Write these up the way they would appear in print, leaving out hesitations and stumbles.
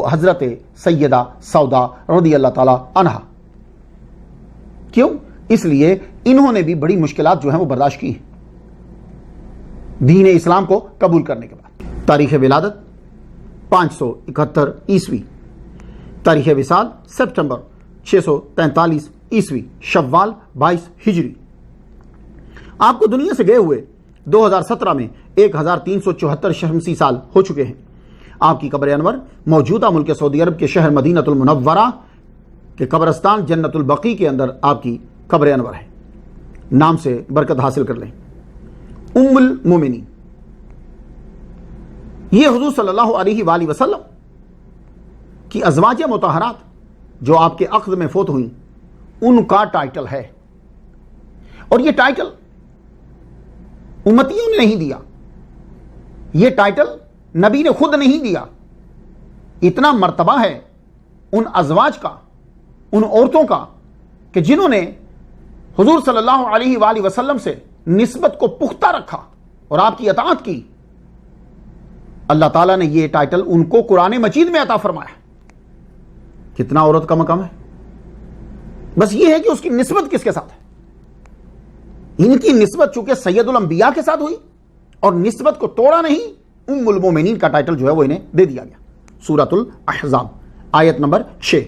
حضرت سیدہ سودا رضی اللہ تعالی عنہا. کیوں؟ اس لیے انہوں نے بھی بڑی مشکلات جو ہیں وہ برداشت کی ہیں دین اسلام کو قبول کرنے کے بعد. تاریخ ولادت 571 عیسوی، تاریخ وصال سپٹمبر 643 عیسوی، شوال 22 ہجری. آپ کو دنیا سے گئے ہوئے 2017 میں 1374 شمسی سال ہو چکے ہیں. آپ کی قبر انور موجودہ ملک سعودی عرب کے شہر مدینہ المنورہ کے قبرستان جنت البقیع کے اندر آپ کی قبر انور ہے. نام سے برکت حاصل کر لیں. ام المومنین، یہ حضور صلی اللہ علیہ وآلہ وسلم کی ازواج مطہرات جو آپ کے عقد میں فوت ہوئیں ان کا ٹائٹل ہے. اور یہ ٹائٹل امتیوں نے نہیں دیا، یہ ٹائٹل نبی نے خود نہیں دیا. اتنا مرتبہ ہے ان ازواج کا، ان عورتوں کا، کہ جنہوں نے حضور صلی اللہ علیہ وآلہ وسلم سے نسبت کو پختہ رکھا اور آپ کی اطاعت کی. اللہ تعالیٰ نے یہ ٹائٹل ان کو قرآن مجید میں عطا فرمایا. کتنا عورت کا مقام ہے. بس یہ ہے کہ اس کی نسبت کس کے ساتھ ہے. ان کی نسبت چونکہ سید الانبیاء کے ساتھ ہوئی اور نسبت کو توڑا نہیں، ام المومنین کا ٹائٹل جو ہے وہ انہیں دے دیا گیا. سورۃ الاحزاب آیت نمبر 6،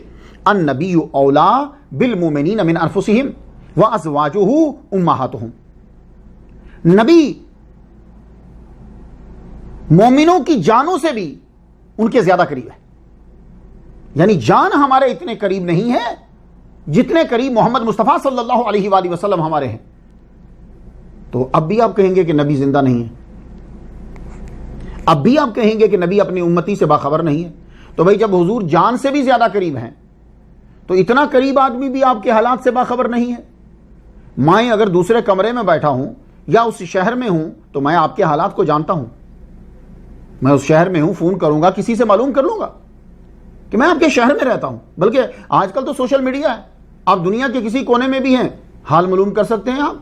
النبی اولا بالمومنین من انفسہم وازواجہ امہاتہم. نبی مومنوں کی جانوں سے بھی ان کے زیادہ قریب ہے. یعنی جان ہمارے اتنے قریب نہیں ہے جتنے قریب محمد مصطفیٰ صلی اللہ علیہ وآلہ وسلم ہمارے ہیں. تو اب بھی آپ کہیں گے کہ نبی زندہ نہیں ہے، اب بھی آپ کہیں گے کہ نبی اپنی امتی سے باخبر نہیں ہے. تو بھائی جب حضور جان سے بھی زیادہ قریب ہیں تو اتنا قریب آدمی بھی آپ کے حالات سے باخبر نہیں ہے. میں اگر دوسرے کمرے میں بیٹھا ہوں یا اس شہر میں ہوں تو میں آپ کے حالات کو جانتا ہوں. میں اس شہر میں ہوں، فون کروں گا، کسی سے معلوم کر لوں گا کہ میں آپ کے شہر میں رہتا ہوں. بلکہ آج کل تو سوشل میڈیا ہے، آپ دنیا کے کسی کونے میں بھی ہیں، حال معلوم کر سکتے ہیں آپ.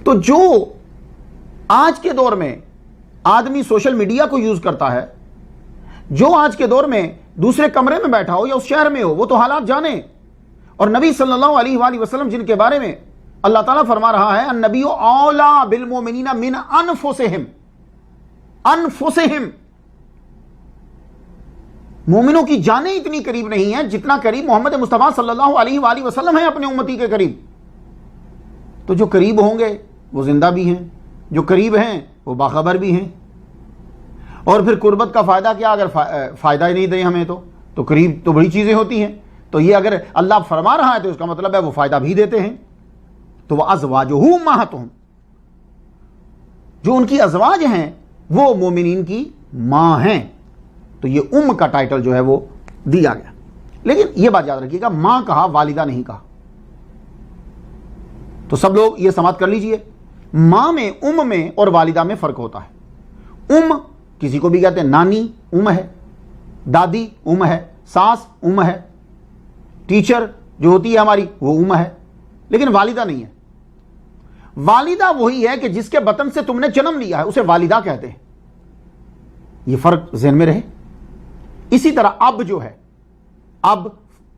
تو جو آج کے دور میں آدمی سوشل میڈیا کو یوز کرتا ہے، جو آج کے دور میں دوسرے کمرے میں بیٹھا ہو یا اس شہر میں ہو، وہ تو حالات جانے. اور نبی صلی اللہ علیہ وآلہ وسلم جن کے بارے میں اللہ تعالیٰ فرما رہا ہے النبی اولا بالمومنین من انفسہم، انفسہم، مومنوں کی جانیں اتنی قریب نہیں ہیں جتنا قریب محمد مصطفیٰ صلی اللہ علیہ وآلہ وسلم ہیں اپنے امتی کے قریب. تو جو قریب ہوں گے وہ زندہ بھی ہیں، جو قریب ہیں وہ باخبر بھی ہیں. اور پھر قربت کا فائدہ کیا اگر فائدہ ہی نہیں دیں ہمیں تو قریب تو بڑی چیزیں ہوتی ہیں. تو یہ اگر اللہ فرما رہا ہے تو اس کا مطلب ہے وہ فائدہ بھی دیتے ہیں. تو وہ ازواجہ امہاتہم، جو ان کی ازواج ہیں وہ مومنین کی ماں ہیں. تو یہ ام کا ٹائٹل جو ہے وہ دیا گیا. لیکن یہ بات یاد رکھیے گا، ماں کہا، والدہ نہیں کہا. تو سب لوگ یہ سماعت کر لیجئے، ماں میں، ام میں اور والدہ میں فرق ہوتا ہے. ام کسی کو بھی کہتے ہیں، نانی ام ہے، دادی ام ہے، ساس ام ہے، ٹیچر جو ہوتی ہے ہماری وہ ام ہے. لیکن والدہ نہیں ہے. والدہ وہی ہے کہ جس کے بطن سے تم نے جنم لیا ہے اسے والدہ کہتے ہیں. یہ فرق ذہن میں رہے. اسی طرح اب جو ہے، اب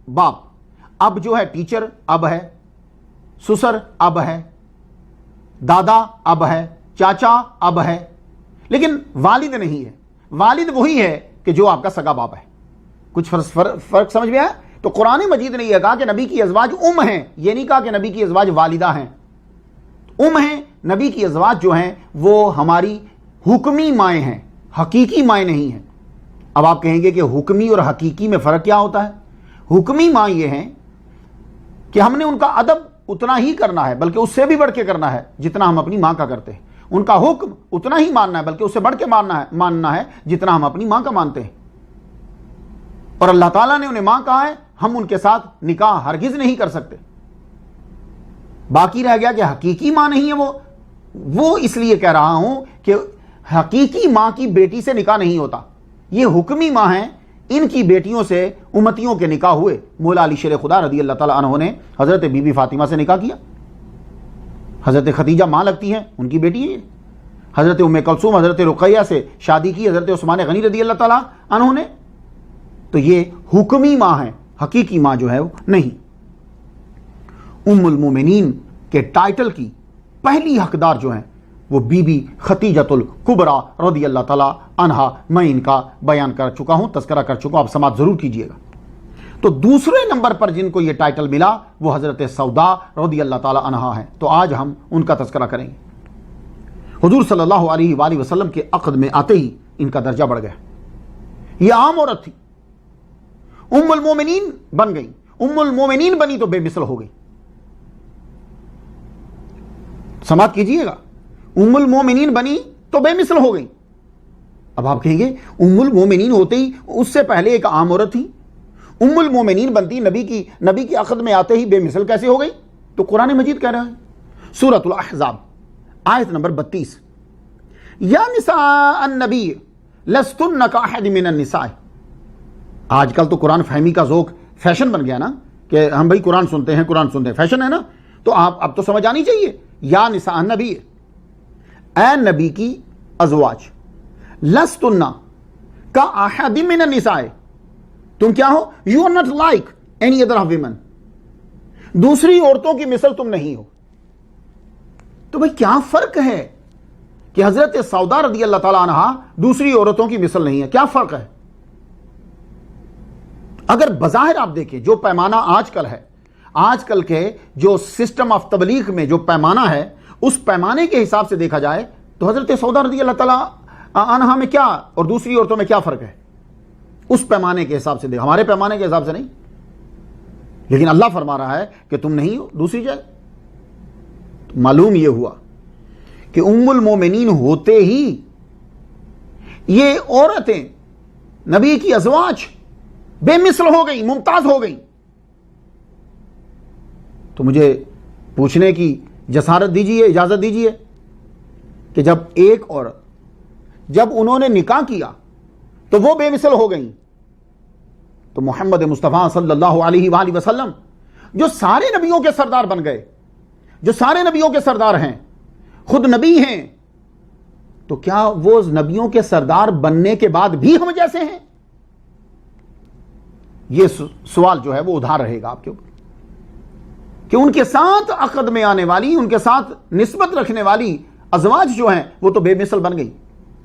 باپ، اب جو ہے ٹیچر اب ہے، سسر اب ہے، دادا اب ہے، چاچا اب ہے. لیکن والد نہیں ہے. والد وہی ہے کہ جو آپ کا سگا باپ ہے. کچھ فرق سمجھ میں آیا؟ تو قرآن مجید نے یہ کہا کہ نبی کی ازواج ام ہیں، یہ نہیں کہا کہ نبی کی ازواج والدہ ہیں. ام ہیں. نبی کی ازواج جو ہیں وہ ہماری حکمی مائیں ہیں، حقیقی مائیں نہیں ہیں. اب آپ کہیں گے کہ حکمی اور حقیقی میں فرق کیا ہوتا ہے؟ حکمی ماں یہ ہیں کہ ہم نے ان کا ادب اتنا ہی کرنا ہے، بلکہ اس سے بھی بڑھ کے کرنا ہے جتنا ہم اپنی ماں کا کرتے ہیں. ان کا حکم اتنا ہی ماننا ہے، بلکہ اس سے بڑھ کے ماننا ہے جتنا ہم اپنی ماں کا مانتے ہیں. اور اللہ تعالیٰ نے انہیں ماں کہا ہے، ہم ان کے ساتھ نکاح ہرگز نہیں کر سکتے. باقی رہ گیا کہ حقیقی ماں نہیں ہے وہ اس لیے کہہ رہا ہوں کہ حقیقی ماں کی بیٹی سے نکاح نہیں ہوتا. یہ حکمی ماں ہیں، ان کی بیٹیوں سے امتیوں کے نکاح ہوئے. مولا علی شیر خدا رضی اللہ تعالیٰ عنہ نے حضرت بی بی فاطمہ سے نکاح کیا. حضرت خدیجہ ماں لگتی ہیں، ان کی بیٹی ہے. حضرت ام کلثوم حضرت رقیہ سے شادی کی حضرت عثمان غنی رضی اللہ تعالیٰ عنہ نے. تو یہ حکمی ماں ہے، حقیقی ماں جو ہے وہ نہیں۔ ام المومنین کے ٹائٹل کی پہلی حقدار جو ہیں وہ بی بی خدیجۃ الکبریٰ رضی اللہ تعالی عنہا، میں ان کا بیان کر چکا ہوں، تذکرہ کر چکا ہوں، آپ سماعت ضرور کیجئے گا۔ تو دوسرے نمبر پر جن کو یہ ٹائٹل ملا وہ حضرت سودا رضی اللہ تعالی عنہا ہیں، تو آج ہم ان کا تذکرہ کریں گے۔ حضور صلی اللہ علیہ وآلہ وسلم کے عقد میں آتے ہی ان کا درجہ بڑھ گیا۔ یہ عام عورت تھی، ام المومنین بن گئی، ام المومنین بنی تو بے مثل ہو گئی۔ سماعت کیجئے گا، ام المومنین بنی تو بے مثل ہو گئی۔ اب آپ کہیں گے ام المومنین ہوتے ہی اس سے پہلے ایک عام عورت تھی، ام المومنین بنتی نبی کی عقد میں آتے ہی بے مثل کیسے ہو گئی؟ تو قرآن مجید کہہ رہا ہے، سورۃ الاحزاب آیت نمبر 32، یا نساء النبی لستن کاحد من النساء۔ آج کل تو قرآن فہمی کا ذوق فیشن بن گیا نا، کہ ہم بھائی قرآن سنتے ہیں، قرآن سنتے ہیں، فیشن ہے نا، تو آپ اب تو سمجھ آنی چاہیے۔ یا نساء النبی، اے نبی کی ازواج، لستن کاحد من النساء، تم کیا ہو؟ You are not like any other of women, دوسری عورتوں کی مثل تم نہیں ہو۔ تو بھائی کیا فرق ہے کہ حضرت سودا رضی اللہ تعالی عنہا دوسری عورتوں کی مثل نہیں ہے؟ کیا فرق ہے؟ اگر بظاہر آپ دیکھیں جو پیمانہ آج کل ہے، آج کل کے جو سسٹم آف تبلیغ میں جو پیمانہ ہے، اس پیمانے کے حساب سے دیکھا جائے تو حضرت سودا رضی اللہ تعالی عنہا میں کیا اور دوسری عورتوں میں کیا فرق ہے؟ اس پیمانے کے حساب سے دیکھ، ہمارے پیمانے کے حساب سے نہیں۔ لیکن اللہ فرما رہا ہے کہ تم نہیں ہو دوسری جگہ۔ معلوم یہ ہوا کہ ام المومنین ہوتے ہی یہ عورتیں نبی کی ازواج بے مثل ہو گئی، ممتاز ہو گئی۔ تو مجھے پوچھنے کی جسارت دیجیے، اجازت دیجیے کہ جب ایک عورت جب انہوں نے نکاح کیا تو وہ بے مثل ہو گئیں، تو محمد مصطفیٰ صلی اللہ علیہ وآلہ وسلم جو سارے نبیوں کے سردار بن گئے، جو سارے نبیوں کے سردار ہیں، خود نبی ہیں، تو کیا وہ نبیوں کے سردار بننے کے بعد بھی ہم جیسے ہیں؟ یہ سوال جو ہے وہ ادھار رہے گا آپ کے اوپر، کہ ان کے ساتھ عقد میں آنے والی، ان کے ساتھ نسبت رکھنے والی ازواج جو ہیں وہ تو بے مثل بن گئی۔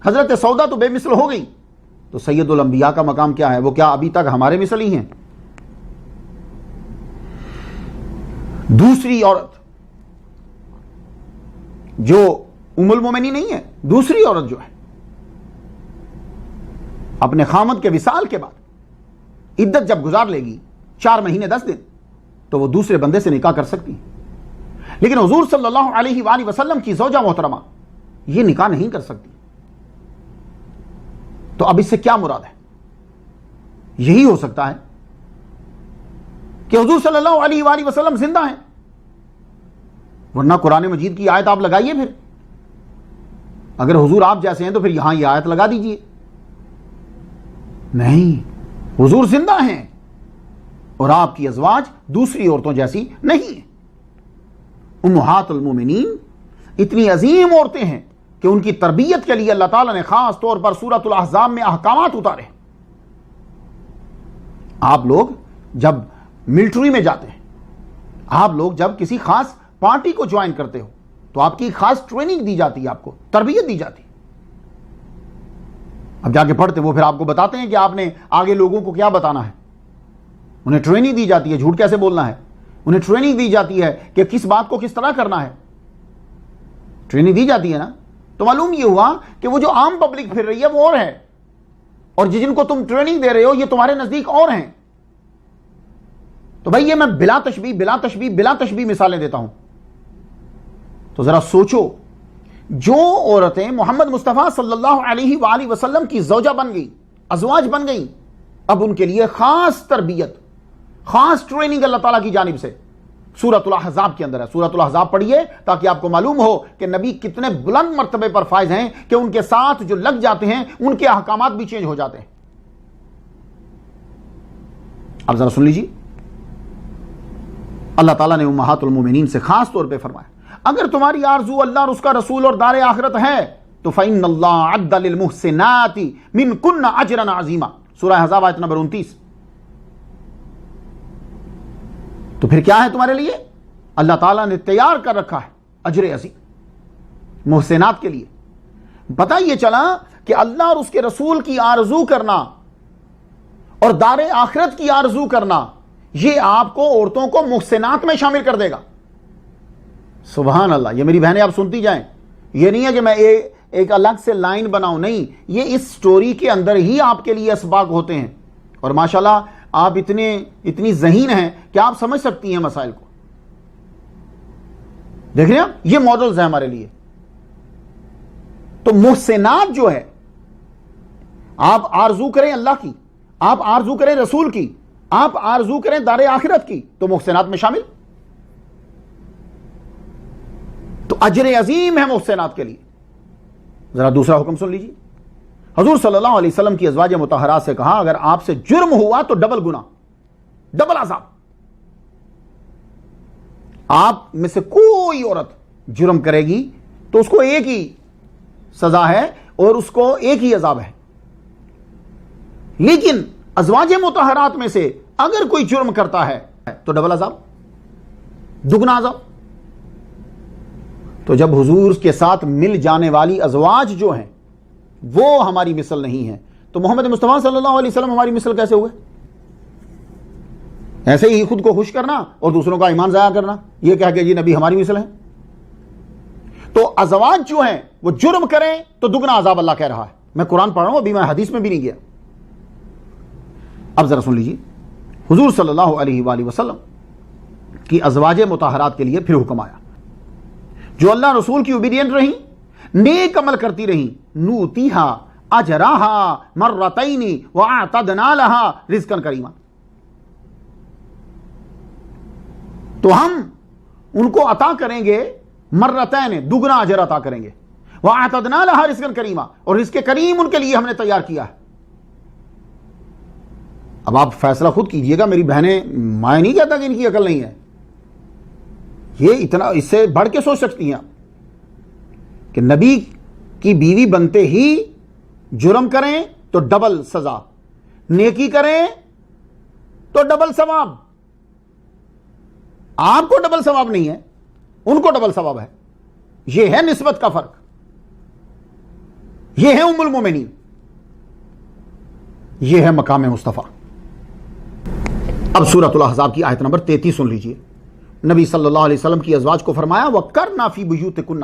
حضرت سودا تو بے مثل ہو گئی، تو سید الانبیاء کا مقام کیا ہے؟ وہ کیا ابھی تک ہمارے مثل ہی ہیں؟ دوسری عورت جو ام المومنین نہیں ہے، دوسری عورت جو ہے اپنے خامد کے وصال کے بعد عدت جب گزار لے گی 4 مہینے 10 دن، تو وہ دوسرے بندے سے نکاح کر سکتی ہے۔ لیکن حضور صلی اللہ علیہ وآلہ وسلم کی زوجہ محترمہ یہ نکاح نہیں کر سکتی۔ تو اب اس سے کیا مراد ہے؟ یہی ہو سکتا ہے کہ حضور صلی اللہ علیہ وآلہ وسلم زندہ ہیں، ورنہ قرآن مجید کی آیت آپ لگائیے۔ پھر اگر حضور آپ جیسے ہیں تو پھر یہاں یہ آیت لگا دیجئے۔ نہیں، حضور زندہ ہیں اور آپ کی ازواج دوسری عورتوں جیسی نہیں ہیں۔ امہات المومنین اتنی عظیم عورتیں ہیں کہ ان کی تربیت کے لیے اللہ تعالیٰ نے خاص طور پر سورۃ الاحزاب میں احکامات اتارے۔ آپ لوگ جب ملٹری میں جاتے ہیں، آپ لوگ جب کسی خاص پارٹی کو جوائن کرتے ہو، تو آپ کی خاص ٹریننگ دی جاتی ہے، آپ کو تربیت دی جاتی ہے۔ اب جا کے پڑھتے وہ پھر آپ کو بتاتے ہیں کہ آپ نے آگے لوگوں کو کیا بتانا ہے۔ انہیں ٹریننگ دی جاتی ہے جھوٹ کیسے بولنا ہے، انہیں ٹریننگ دی جاتی ہے کہ کس بات کو کس طرح کرنا ہے، ٹریننگ دی جاتی ہے نا۔ تو معلوم یہ ہوا کہ وہ جو عام پبلک پھر رہی ہے وہ اور ہے، اور جن کو تم ٹریننگ دے رہے ہو یہ تمہارے نزدیک اور ہیں۔ تو بھائی یہ میں بلا تشبیہ مثالیں دیتا ہوں۔ تو ذرا سوچو، جو عورتیں محمد مصطفیٰ صلی اللہ علیہ وآلہ وسلم کی زوجہ بن گئی، ازواج بن گئی، اب ان کے لیے خاص تربیت، خاص ٹریننگ اللہ تعالیٰ کی جانب سے سورۃ الاحزاب کے اندر ہے۔ سورۃ الاحزاب پڑھیے تاکہ آپ کو معلوم ہو کہ نبی کتنے بلند مرتبے پر فائز ہیں کہ ان کے ساتھ جو لگ جاتے ہیں ان کے احکامات بھی چینج ہو جاتے ہیں۔ اب ذرا سن لیجیے، اللہ تعالیٰ نے امہات المومنین سے خاص طور پہ فرمایا اگر تمہاری آرزو اللہ اور اس کا رسول اور دار آخرت ہے تو فإن اللہ عد للمحسنات منکن اجرا عظیما۔ سورہ احزاب آیت نمبر 29. تو پھر کیا ہے تمہارے لیے؟ اللہ تعالیٰ نے تیار کر رکھا ہے اجر عظیم محسنات کے لیے. پتہ یہ چلا کہ اللہ اور اس کے رسول کی آرزو کرنا اور دار آخرت کی آرزو کرنا یہ آپ کو عورتوں کو محسنات میں شامل کر دے گا. سبحان اللہ. یہ میری بہنیں آپ سنتی جائیں, یہ نہیں ہے کہ میں ایک الگ سے لائن بناؤں, نہیں, یہ اس سٹوری کے اندر ہی آپ کے لیے اسباق ہوتے ہیں. اور ماشاءاللہ آپ اتنی ذہین ہیں کہ آپ سمجھ سکتی ہیں مسائل کو. دیکھ رہے ہیں آپ, یہ ماڈلز ہیں ہمارے لیے. تو محسنات جو ہے, آپ آرزو کریں اللہ کی, آپ آرزو کریں رسول کی, آپ آرزو کریں دار آخرت کی, تو محسنات میں شامل. تو اجر عظیم ہے محسنات کے لیے. ذرا دوسرا حکم سن لیجیے. حضور صلی اللہ علیہ وسلم کی ازواج مطہرات سے کہا اگر آپ سے جرم ہوا تو ڈبل گناہ, ڈبل عذاب. آپ میں سے کوئی عورت جرم کرے گی تو اس کو ایک ہی سزا ہے اور اس کو ایک ہی عذاب ہے. لیکن ازواج مطہرات میں سے اگر کوئی جرم کرتا ہے تو ڈبل عذاب, دگنا عذاب. تو جب حضور کے ساتھ مل جانے والی ازواج جو ہیں وہ ہماری مثل نہیں ہے, تو محمد مصطفیٰ صلی اللہ علیہ وسلم ہماری مثل کیسے ہوئے؟ ایسے ہی خود کو خوش کرنا اور دوسروں کا ایمان ضائع کرنا, یہ کہہ کہ جی نبی ہماری مثل ہے. تو ازواج جو ہیں وہ جرم کریں تو دگنا عذاب اللہ کہہ رہا ہے. میں قرآن پڑھ رہا ہوں, ابھی میں حدیث میں بھی نہیں گیا. اب ذرا سن لیجیے. حضور صلی اللہ علیہ وآلہ وسلم کی ازواج مطہرات کے لیے پھر حکم آیا جو اللہ رسول کی اوبیڈینٹ رہیں, نیک عمل کرتی رہیں, نوتیہا اجراہا مرتین واعتدنا لہا رزقا کریما. تو ہم ان کو عطا کریں گے مرتین, دگنا اجر عطا کریں گے, واعتدنا لہا رزقا کریما, اور رزق کریم ان کے لیے ہم نے تیار کیا ہے. اب آپ فیصلہ خود کیجئے گا میری بہنیں, میں نہیں کہتا کہ ان کی عقل نہیں ہے, یہ اتنا اس سے بڑھ کے سوچ سکتی ہیں کہ نبی کی بیوی بنتے ہی جرم کریں تو ڈبل سزا, نیکی کریں تو ڈبل ثواب. آپ کو ڈبل ثواب نہیں ہے, ان کو ڈبل ثواب ہے. یہ ہے نسبت کا فرق, یہ ہے ام المومنین, یہ ہے مقام مصطفیٰ. اب سورۃ الاحزاب کی آیت نمبر 33 سن لیجئے. نبی صلی اللہ علیہ وسلم کی ازواج کو فرمایا وَقَرْنَا فِي بُيُوتِكُنَّ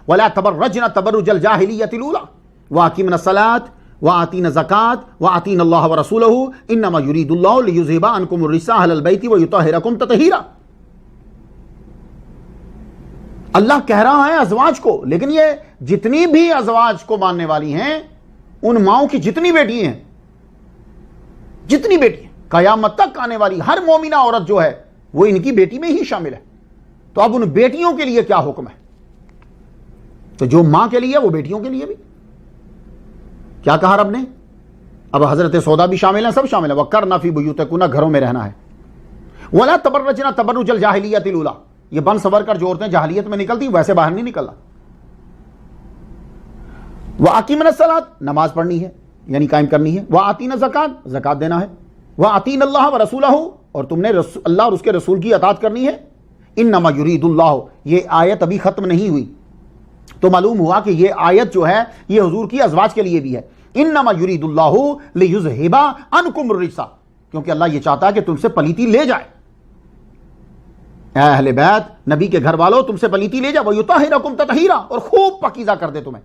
وَلَا تَبَرَّجْنَ تَبَرُّجَ الْجَاهِلِيَّةِ الْأُولَىٰ وَأَقِمْنَ الصَّلَاةَ وَآتِينَ الزَّكَاةَ وَأَطِيعْنَ اللَّهَ وَرَسُولَهُ إِنَّمَا يُرِيدُ اللَّهُ لِيُذْهِبَ عَنكُمُ الرِّجْسَ أَهْلَ الْبَيْتِ وَيُطَهِّرَكُمْ تَطْهِيرًا. اللہ کہہ رہا ہے ازواج کو, لیکن یہ جتنی بھی ازواج کو ماننے والی ہیں ان ماؤں کی جتنی بیٹی ہیں, جتنی بیٹی ہیں, قیامت تک آنے والی ہر مومنہ عورت جو ہے وہ ان کی بیٹی میں ہی شامل ہے. تو اب ان بیٹیوں کے لیے کیا حکم ہے؟ تو جو ماں کے لیے وہ بیٹیوں کے لیے بھی کیا کہا رب نے؟ اب حضرت سودا بھی شامل ہیں, سب شامل ہیں. وَقَرْنَا فِي بُيُوتِكُنَّ, گھروں میں رہنا ہے. وَلَا تَبَرَّجْنَ تَبَرُّجَ الْجَاهِلِيَّةِ الْأُولَىٰ, یہ بن سور کر جو عورتیں جاہلیت میں نکلتی ویسے باہر نہیں نکلنا. وَأَقِمْنَ الصَّلَاةَ, نماز پڑھنی ہے یعنی قائم کرنی ہے. وَآتِينَ الزَّكَاةَ, زکات دینا ہے. وَآتِينَ اللَّهَ وَرَسُولَهُ, اور تم نے اللہ اور اس کے رسول کی اطاعت کرنی ہے. انما یرید اللہ, یہ آیت ابھی ختم نہیں ہوئی, تو معلوم ہوا کہ یہ آیت جو ہے یہ حضور کی ازواج کے لیے بھی ہے. انما یرید اللہ لیذھب عنکم الرجس, کیونکہ اللہ یہ چاہتا ہے کہ تم سے پلیتی لے جائے. اے اہل بیت, نبی کے گھر والوں, تم سے پلیتی لے جائے. ویطہرکم تطہیرا, اور خوب پاکیزہ کر دے تمہیں.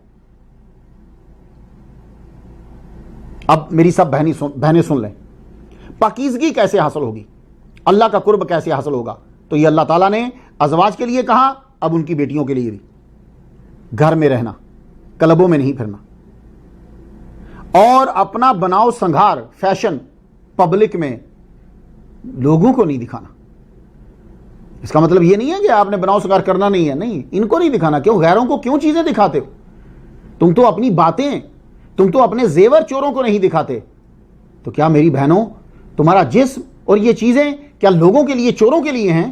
اب میری سب بہنیں سن لیں, پاکیزگی کیسے حاصل ہوگی, اللہ کا قرب کیسے حاصل ہوگا؟ تو یہ اللہ تعالیٰ نے ازواج کے لیے کہا, اب ان کی بیٹیوں کے لیے بھی. گھر میں رہنا, کلبوں میں نہیں پھرنا, اور اپنا بناؤ سنگھار فیشن پبلک میں لوگوں کو نہیں دکھانا. اس کا مطلب یہ نہیں ہے کہ آپ نے بناؤ سنگھار کرنا نہیں ہے, نہیں, ان کو نہیں دکھانا. کیوں غیروں کو کیوں چیزیں دکھاتے ہو؟ تم تو اپنی باتیں, تم تو اپنے زیور چوروں کو نہیں دکھاتے. تو کیا میری بہنوں تمہارا جسم اور یہ چیزیں کیا لوگوں کے لیے, چوروں کے لیے ہیں؟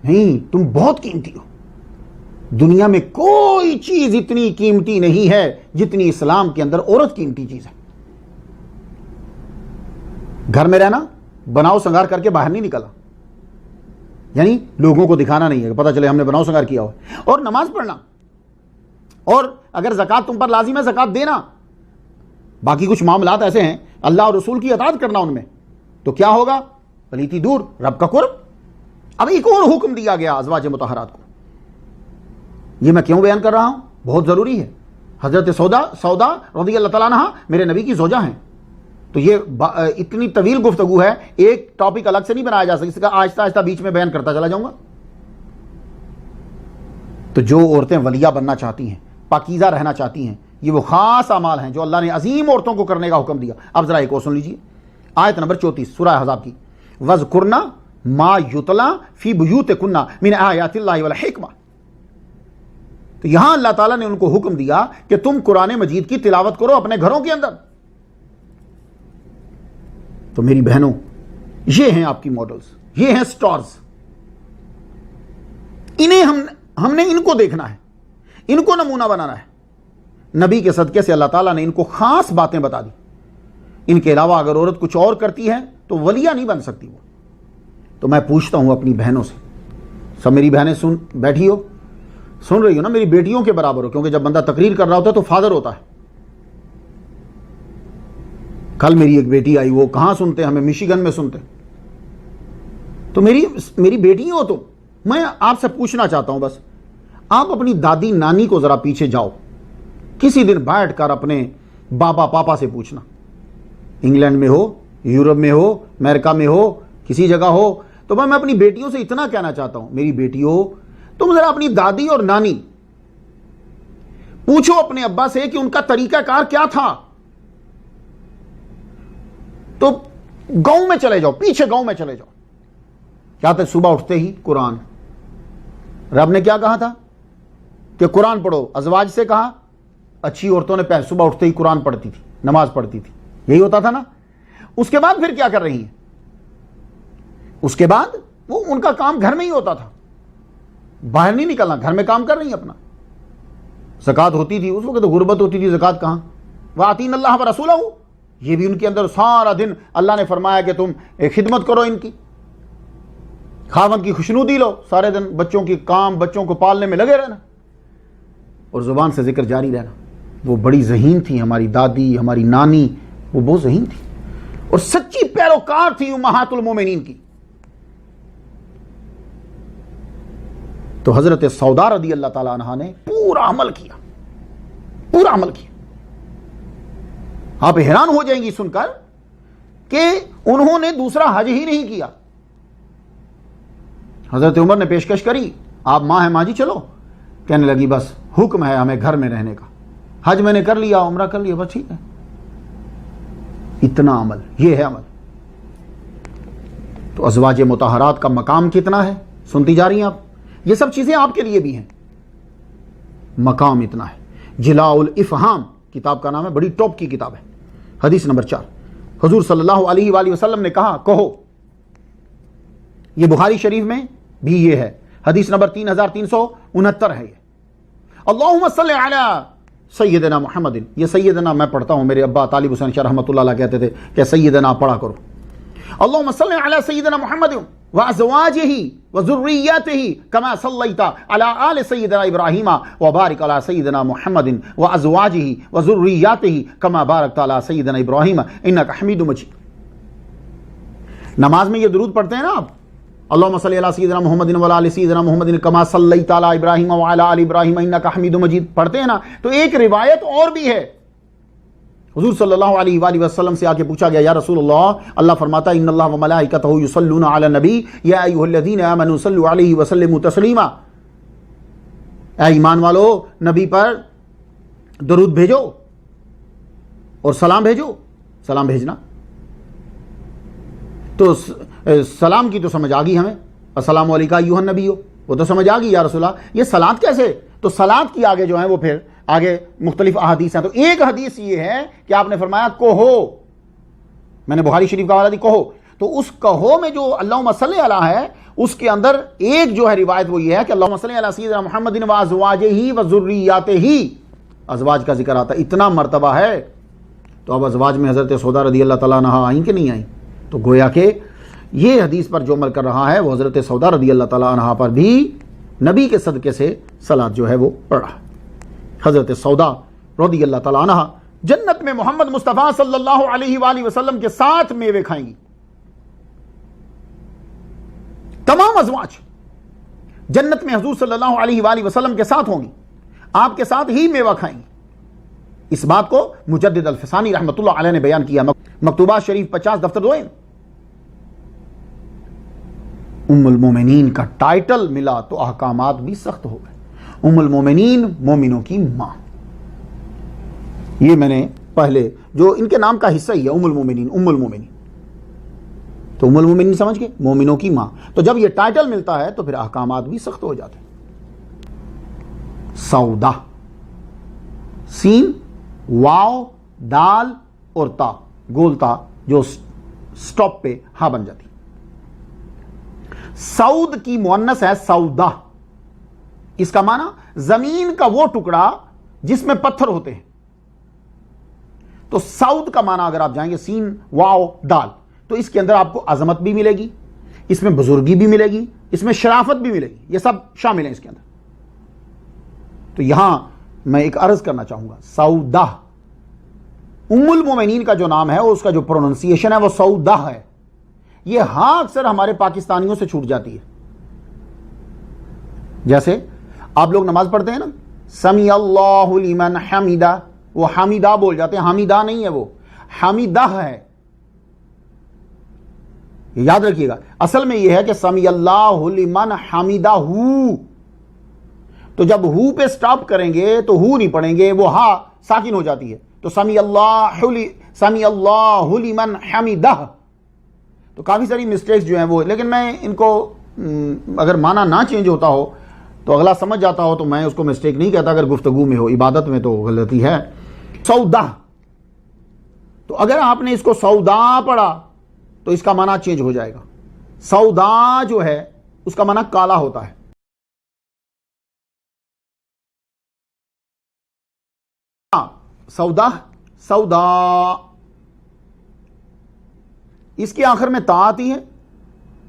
نہیں, تم بہت قیمتی ہو. دنیا میں کوئی چیز اتنی قیمتی نہیں ہے جتنی اسلام کے اندر عورت قیمتی چیز ہے. گھر میں رہنا، بناؤ سنگار کر کے باہر نہیں نکلا، یعنی لوگوں کو دکھانا نہیں ہے کہ پتہ چلے ہم نے بناؤ سنگار کیا ہو، اور نماز پڑھنا، اور اگر زکوٰۃ تم پر لازم ہے زکوٰۃ دینا۔ باقی کچھ معاملات ایسے ہیں اللہ اور رسول کی اطاعت کرنا ان میں، تو کیا ہوگا؟ پلیتی دور، رب کا قرب۔ اب ایک اور حکم دیا گیا ازواج مطہرات کو، یہ میں کیوں بیان کر رہا ہوں؟ بہت ضروری ہے۔ حضرت سودا رضی اللہ تعالیٰ عنہ میرے نبی کی زوجہ ہیں، تو یہ اتنی طویل گفتگو ہے، ایک ٹاپک الگ سے نہیں بنایا جا سکتا، اس کا آہستہ آہستہ بیچ میں بیان کرتا چلا جاؤں گا۔ تو جو عورتیں ولیہ بننا چاہتی ہیں، پاکیزہ رہنا چاہتی ہیں، یہ وہ خاص اعمال ہیں جو اللہ نے عظیم عورتوں کو کرنے کا حکم دیا۔ اب ذرا ایک اور سن لیجیے، آیت نمبر 34 سورہ احزاب کی، وَاذْكُرْنَ مَا يُتْلَى فِي بُيُوتِكُنَّ مِنْ آیَاتِ اللَّهِ وَالْحِکْمَةِ۔ تو یہاں اللہ تعالیٰ نے ان کو حکم دیا کہ تم قرآن مجید کی تلاوت کرو اپنے گھروں کے اندر۔ تو میری بہنوں، یہ ہیں آپ کی ماڈلز، یہ ہیں سٹارز، انہیں ہم نے ان کو دیکھنا ہے، ان کو نمونہ بنانا ہے۔ نبی کے صدقے سے اللہ تعالیٰ نے ان کو خاص باتیں بتا دی، ان کے علاوہ اگر عورت کچھ اور کرتی ہے تو ولیہ نہیں بن سکتی وہ۔ تو میں پوچھتا ہوں اپنی بہنوں سے، سب میری بہنیں بیٹھی ہو، سن رہی ہو نا، میری بیٹیوں کے برابر ہو، کیونکہ جب بندہ تقریر کر رہا ہوتا ہے تو فادر ہوتا ہے۔ کل میری ایک بیٹی آئی، وہ کہاں سنتے ہمیں؟ مشیگن میں سنتے۔ تو میری بیٹی ہو تم، میں آپ سے پوچھنا چاہتا ہوں، بس آپ اپنی دادی نانی کو ذرا پیچھے جاؤ، کسی دن بیٹھ کر اپنے بابا پاپا سے پوچھنا، انگلینڈ میں ہو، یورپ میں ہو، امریکہ میں ہو، کسی جگہ ہو، تو میں اپنی بیٹیوں سے اتنا کہنا چاہتا ہوں، میری بیٹیوں، تم ذرا اپنی دادی اور نانی پوچھو اپنے ابا سے کہ ان کا طریقہ کار کیا تھا۔ تو گاؤں میں چلے جاؤ، پیچھے گاؤں میں چلے جاؤ، کیا تھا؟ صبح اٹھتے ہی قرآن، رب نے کیا کہا تھا کہ قرآن پڑھو، ازواج سے کہا، اچھی عورتوں نے صبح اٹھتے ہی قرآن پڑھتی تھی، نماز پڑھتی تھی، یہی ہوتا تھا نا۔ اس کے بعد پھر کیا کر رہی ہیں؟ اس کے بعد وہ ان کا کام گھر میں ہی ہوتا تھا، باہر نہیں نکلنا، گھر میں کام کر رہی ہیں اپنا۔ زکوٰۃ ہوتی تھی اس وقت، تو غربت ہوتی تھی، زکوٰۃ کہاں؟ وَآتِينَ اللَّهَ وَرَسُولَهُ، یہ بھی ان کے اندر سارا دن اللہ نے فرمایا کہ تم خدمت کرو ان کی، خاوند کی خوشنودی لو، سارے دن بچوں کی کام، بچوں کو پالنے میں لگے رہنا اور زبان سے ذکر جاری رہنا۔ وہ بڑی ذہین تھی ہماری دادی، ہماری نانی، وہ بہت ذہین تھی اور سچی پیروکار تھی امہات المومنین کی۔ تو حضرت سودا رضی اللہ تعالیٰ عنہ نے پورا عمل کیا، پورا عمل کیا۔ آپ حیران ہو جائیں گی سن کر کہ انہوں نے دوسرا حج ہی نہیں کیا۔ حضرت عمر نے پیشکش کری، آپ ماں ہیں، ماں جی چلو، کہنے لگی بس حکم ہے ہمیں گھر میں رہنے کا، حج میں نے کر لیا، عمرہ کر لیا، بس ٹھیک ہے۔ اتنا عمل، یہ ہے عمل۔ تو ازواج مطہرات کا مقام کتنا ہے، سنتی جا رہی ہیں آپ؟ یہ سب چیزیں آپ کے لیے بھی ہیں، مقام اتنا ہے۔ جلاء الافہام کتاب کا نام ہے، بڑی ٹاپ کی کتاب ہے۔ حدیث نمبر 4، حضور صلی اللہ علیہ وآلہ وسلم نے کہا، کہو، یہ بخاری شریف میں بھی یہ ہے، حدیث نمبر 3369 ہے یہ، اللہم صلی علی سیدنا محمد، یہ سیدنا میں پڑھتا ہوں، میرے ابا طالب حسین شاہ رحمۃ اللہ علیہ کہتے تھے کہ سیدنا پڑھا کرو، اللہم صلی علی سیدنا محمد وازواجہ وذریاتہ کما صلیت علی آل سیدنا ابراہیم وبارک علی سیدنا محمد وازواجہ وذریاتہ کما بارکت علی سیدنا ابراہیم انک حمید مجید۔ نماز میں یہ درود پڑھتے ہیں نا آپ، اللہم صلی علی سیدنا محمد وعلی آل سیدنا محمد کما صلیت علی ابراہیم وعلی آل ابراہیم انک حمید مجید پڑھتے ہیں نا۔ تو ایک روایت اور بھی ہے، حضور صلی اللہ علیہ وآلہ وسلم سے آ کے پوچھا گیا، یا رسول اللہ، اللہ فرماتا ہے ان اللہ وملائکتہ یصلون علی النبی یا ایھا الذین آمنوا صلوا علیہ وسلموا تسلیما، اے ایمان والو نبی پر درود بھیجو اور سلام بھیجو۔ سلام بھیجنا تو سلام کی تو سمجھ آ گئی ہمیں، السلام علیکم ایھا النبی، وہ تو سمجھ آ گئی یا رسول اللہ، یہ صلات کیسے؟ تو صلات کی آگے جو ہیں وہ پھر آگے مختلف احادیث ہیں۔ تو ایک حدیث یہ ہے کہ آپ نے فرمایا کہو، میں نے بخاری شریف کا حوالہ دی، کہو، تو اس کہو میں جو اللہم صلی علی ہے، اس کے اندر ایک جو ہے روایت وہ یہ ہے کہ اللہم صلی علی سیدنا محمد وازواجہ وذریاتہ، ازواج کا ذکر آتا ہے، اتنا مرتبہ ہے۔ تو اب ازواج میں حضرت سودا رضی اللہ تعالیٰ عنہا آئیں کہ نہیں آئیں؟ تو گویا کہ یہ حدیث پر جو عمل کر رہا ہے وہ حضرت سودا رضی اللہ تعالیٰ عنہا پر بھی نبی کے صدقے سے صلاۃ جو ہے وہ پڑھ رہا ہے. حضرت سودا رضی اللہ تعالیٰ عنہا جنت میں محمد مصطفیٰ صلی اللہ علیہ وآلہ وسلم کے ساتھ میوے کھائیں گی. تمام ازواج جنت میں حضور صلی اللہ علیہ وآلہ وسلم کے ساتھ ہوں گی, آپ کے ساتھ ہی میوہ کھائیں گی. اس بات کو مجدد الفسانی رحمۃ اللہ علیہ نے بیان کیا, مکتوبات شریف 50 دفتر 2. ام المومنین کا ٹائٹل ملا تو احکامات بھی سخت ہو گئے. ام المومنین مومنوں کی ماں, یہ میں نے پہلے جو ان کے نام کا حصہ ہی ہے ام المومنین, ام المومنین, تو ام المومنین سمجھ گئے, مومنوں کی ماں. تو جب یہ ٹائٹل ملتا ہے تو پھر احکامات بھی سخت ہو جاتے ہیں. سودا, سین, واو, دال اور تا, گول تا جو سٹاپ پہ ہاں بن جاتی. سعود کی مؤنث ہے سودا. اس کا معنی زمین کا وہ ٹکڑا جس میں پتھر ہوتے ہیں. تو سعود کا معنی اگر آپ جائیں گے سین, واو, دال, تو اس کے اندر آپ کو عظمت بھی ملے گی, اس میں بزرگی بھی ملے گی, اس میں شرافت بھی ملے گی, یہ سب شامل ہیں اس کے اندر. تو یہاں میں ایک عرض کرنا چاہوں گا, سودا ام المومنین کا جو نام ہے اس کا جو پروننسیشن ہے وہ سودا ہے. یہ ہاں اکثر ہمارے پاکستانیوں سے چھوٹ جاتی ہے. جیسے آپ لوگ نماز پڑھتے ہیں نا, سمی اللہ لمن حمیدہ, وہ حمیدہ بول جاتے ہیں, حمیدہ نہیں ہے, وہ حمیدہ ہے. یاد رکھیے گا, اصل میں یہ ہے کہ سمی اللہ لمن حمیدہ ہو. تو جب ہو پہ سٹاپ کریں گے تو ہو نہیں پڑھیں گے, وہ ہا ساکن ہو جاتی ہے. تو سمی اللہ لمن حمیدہ. تو کافی ساری مسٹیکس جو ہیں وہ, لیکن میں ان کو اگر معنی نہ چینج ہوتا ہو تو اگلا سمجھ جاتا ہو تو میں اس کو مسٹیک نہیں کہتا. اگر گفتگو میں ہو, عبادت میں تو غلطی ہے. سودا, تو اگر آپ نے اس کو سودا پڑھا تو اس کا معنی چینج ہو جائے گا. سودا جو ہے اس کا معنی کالا ہوتا ہے. سودا, سودا, اس کے آخر میں تا آتی ہے,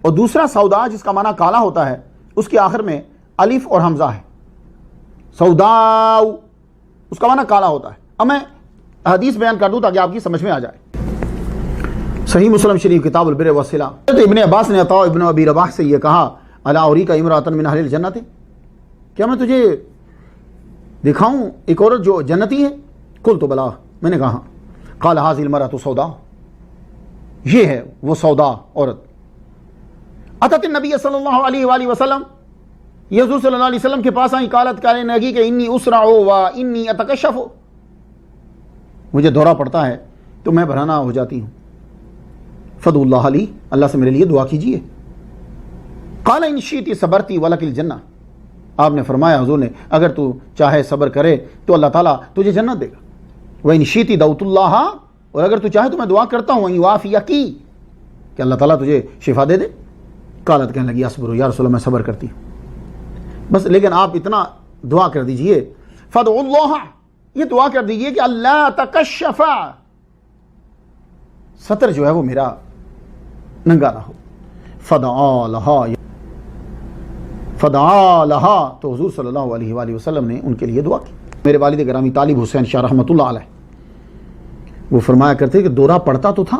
اور دوسرا سودا جس کا معنی کالا ہوتا ہے اس کے آخر میں الف اور حمزہ ہے. سودا اس کا معنی کالا ہوتا ہے. اب میں حدیث بیان کر دوں تاکہ آپ کی سمجھ میں آ جائے. صحیح مسلم شریف کتاب البر والصلہ, ابن عباس نے عطاء ابن ابی رباح سے یہ کہا, الا اریک امرأۃ من اہل الجنۃ, کیا میں تجھے دکھاؤں ایک عورت جو جنتی ہے؟ قلت بلا, میں نے کہا. قال هذه المرأة سوداء, یہ ہے وہ سودا عورت. اتت النبی صلی اللہ علیہ وآلہ وسلم, یہ حضور صلی اللہ علیہ وسلم کے پاس آئی. قالت, کہنے لگی کہ انی اسرع و انی اتکشف, مجھے دورہ پڑتا ہے تو میں بھرانا ہو جاتی ہوں. فدعوا اللہ لی, اللہ سے میرے لیے دعا کیجیے. قال ان شئتی صبرتی ولک الجنہ, آپ نے فرمایا حضور نے اگر تو چاہے صبر کرے تو اللہ تعالیٰ تجھے جنت دے گا. وَإِنْ شِئْتِ دَعُوتُ اللَّهَ, اور اگر تو چاہے تو میں دعا کرتا ہوں وَإِنْ يُعَافِيَكِ, کہ اللہ تعالیٰ تجھے شفا دے دے. قالت, کہنے لگی اصبر یا رسول اللہ, میں صبر کرتی ہوں بس, لیکن آپ اتنا دعا کر دیجئے. فَدْعُوا اللَّهَ, یہ دعا کر دیجئے کہ اللہ تکشف, سطر جو ہے وہ میرا ننگا نہ ہو. فَدَعَا لَهَا, فدعا لہا, تو حضور صلی اللہ علیہ وآلہ وسلم نے ان کے لیے دعا کی. میرے والد گرامی طالب حسین شاہ رحمۃ اللہ علیہ, وہ فرمایا کرتے کہ دورہ پڑتا تو تھا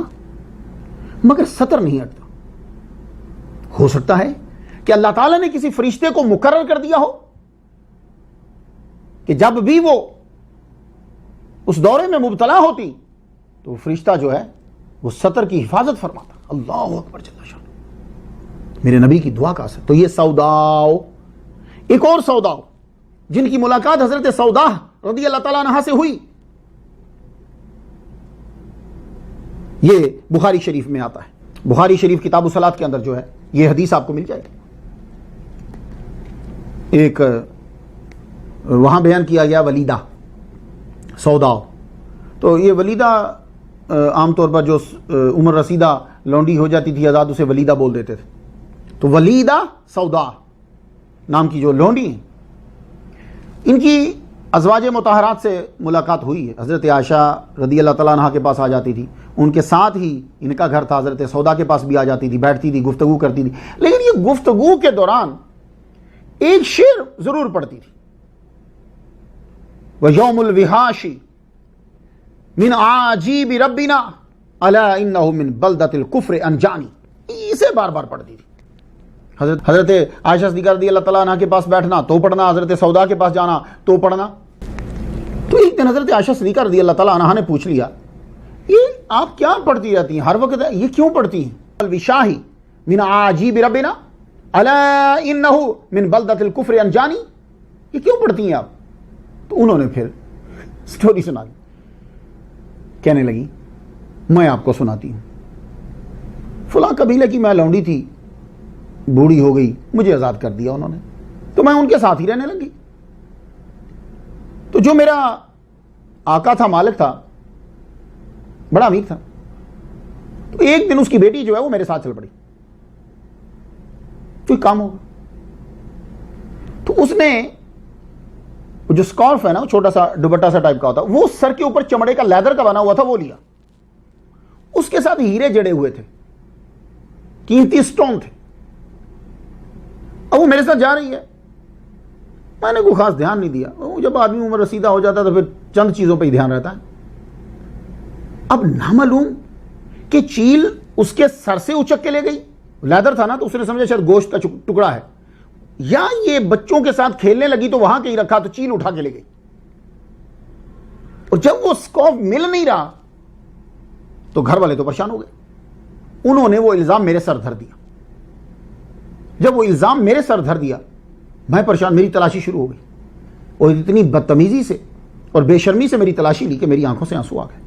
مگر سطر نہیں ہٹتا. ہو سکتا ہے کہ اللہ تعالیٰ نے کسی فرشتے کو مقرر کر دیا ہو کہ جب بھی وہ اس دورے میں مبتلا ہوتی تو فرشتہ جو ہے وہ سطر کی حفاظت فرماتا. اللہ اکبر جل شانہ, میرے نبی کی دعا کا اثر. تو یہ سوداؤ. ایک اور سوداؤ جن کی ملاقات حضرت سودا رضی اللہ تعالیٰ عنہا سے ہوئی, یہ بخاری شریف میں آتا ہے. بخاری شریف کتاب الصلاۃ کے اندر جو ہے یہ حدیث آپ کو مل جائے گی. ایک وہاں بیان کیا گیا ولیدہ, سوداؤ. تو یہ ولیدہ عام طور پر جو عمر رسیدہ لونڈی ہو جاتی تھی آزاد, اسے ولیدہ بول دیتے تھے. تو ولیدہ سودا نام کی جو لونڈی ہیں, ان کی ازواج مطہرات سے ملاقات ہوئی ہے. حضرت عائشہ رضی اللہ تعالیٰ عنہا کے پاس آ جاتی تھی, ان کے ساتھ ہی ان کا گھر تھا، حضرت سودا کے پاس بھی آ جاتی تھی، بیٹھتی تھی، گفتگو کرتی تھی. لیکن یہ گفتگو کے دوران ایک شعر ضرور پڑھتی تھی، وَيَوْمُ الْوِحَاشِ مِنْ عَجِيبِ رَبِّنَا أَلَا إِنَّهُ مِنْ بَلْدَةِ الْكُفْرِ أَنْجَانِي. اسے بار بار پڑھتی تھی. حضرت عائشہ صدیقہ رضی اللہ تعالیٰ عنہ کے پاس بیٹھنا تو پڑھنا، حضرت سودا کے پاس جانا تو پڑھنا. تو ایک دن حضرت عائشہ صدیقہ رضی اللہ تعالیٰ عنہ نے پوچھ لیا، یہ آپ کیا پڑھتی رہتی ہیں ہر وقت، یہ کیوں پڑھتی ہیں؟ الوشاہی من عجیب ربنا الا انہ من بلدۃ الکفر انجانی، یہ کیوں پڑھتی ہیں آپ؟ تو انہوں نے پھر سٹوری سنا دی. کہنے لگی میں آپ کو سناتی ہوں، فلاں قبیلے کی میں لونڈی تھی، بوڑھی ہو گئی، مجھے آزاد کر دیا انہوں نے، تو میں ان کے ساتھ ہی رہنے لگی. تو جو میرا آقا تھا، مالک تھا، بڑا امیر تھا، تو ایک دن اس کی بیٹی جو ہے وہ میرے ساتھ چل پڑی، کوئی کام ہوگا. تو اس نے جو سکارف ہے نا، وہ چھوٹا سا دوپٹہ سا ٹائپ کا ہوتا، وہ سر کے اوپر چمڑے کا لیدر کا بنا ہوا تھا، وہ لیا. اس کے ساتھ ہیرے جڑے ہوئے تھے، قیمتی سٹون تھے. اب وہ میرے ساتھ جا رہی ہے، میں نے کوئی خاص دھیان نہیں دیا. جب آدمی عمر رسیدہ ہو جاتا ہے تو پھر چند چیزوں پہ ہی دھیان رہتا ہے. اب نامعلوم کہ چیل اس کے سر سے اچک کے لے گئی، لیدر تھا نا، تو اس نے سمجھا شاید گوشت کا ٹکڑا ہے، یا یہ بچوں کے ساتھ کھیلنے لگی تو وہاں کہیں رکھا تو چیل اٹھا کے لے گئی. اور جب وہ سکارف مل نہیں رہا تو گھر والے تو پریشان ہو گئے. انہوں نے وہ الزام میرے سر دھر دیا. جب وہ الزام میرے سر دھر دیا، میں پریشان، میری تلاشی شروع ہو گئی، اور اتنی بدتمیزی سے اور بے شرمی سے میری تلاشی لی کہ میری آنکھوں سے آنسو آ گئے.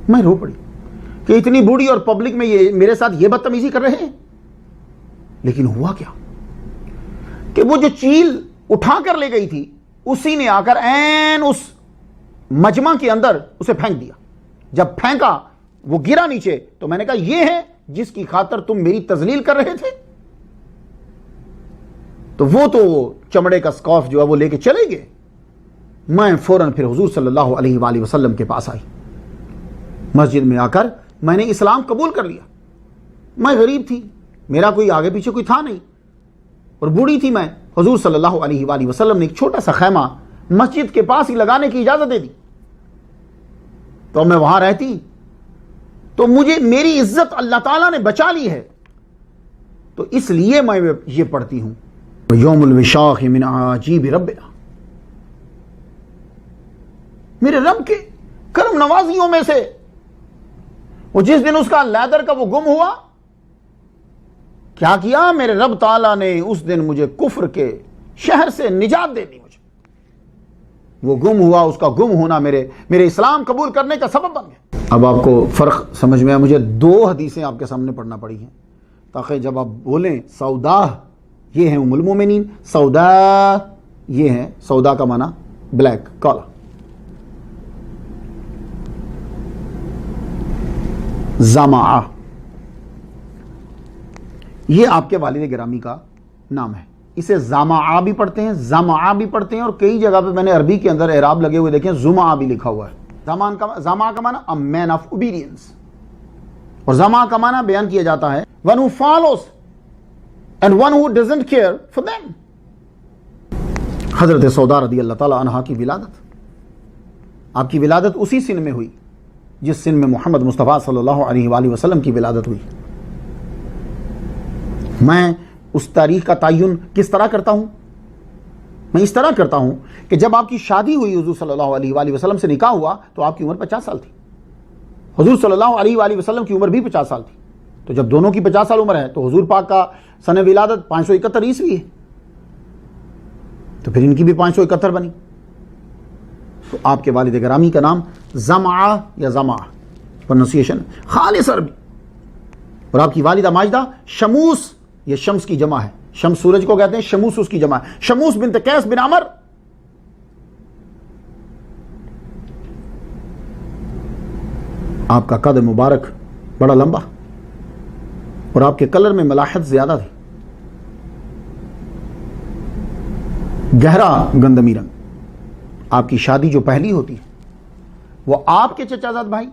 میں رو پڑی کہ اتنی بوڑھی اور پبلک میں یہ میرے ساتھ یہ بدتمیزی کر رہے ہیں. لیکن ہوا کیا کہ وہ جو چیل اٹھا کر لے گئی تھی، اسی نے آ کر عین اس مجمع کے اندر اسے پھینک دیا. جب پھینکا وہ گرا نیچے، تو میں نے کہا یہ ہے جس کی خاطر تم میری تذلیل کر رہے تھے. تو وہ چمڑے کا سکارف جو ہے وہ لے کے چلے گئے. میں فوراً پھر حضور صلی اللہ علیہ وآلہ وسلم کے پاس آئی. مسجد میں آ کر میں نے اسلام قبول کر لیا. میں غریب تھی، میرا کوئی آگے پیچھے کوئی تھا نہیں، اور بوڑھی تھی میں. حضور صلی اللہ علیہ وآلہ وسلم نے ایک چھوٹا سا خیمہ مسجد کے پاس ہی لگانے کی اجازت دے دی. تو میں وہاں رہتی تو مجھے میری عزت اللہ تعالیٰ نے بچا لی ہے، تو اس لیے میں یہ پڑھتی ہوں، یوم الوشاخ من عجیب ربنا. میرے رب کے کرم نوازیوں میں سے وہ جس دن اس کا لیدر کا وہ گم ہوا، کیا کیا میرے رب تعالیٰ نے اس دن مجھے کفر کے شہر سے نجات دے دی. مجھے وہ گم ہوا، اس کا گم ہونا میرے اسلام قبول کرنے کا سبب بن گیا. اب آپ کو فرق سمجھ میں آیا. مجھے 2 حدیثیں آپ کے سامنے پڑھنا پڑی ہیں تاکہ جب آپ بولیں سودا یہ ہے ام المومنین، سودا یہ ہے، سودا کا معنی بلیک، کالا. زمعہ یہ آپ کے والد گرامی کا نام ہے. اسے زمعہ بھی پڑھتے ہیں، زمعہ بھی پڑھتے ہیں، اور کئی جگہ پہ میں نے عربی کے اندر اعراب لگے ہوئے دیکھیں زمعہ بھی لکھا ہوا ہے. زمعہ کا معنی a man of obedience، اور زمعہ کا معنی بیان کیا جاتا ہے one who follows and one who doesn't care for them. حضرت سودا رضی اللہ تعالی عنہا کی ولادت، آپ کی ولادت اسی سن میں ہوئی جس سن میں محمد مصطفیٰ صلی اللہ علیہ وآلہ وسلم کی ولادت ہوئی. میں اس تاریخ کا تعین کس طرح کرتا ہوں؟ میں اس طرح کرتا ہوں کہ جب آپ کی شادی ہوئی، حضور صلی اللہ علیہ وآلہ وسلم سے نکاح ہوا، تو آپ کی عمر 50 سال تھی. حضور صلی اللہ علیہ وآلہ وسلم کی عمر بھی 50 سال تھی. تو جب دونوں کی 50 سال عمر ہے تو حضور پاک کا سن ولادت 571 عیسوی ہے، تو پھر ان کی بھی 571 بنی. تو آپ کے والد گرامی کا نام زمعہ یا زمعہ پروننسیشن خالص عربی، اور آپ کی والدہ ماجدہ شموس، یہ شمس کی جمع ہے، شمس سورج کو کہتے ہیں، شموس اس کی جمع ہے، شموس بنت قیس بن عمر. آپ کا قد مبارک بڑا لمبا، اور آپ کے کلر میں ملاحت زیادہ تھی، گہرا گندمی رنگ. آپ کی شادی جو پہلی ہوتی ہے وہ آپ کے چچا زاد بھائی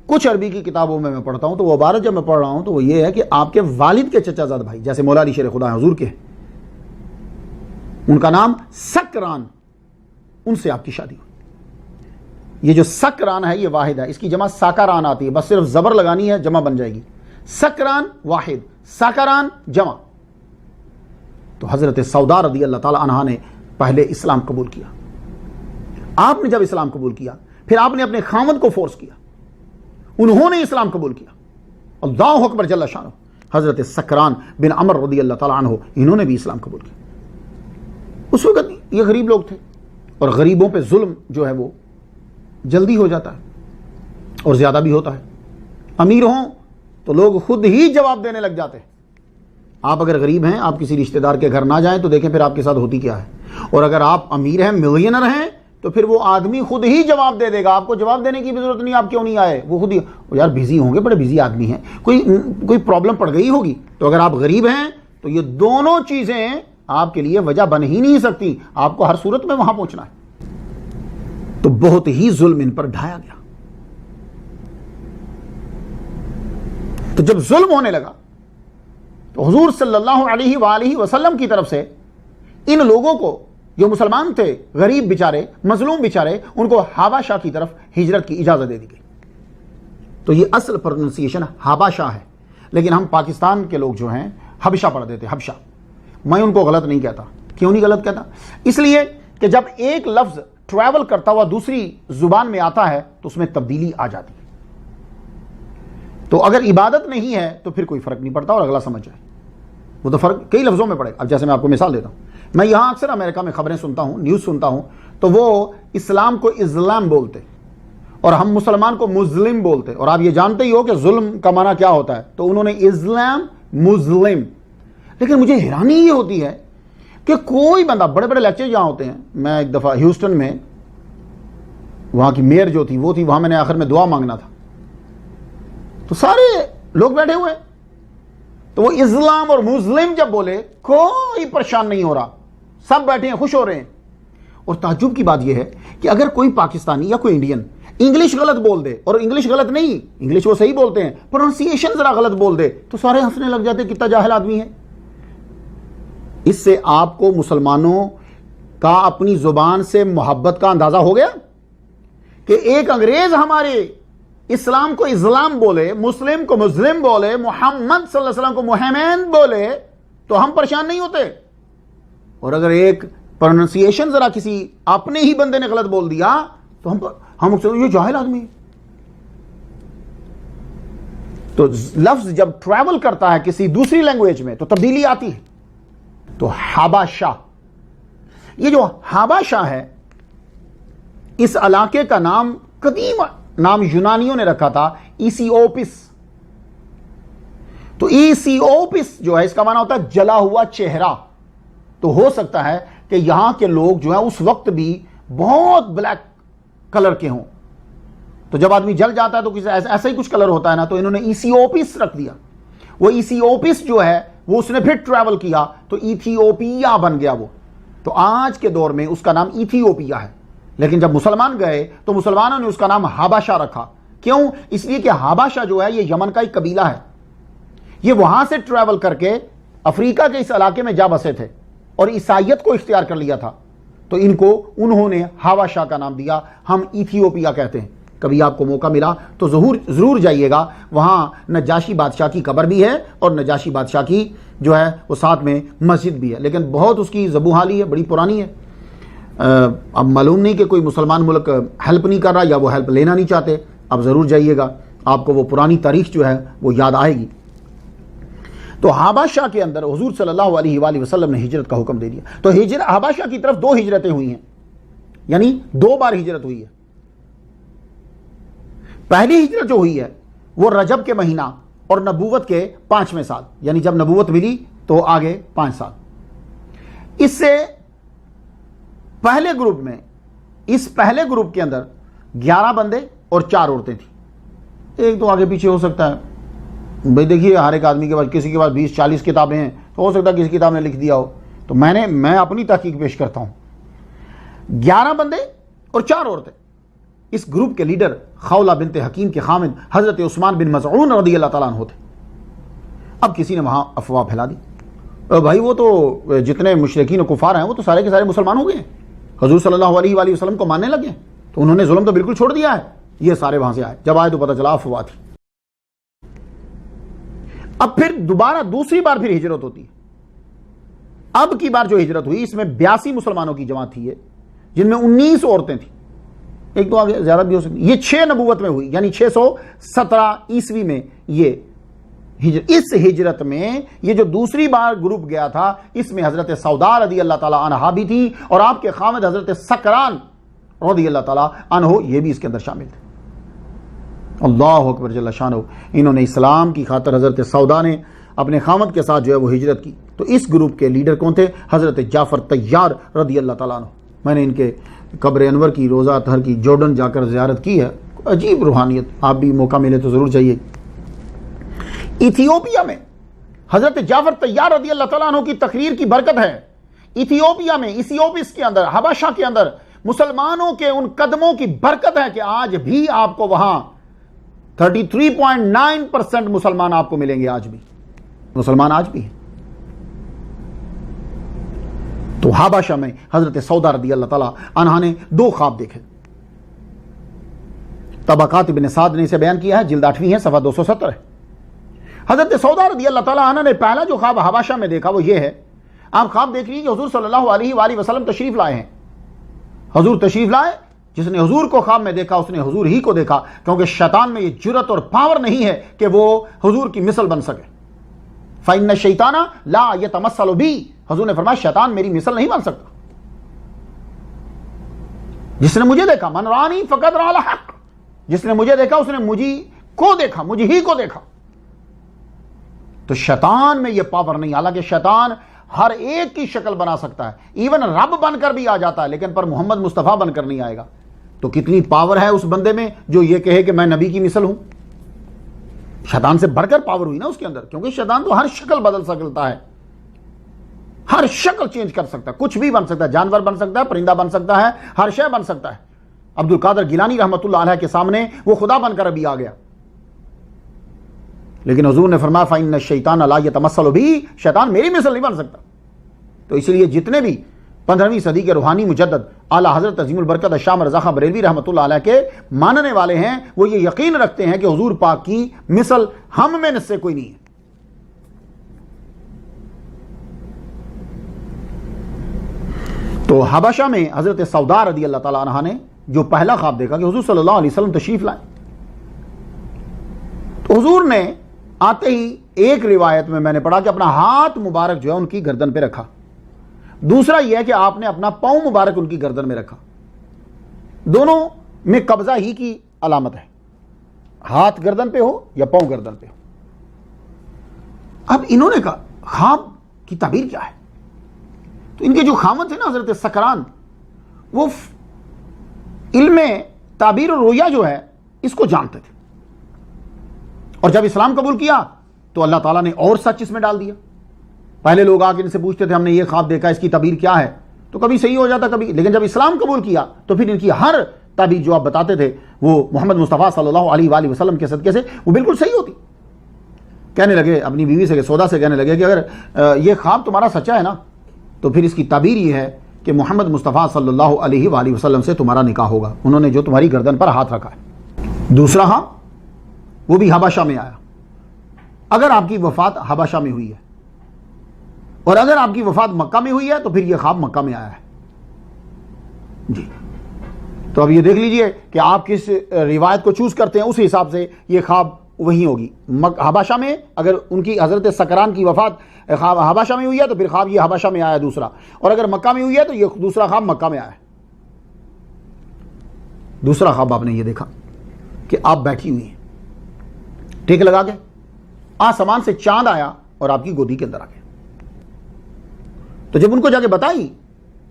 کچھ عربی کی کتابوں میں پڑھتا ہوں تو وہ عبارت جب میں پڑھ رہا ہوں تو وہ یہ ہے کہ آپ کے والد کے چچا زاد بھائی جیسے مولا علی شیر خدا حضور کے، ان کا نام سکران، ان سے آپ کی شادی ہوئی۔ یہ جو سکران ہے یہ واحد ہے، اس کی جمع ساکران آتی ہے، بس صرف زبر لگانی ہے جمع بن جائے گی۔ سکران واحد، ساکران جمع۔ تو حضرت سودا رضی اللہ تعالی عنہا نے پہلے اسلام قبول کیا۔ آپ نے جب اسلام قبول کیا پھر آپ نے اپنے خاوند کو فورس کیا، انہوں نے اسلام قبول کیا۔ اللہ اکبر جل شانہ۔ حضرت سکران بن عمر رضی اللہ تعالی عنہ انہوں نے بھی اسلام قبول کیا۔ اس وقت یہ غریب لوگ تھے، اور غریبوں پہ ظلم جو ہے وہ جلدی ہو جاتا ہے اور زیادہ بھی ہوتا ہے۔ امیر ہوں تو لوگ خود ہی جواب دینے لگ جاتے ہیں۔ آپ اگر غریب ہیں، آپ کسی رشتہ دار کے گھر نہ جائیں تو دیکھیں پھر آپ کے ساتھ ہوتی کیا ہے، اور اگر آپ امیر ہیں، ملینر ہیں، تو پھر وہ آدمی خود ہی جواب دے دے گا، آپ کو جواب دینے کی بھی ضرورت نہیں، آپ کیوں نہیں آئے، وہ خود ہی یار بزی ہوں گے، بڑے بزی آدمی ہیں، کوئی پرابلم پڑ گئی ہوگی۔ تو اگر آپ غریب ہیں تو یہ دونوں چیزیں آپ کے لیے وجہ بن ہی نہیں سکتی، آپ کو ہر صورت میں وہاں پہنچنا ہے۔ تو بہت ہی ظلم ان پر ڈھایا گیا۔ تو جب ظلم ہونے لگا تو حضور صلی اللہ علیہ وآلہ وسلم کی طرف سے ان لوگوں کو جو مسلمان تھے، غریب بیچارے، مظلوم بیچارے، ان کو حبشہ کی طرف ہجرت کی اجازت دے دی گئی۔ تو یہ اصل پروننسیشن حبشہ ہے، لیکن ہم پاکستان کے لوگ جو ہیں حبشہ پڑھ دیتے، حبشہ۔ میں ان کو غلط نہیں کہتا۔ کیوں نہیں غلط کہتا؟ اس لیے کہ جب ایک لفظ ٹریول کرتا ہوا دوسری زبان میں آتا ہے تو اس میں تبدیلی آ جاتی ہے۔ تو اگر عبادت نہیں ہے تو پھر کوئی فرق نہیں پڑتا، اور اگلا سمجھ جائے، وہ تو فرق کئی لفظوں میں پڑے۔ اب جیسے میں آپ کو مثال دیتا ہوں، میں یہاں اکثر امریکہ میں خبریں سنتا ہوں، نیوز سنتا ہوں، تو وہ اسلام کو اسلام بولتے اور ہم مسلمان کو مسلم بولتے، اور آپ یہ جانتے ہی ہو کہ ظلم کا معنی کیا ہوتا ہے، تو انہوں نے اسلام مسلم۔ لیکن مجھے حیرانی یہ ہوتی ہے کہ کوئی بندہ، بڑے بڑے لیکچر جہاں ہوتے ہیں، میں ایک دفعہ ہیوسٹن میں، وہاں کی میئر جو تھی وہ تھی، وہاں میں نے آخر میں دعا مانگنا تھا، تو سارے لوگ بیٹھے ہوئے، تو وہ اسلام اور مسلم جب بولے کوئی پریشان نہیں ہو رہا، سب بیٹھے ہیں، خوش ہو رہے ہیں۔ اور تعجب کی بات یہ ہے کہ اگر کوئی پاکستانی یا کوئی انڈین انگلش غلط بول دے، اور انگلش غلط نہیں، انگلش وہ صحیح بولتے ہیں، پروننسیشن ذرا غلط بول دے تو سارے ہنسنے لگ جاتے، کتنا جاہل آدمی ہے۔ اس سے آپ کو مسلمانوں کا اپنی زبان سے محبت کا اندازہ ہو گیا کہ ایک انگریز ہمارے اسلام کو اسلام بولے، مسلم کو مسلم بولے، محمد صلی اللہ علیہ وسلم کو محمد بولے تو ہم پریشان نہیں ہوتے، اور اگر ایک پروننسیشن ذرا کسی اپنے ہی بندے نے غلط بول دیا تو ہم یہ جاہل آدمی ہے۔ تو لفظ جب ٹریول کرتا ہے کسی دوسری لینگویج میں تو تبدیلی آتی ہے۔ تو حبشہ، یہ جو حبشہ ہے، اس علاقے کا نام قدیم نام یونانیوں نے رکھا تھا ایسیوپس۔ تو ایسیوپس جو ہے اس کا معنی ہوتا ہے جلا ہوا چہرہ۔ تو ہو سکتا ہے کہ یہاں کے لوگ جو ہیں اس وقت بھی بہت بلیک کلر کے ہوں، تو جب آدمی جل جاتا ہے تو ایسا ہی کچھ کلر ہوتا ہے نا، تو انہوں نے ایسیوپس رکھ دیا۔ وہ ایسیوپس جو ہے وہ اس نے پھر ٹریول کیا تو ایتھیوپیا بن گیا وہ۔ تو آج کے دور میں اس کا نام ایتھیوپیا ہے، لیکن جب مسلمان گئے تو مسلمانوں نے اس کا نام حبشہ رکھا۔ کیوں؟ اس لیے کہ حبشہ جو ہے یہ یمن کا ایک قبیلہ ہے، یہ وہاں سے ٹریول کر کے افریقہ کے اس علاقے میں جا بسے تھے اور عیسائیت کو اختیار کر لیا تھا، تو انہوں نے حبشہ کا نام دیا، ہم ایتھیوپیا کہتے ہیں۔ کبھی آپ کو موقع ملا تو ضرور جائیے گا، وہاں نجاشی بادشاہ کی قبر بھی ہے اور نجاشی بادشاہ کی جو ہے وہ ساتھ میں مسجد بھی ہے، لیکن بہت اس کی زبوحالی ہے، بڑی پرانی ہے۔ اب معلوم نہیں کہ کوئی مسلمان ملک ہیلپ نہیں کر رہا یا وہ ہیلپ لینا نہیں چاہتے، اب ضرور جائیے گا، آپ کو وہ پرانی تاریخ جو ہے وہ یاد آئے گی۔ تو حبشہ کے اندر حضور صلی اللہ علیہ وآلہ وسلم نے ہجرت کا حکم دے دیا۔ تو حبشہ کی طرف 2 ہجرتیں ہوئی ہیں، یعنی 2 بار ہجرت ہوئی ہے۔ پہلی ہجرت جو ہوئی ہے وہ رجب کے مہینہ اور نبوت کے 5ویں سال، یعنی جب نبوت ملی تو آگے 5 سال۔ اس سے پہلے گروپ میں، اس پہلے گروپ کے اندر 11 بندے اور 4 عورتیں تھیں۔ ایک تو آگے پیچھے ہو سکتا ہے، بھائی دیکھیے ہر ایک آدمی کے پاس، کسی کے پاس 20-40 کتابیں ہیں، تو ہو سکتا ہے کسی کتاب نے لکھ دیا ہو، تو میں اپنی تحقیق پیش کرتا ہوں۔ 11 بندے اور 4 عورتیں، اس گروپ کے لیڈر خولہ بنت حکیم کے خامد حضرت عثمان بن مظعون رضی اللہ تعالیٰ عنہ تھے۔ اب کسی نے وہاں افواہ پھیلا دی، بھائی وہ تو جتنے مشرکین و کفار ہیں وہ تو سارے کے سارے مسلمان ہو گئے ہیں، حضور صلی اللہ علیہ وآلہ وسلم کو ماننے لگے، تو انہوں نے ظلم تو بالکل چھوڑ دیا ہے۔ یہ سارے وہاں سے آئے، جب آئے تو پتہ چلا افواہ تھی۔ اب پھر دوبارہ دوسری بار پھر ہجرت ہوتی ہے۔ اب کی بار جو ہجرت ہوئی اس میں 82 مسلمانوں کی جماعت تھی، جن میں 19 عورتیں تھیں، ایک تو آگے زیادہ بھی ہو سکتی۔ یہ 6 نبوت میں ہوئی، یعنی 617 عیسوی میں یہ ہجرت۔ اس ہجرت میں یہ جو دوسری بار گروپ گیا تھا اس میں حضرت سودا رضی اللہ تعالیٰ عنہا بھی تھی، اور آپ کے خامد حضرت سکران رضی اللہ تعالیٰ عنہ یہ بھی اس کے اندر شامل تھے۔ اللہ اکبر جل شانہ۔ انہوں نے اسلام کی خاطر حضرت سودا نے اپنے خامد کے ساتھ جو ہے وہ ہجرت کی۔ تو اس گروپ کے لیڈر کون تھے؟ حضرت جعفر طیار رضی اللہ تعالیٰ عنہ۔ میں نے ان کے قبر انور کی روزہ اطہر کی جارڈن جا کر زیارت کی ہے، عجیب روحانیت، آپ بھی موقع ملے تو ضرور جائیے۔ ایتھیوپیا میں حضرت جعفر طیار رضی اللہ تعالیٰ عنہ کی تقریر کی برکت ہے۔ ایتھیوپیا میں، ایتھیوپس کے اندر، حبشہ کے اندر مسلمانوں کے ان قدموں کی برکت ہے کہ آج بھی آپ کو وہاں 33.9% مسلمان آپ کو ملیں گے، آج بھی مسلمان آج بھی ہیں۔ تو حبشہ میں حضرت سودا رضی اللہ تعالیٰ عنہ نے 2 خواب دیکھے۔ طبقات ابن سعد نے اسے بیان کیا ہے، جلد 8ویں ہے، صفحہ 270 ہے۔ حضرت سودا رضی اللہ تعالیٰ عنہ نے پہلا جو خواب حبشہ میں دیکھا وہ یہ ہے، آپ خواب دیکھ لیجیے کہ حضور صلی اللہ علیہ وآلہ وسلم تشریف لائے ہیں۔ حضور تشریف لائے، جس نے حضور کو خواب میں دیکھا اس نے حضور ہی کو دیکھا، کیونکہ شیطان میں یہ جرت اور پاور نہیں ہے کہ وہ حضور کی مثل بن سکے۔ فَإِنَّ الشَّيْطَانَ لَا يَتَمَثَّلُ بِي، حضور نے فرمایا شیطان میری مثل نہیں بن سکتا۔ جس نے مجھے دیکھا، من رانی فقد رأى الحق، جس نے مجھے دیکھا اس نے مجھے کو دیکھا، مجھے ہی کو دیکھا۔ تو شیطان میں یہ پاور نہیں، حالانکہ شیطان ہر ایک کی شکل بنا سکتا ہے، ایون رب بن کر بھی آ جاتا ہے، لیکن پر محمد مصطفیٰ بن کر نہیں آئے گا۔ تو کتنی پاور ہے اس بندے میں جو یہ کہے کہ میں نبی کی مثل ہوں۔ شیطان سے بڑھ کر پاور ہوئی نا اس کے اندر، کیونکہ شیطان تو ہر شکل بدل سکتا ہے، ہر شکل چینج کر سکتا ہے، کچھ بھی بن سکتا ہے، جانور بن سکتا ہے، پرندہ بن سکتا ہے، ہر شے بن سکتا ہے۔ عبد القادر گیلانی رحمۃ اللہ علیہ کے سامنے وہ خدا بن کر ابھی آ گیا، لیکن حضور نے فرمایا فَإِنَّ الشَّيْطَانَ لَا يَتَمَثَّلُ بِي، شیطان میری مثل نہیں بن سکتا۔ تو اس لیے جتنے بھی 15ویں صدی کے روحانی مجدد اعلیٰ حضرت عظیم البرکت شام رضا خان بریلوی رحمۃ اللہ علیہ کے ماننے والے ہیں، وہ یہ یقین رکھتے ہیں کہ حضور پاک کی مثل ہم میں سے کوئی نہیں ہے۔ تو حبشہ میں حضرت سودا رضی اللہ تعالیٰ عنہ نے جو پہلا خواب دیکھا کہ حضور صلی اللہ علیہ وسلم تشریف لائے، تو حضور نے آتے ہی ایک روایت میں نے پڑھا کہ اپنا ہاتھ مبارک جو ہے ان کی گردن پہ رکھا، دوسرا یہ ہے کہ آپ نے اپنا پاؤں مبارک ان کی گردن میں رکھا، دونوں میں قبضہ ہی کی علامت ہے، ہاتھ گردن پہ ہو یا پاؤں گردن پہ ہو۔ اب انہوں نے کہا خواب کی تعبیر کیا ہے؟ تو ان کے جو خامد تھے نا حضرت سکران، وہ علم تعبیر اور رویا جو ہے اس کو جانتے تھے، اور جب اسلام قبول کیا تو اللہ تعالیٰ نے اور سچ اس میں ڈال دیا۔ پہلے لوگ آ کے ان سے پوچھتے تھے ہم نے یہ خواب دیکھا، اس کی تعبیر کیا ہے، تو کبھی صحیح ہو جاتا کبھی، لیکن جب اسلام قبول کیا تو پھر ان کی ہر تعبیر جو آپ بتاتے تھے وہ محمد مصطفیٰ صلی اللہ علیہ وآلہ وسلم کے صدقے سے وہ بالکل صحیح ہوتی۔ کہنے لگے اپنی بیوی سے، سودا سے کہنے لگے کہ اگر یہ خواب تمہارا سچا ہے نا تو پھر اس کی تعبیر یہ ہے کہ محمد مصطفیٰ صلی اللہ علیہ وآلہ وسلم سے تمہارا نکاح ہوگا، انہوں نے جو تمہاری گردن پر ہاتھ رکھا ہے۔ دوسرا خواب وہ بھی حبشہ میں آیا، اگر آپ کی وفات حبشہ میں ہوئی ہے اور اگر آپ کی وفات مکہ میں ہوئی ہے تو پھر یہ خواب مکہ میں آیا ہے جی۔ تو اب یہ دیکھ لیجئے کہ آپ کس روایت کو چوز کرتے ہیں، اس حساب سے یہ خواب وہی ہوگی۔ حبشہ میں اگر ان کی حضرت سکران کی وفات حبشہ میں ہوئی ہے تو پھر خواب یہ حبشہ میں آیا دوسرا، اور اگر مکہ میں ہوئی ہے تو یہ دوسرا خواب مکہ میں آیا ہے۔ دوسرا خواب آپ نے یہ دیکھا کہ آپ بیٹھی ہوئی ہیں ٹیک لگا کے، آسمان سے چاند آیا اور آپ کی گودی کے اندر آ گیا۔ تو جب ان کو جا کے بتائی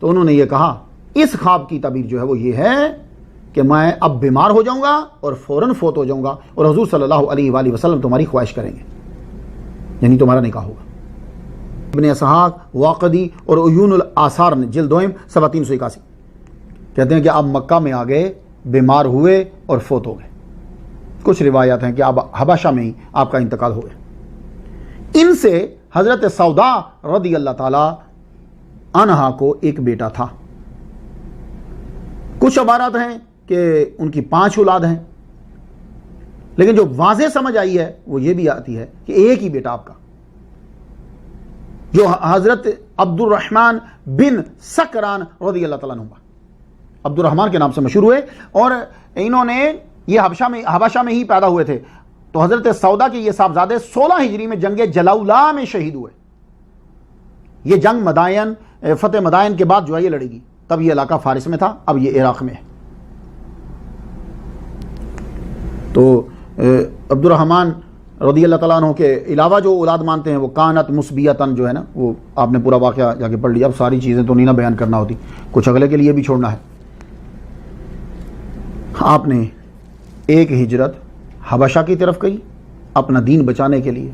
تو انہوں نے یہ کہا اس خواب کی تعبیر جو ہے وہ یہ ہے کہ میں اب بیمار ہو جاؤں گا اور فوراً فوت ہو جاؤں گا، اور حضور صلی اللہ علیہ وآلہ وسلم تمہاری خواہش کریں گے، یعنی تمہارا نکاح ہوگا۔ ابن اسحاق، واقدی اور عیون الآثار نے جلد 2 صفحہ 381 کہتے ہیں کہ آپ مکہ میں آ گئے بیمار ہوئے اور فوت ہو گئے. کچھ روایات ہیں کہ آپ حبشہ میں ہی آپ کا انتقال ہو گیا. ان سے حضرت سودا رضی اللہ تعالی عنہا کو ایک بیٹا تھا. کچھ عبارات ہیں کہ ان کی 5 اولاد ہیں، لیکن جو واضح سمجھ آئی ہے وہ یہ بھی آتی ہے کہ ایک ہی بیٹا آپ کا، جو حضرت عبد الرحمن بن سکران رضی اللہ تعالیٰ عنہ عبد الرحمن کے نام سے مشہور ہوئے، اور انہوں نے یہ حبشہ میں ہی پیدا ہوئے تھے. تو حضرت سودا کے یہ صاحبزادے 16 ہجری میں جنگ جلاؤلا میں شہید ہوئے. یہ جنگ مدائن، فتح مدائن کے بعد جو ہے یہ لڑے گی. تب یہ علاقہ فارس میں تھا، اب یہ عراق میں ہے. تو عبد الرحمن رضی اللہ تعالیٰ عنہ کے علاوہ جو اولاد مانتے ہیں وہ کانت مسبیتن جو ہے نا، وہ آپ نے پورا واقعہ جا کے پڑھ لیا. اب ساری چیزیں تو نہیں نا بیان کرنا ہوتی، کچھ اگلے کے لیے بھی چھوڑنا ہے. آپ نے ایک ہجرت حبشہ کی طرف کی اپنا دین بچانے کے لیے،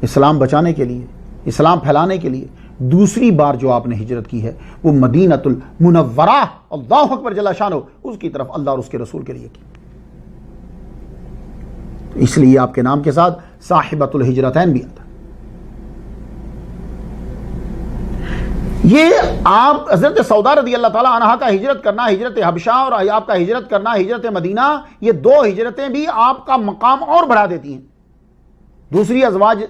اسلام بچانے کے لیے، اسلام پھیلانے کے لیے. دوسری بار جو آپ نے ہجرت کی ہے وہ مدینۃ المنورہ، اللہ اکبر جل شانہ، اس کی طرف اللہ اور اس کے رسول کے لیے کی. اس لیے آپ کے نام کے ساتھ صاحبۃ الہجرتین بھی آتا. یہ آپ حضرت سودا رضی اللہ تعالیٰ عنہا کا ہجرت کرنا، ہجرت حبشہ، اور آپ کا ہجرت کرنا ہجرت مدینہ، یہ 2 ہجرتیں بھی آپ کا مقام اور بڑھا دیتی ہیں، دوسری ازواج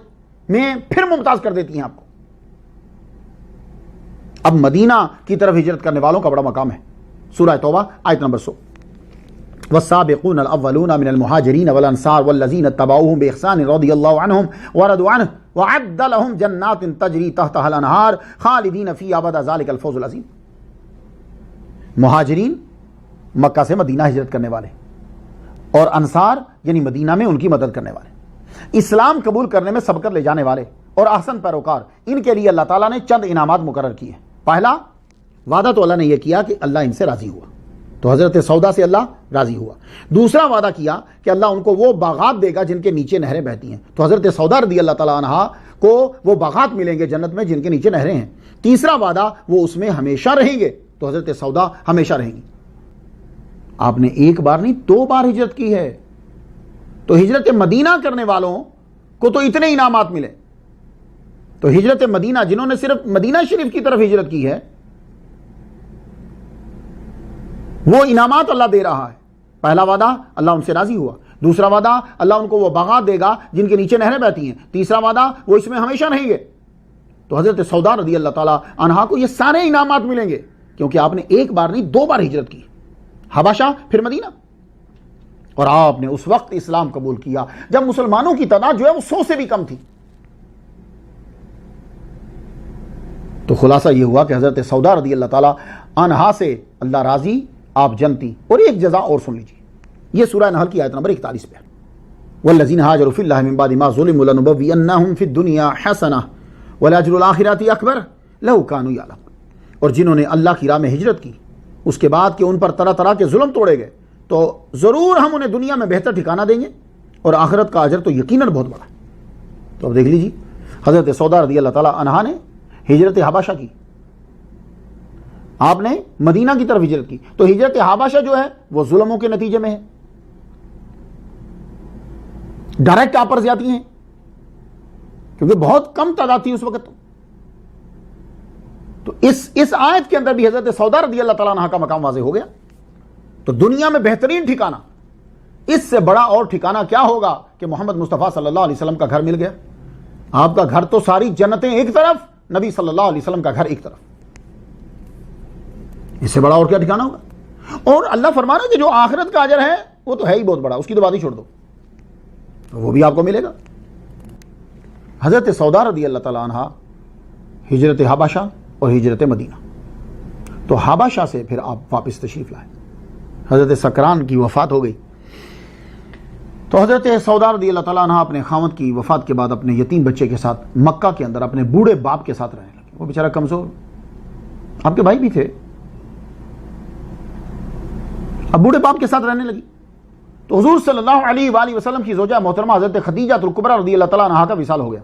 میں پھر ممتاز کر دیتی ہیں آپ کو. اب مدینہ کی طرف ہجرت کرنے والوں کا بڑا مقام ہے. سورہ توبہ آیت نمبر 100. والسابقون الاولون من المهاجرين والانصار والذين اتبعوهم باحسان رضي الله عنهم ورضوا عنه وعد لهم جنات تجري تحتها الانهار خالدين فيها ابدا ذلك الفوز العظيم. مہاجرین مکہ سے مدینہ ہجرت کرنے والے، اور انصار یعنی مدینہ میں ان کی مدد کرنے والے، اسلام قبول کرنے میں سبقت لے جانے والے اور احسن پیروکار، ان کے لیے اللہ تعالیٰ نے چند انعامات مقرر کیے ہیں. پہلا وعدہ تو اللہ نے یہ کیا کہ اللہ ان سے راضی ہوا، تو حضرت سودا سے اللہ راضی ہوا. دوسرا وعدہ کیا کہ اللہ ان کو وہ باغات دے گا جن کے نیچے نہریں بہتی ہیں، تو حضرت سودا رضی اللہ تعالیٰ عنہا کو وہ باغات ملیں گے جنت میں جن کے نیچے نہریں ہیں. تیسرا وعدہ وہ اس میں ہمیشہ رہیں گے، تو حضرت سودا ہمیشہ رہیں گی. آپ نے ایک بار نہیں 2 بار ہجرت کی ہے. تو ہجرت مدینہ کرنے والوں کو تو اتنے انعامات ملے، تو ہجرت مدینہ جنہوں نے صرف مدینہ شریف کی طرف ہجرت کی ہے وہ انعامات اللہ دے رہا ہے. پہلا وعدہ اللہ ان سے راضی ہوا، دوسرا وعدہ اللہ ان کو وہ باغات دے گا جن کے نیچے نہریں بہتی ہیں، تیسرا وعدہ وہ اس میں ہمیشہ رہیں گے. تو حضرت سودا رضی اللہ تعالیٰ عنہا کو یہ سارے انعامات ملیں گے کیونکہ آپ نے ایک بار نہیں 2 بار ہجرت کی، حبشہ پھر مدینہ. اور آپ نے اس وقت اسلام قبول کیا جب مسلمانوں کی تعداد جو ہے وہ 100 سے بھی کم تھی. تو خلاصہ یہ ہوا کہ حضرت سودا رضی اللہ تعالیٰ عنہا سے اللہ راضی، آپ جنتی. اور ایک جزا اور سن لیجیے، یہ سورہ نحل کی آیت نمبر 41 پہ. والذین ہاجروا فی اللہ من بعد ما ظلموا لنبوئنہم فی الدنیا حسنہ ولاجر الآخرۃ اکبر لو کانوا یعلمون. اور جنہوں نے اللہ کی راہ میں ہجرت کی اس کے بعد کہ ان پر طرح طرح کے ظلم توڑے گئے، تو ضرور ہم انہیں دنیا میں بہتر ٹھکانہ دیں گے اور آخرت کا اجر تو یقیناً بہت بڑا ہے. تو اب دیکھ لیجیے، حضرت سودا رضی اللہ تعالیٰ عنہا نے ہجرت حبشہ کی، آپ نے مدینہ کی طرف ہجرت کی. تو ہجرت حبشہ جو ہے وہ ظلموں کے نتیجے میں ہے، ڈائریکٹ آپ پر زیادتی ہیں کیونکہ بہت کم تعداد تھی اس وقت. تو اس آیت کے اندر بھی حضرت سودا رضی اللہ تعالیٰ عنہ کا مقام واضح ہو گیا. تو دنیا میں بہترین ٹھکانہ، اس سے بڑا اور ٹھکانہ کیا ہوگا کہ محمد مصطفیٰ صلی اللہ علیہ وسلم کا گھر مل گیا. آپ کا گھر تو ساری جنتیں ایک طرف، نبی صلی اللہ علیہ وسلم کا گھر ایک طرف، اس سے بڑا اور کیا ٹھکانہ ہوگا. اور اللہ فرما رہا ہے کہ جو آخرت کا اجر ہے وہ تو ہے ہی بہت بڑا، اس کی تو بات ہی چھوڑ دو، تو وہ بھی آپ کو ملے گا. حضرت سودا رضی اللہ تعالیٰ عنہ ہجرت حبشہ اور ہجرت مدینہ. تو حبشہ سے پھر آپ واپس تشریف لائے. حضرت سکران کی وفات ہو گئی تو حضرت سودا رضی اللہ تعالیٰ عنہ اپنے خاوند کی وفات کے بعد اپنے یتیم بچے کے ساتھ مکہ کے اندر اپنے بوڑھے باپ کے ساتھ رہنے لگے. وہ بیچارہ کمزور، آپ کے بھائی بھی تھے، اب بوڑھے باپ کے ساتھ رہنے لگی. تو حضور صلی اللہ علیہ وآلہ وسلم کی زوجہ محترمہ حضرت خدیجہ الکبریٰ رضی اللہ تعالیٰ عنہا کا وصال ہو گیا.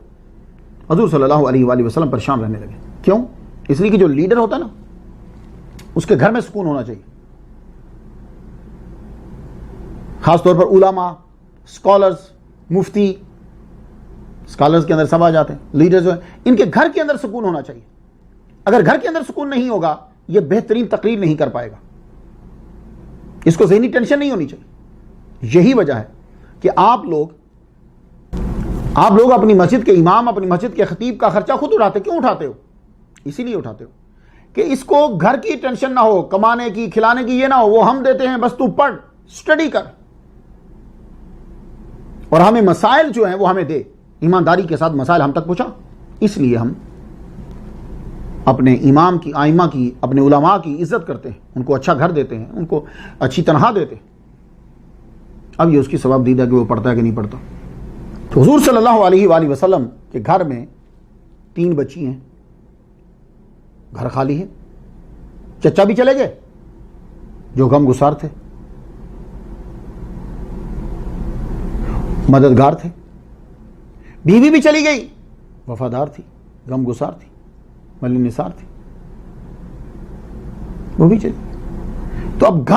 حضور صلی اللہ علیہ وآلہ وسلم پریشان رہنے لگے. کیوں؟ اس لیے کہ جو لیڈر ہوتا ہے نا اس کے گھر میں سکون ہونا چاہیے. خاص طور پر علماء، اسکالرز، مفتی، اسکالرز کے اندر سب آ جاتے ہیں، لیڈرز جو ہیں، ان کے گھر کے اندر سکون ہونا چاہیے. اگر گھر کے اندر سکون نہیں ہوگا یہ بہترین تقریر نہیں کر پائے گا، اس کو ذہنی ٹینشن نہیں ہونی چاہیے. یہی وجہ ہے کہ آپ لوگ اپنی مسجد کے امام، اپنی مسجد کے خطیب کا خرچہ خود اٹھاتے. کیوں اٹھاتے ہو؟ اسی لیے اٹھاتے ہو کہ اس کو گھر کی ٹینشن نہ ہو، کمانے کی، کھلانے کی یہ نہ ہو، وہ ہم دیتے ہیں، بس تو پڑھ، سٹڈی کر، اور ہمیں مسائل جو ہیں وہ ہمیں دے، ایمانداری کے ساتھ مسائل ہم تک پہنچا. اس لیے ہم اپنے امام کی، آئمہ کی، اپنے علماء کی عزت کرتے ہیں، ان کو اچھا گھر دیتے ہیں، ان کو اچھی تنخواہ دیتے ہیں. اب یہ اس کی ثواب دیدہ کہ وہ پڑھتا ہے کہ نہیں پڑھتا. تو حضور صلی اللہ علیہ وآلہ وسلم کے گھر میں 3 بچی ہیں، گھر خالی ہے. چچا بھی چلے گئے جو غم گسار تھے، مددگار تھے. بیوی بھی چلی گئی، وفادار تھی، غم گسار تھی، ملی نثار تھی، وہ بھی چلی. تو اب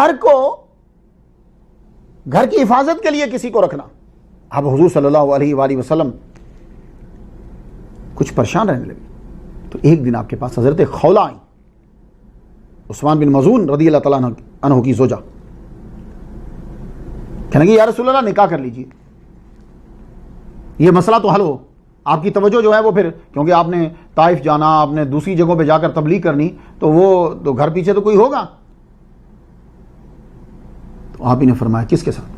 گھر کی حفاظت کے لیے کسی کو رکھنا. اب حضور صلی اللہ علیہ وآلہ وسلم کچھ پریشان رہنے لگے. تو ایک دن آپ کے پاس حضرت خولہ آئیں، عثمان بن مظعون رضی اللہ تعالیٰ عنہ کی زوجہ. کہنے لگے یا رسول اللہ نکاح کر لیجیے، یہ مسئلہ تو حل ہو. آپ کی توجہ جو ہے وہ پھر، کیونکہ آپ نے طائف جانا، آپ نے دوسری جگہوں پہ جا کر تبلیغ کرنی، تو وہ تو گھر پیچھے تو کوئی ہوگا. تو آپ ہی نے فرمایا کس کے ساتھ؟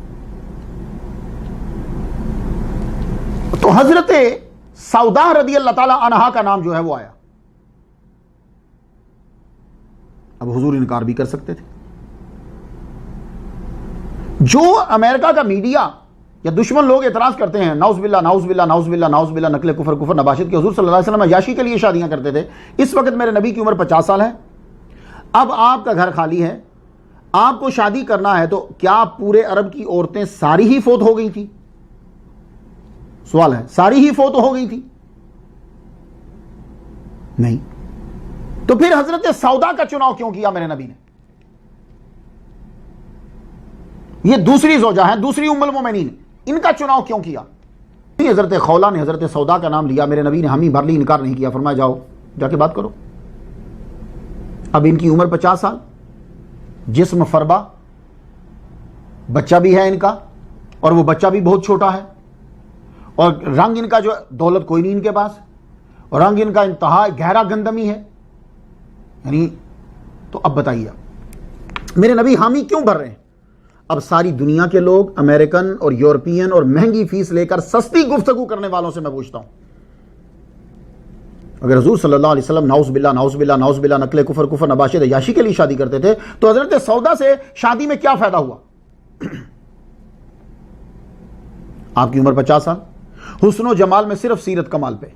تو حضرت سودا رضی اللہ تعالی عنہا کا نام جو ہے وہ آیا. اب حضور انکار بھی کر سکتے تھے. جو امریکہ کا میڈیا یا دشمن لوگ اعتراض کرتے ہیں، نعوذ باللہ نعوذ باللہ نعوذ باللہ نعوذ باللہ، نقل کفر نباشد کے حضور صلی اللہ علیہ وسلم عیاشی کے لیے شادیاں کرتے تھے. اس وقت میرے نبی کی عمر 50 سال ہے، اب آپ کا گھر خالی ہے، آپ کو شادی کرنا ہے، تو کیا پورے عرب کی عورتیں ساری ہی فوت ہو گئی تھی؟ سوال ہے، ساری ہی فوت ہو گئی تھی؟ نہیں. تو پھر حضرت سودا کا چناؤ کیوں کیا میرے نبی نے؟ یہ دوسری زوجہ ہے، دوسری ام المومنین، ان کا چناؤ کیوں کیا؟ حضرت خولہ نے حضرت سودا کا نام لیا، میرے نبی نے ہمیں بھر لی، انکار نہیں کیا، فرمایا جاؤ جا کے بات کرو. اب ان کی عمر 50 سال، جسم فربا، بچہ بھی ہے ان کا، اور وہ بچہ بھی بہت چھوٹا ہے، اور رنگ ان کا جو دولت کوئی نہیں ان کے پاس، اور رنگ ان کا انتہا گہرا گندمی ہے. یعنی تو اب بتائیے میرے نبی حامی کیوں بھر رہے ہیں؟ اب ساری دنیا کے لوگ، امریکن اور یورپین اور مہنگی فیس لے کر سستی گفتگو کرنے والوں سے میں پوچھتا ہوں، اگر حضور صلی اللہ علیہ وسلم نعوذ باللہ نعوذ باللہ نعوذ باللہ نقل کفر نباشد عیاشی کے لیے شادی کرتے تھے، تو حضرت سودا سے شادی میں کیا فائدہ ہوا؟ آپ کی عمر 50 سال، حسن و جمال میں صرف سیرت کمال پہ،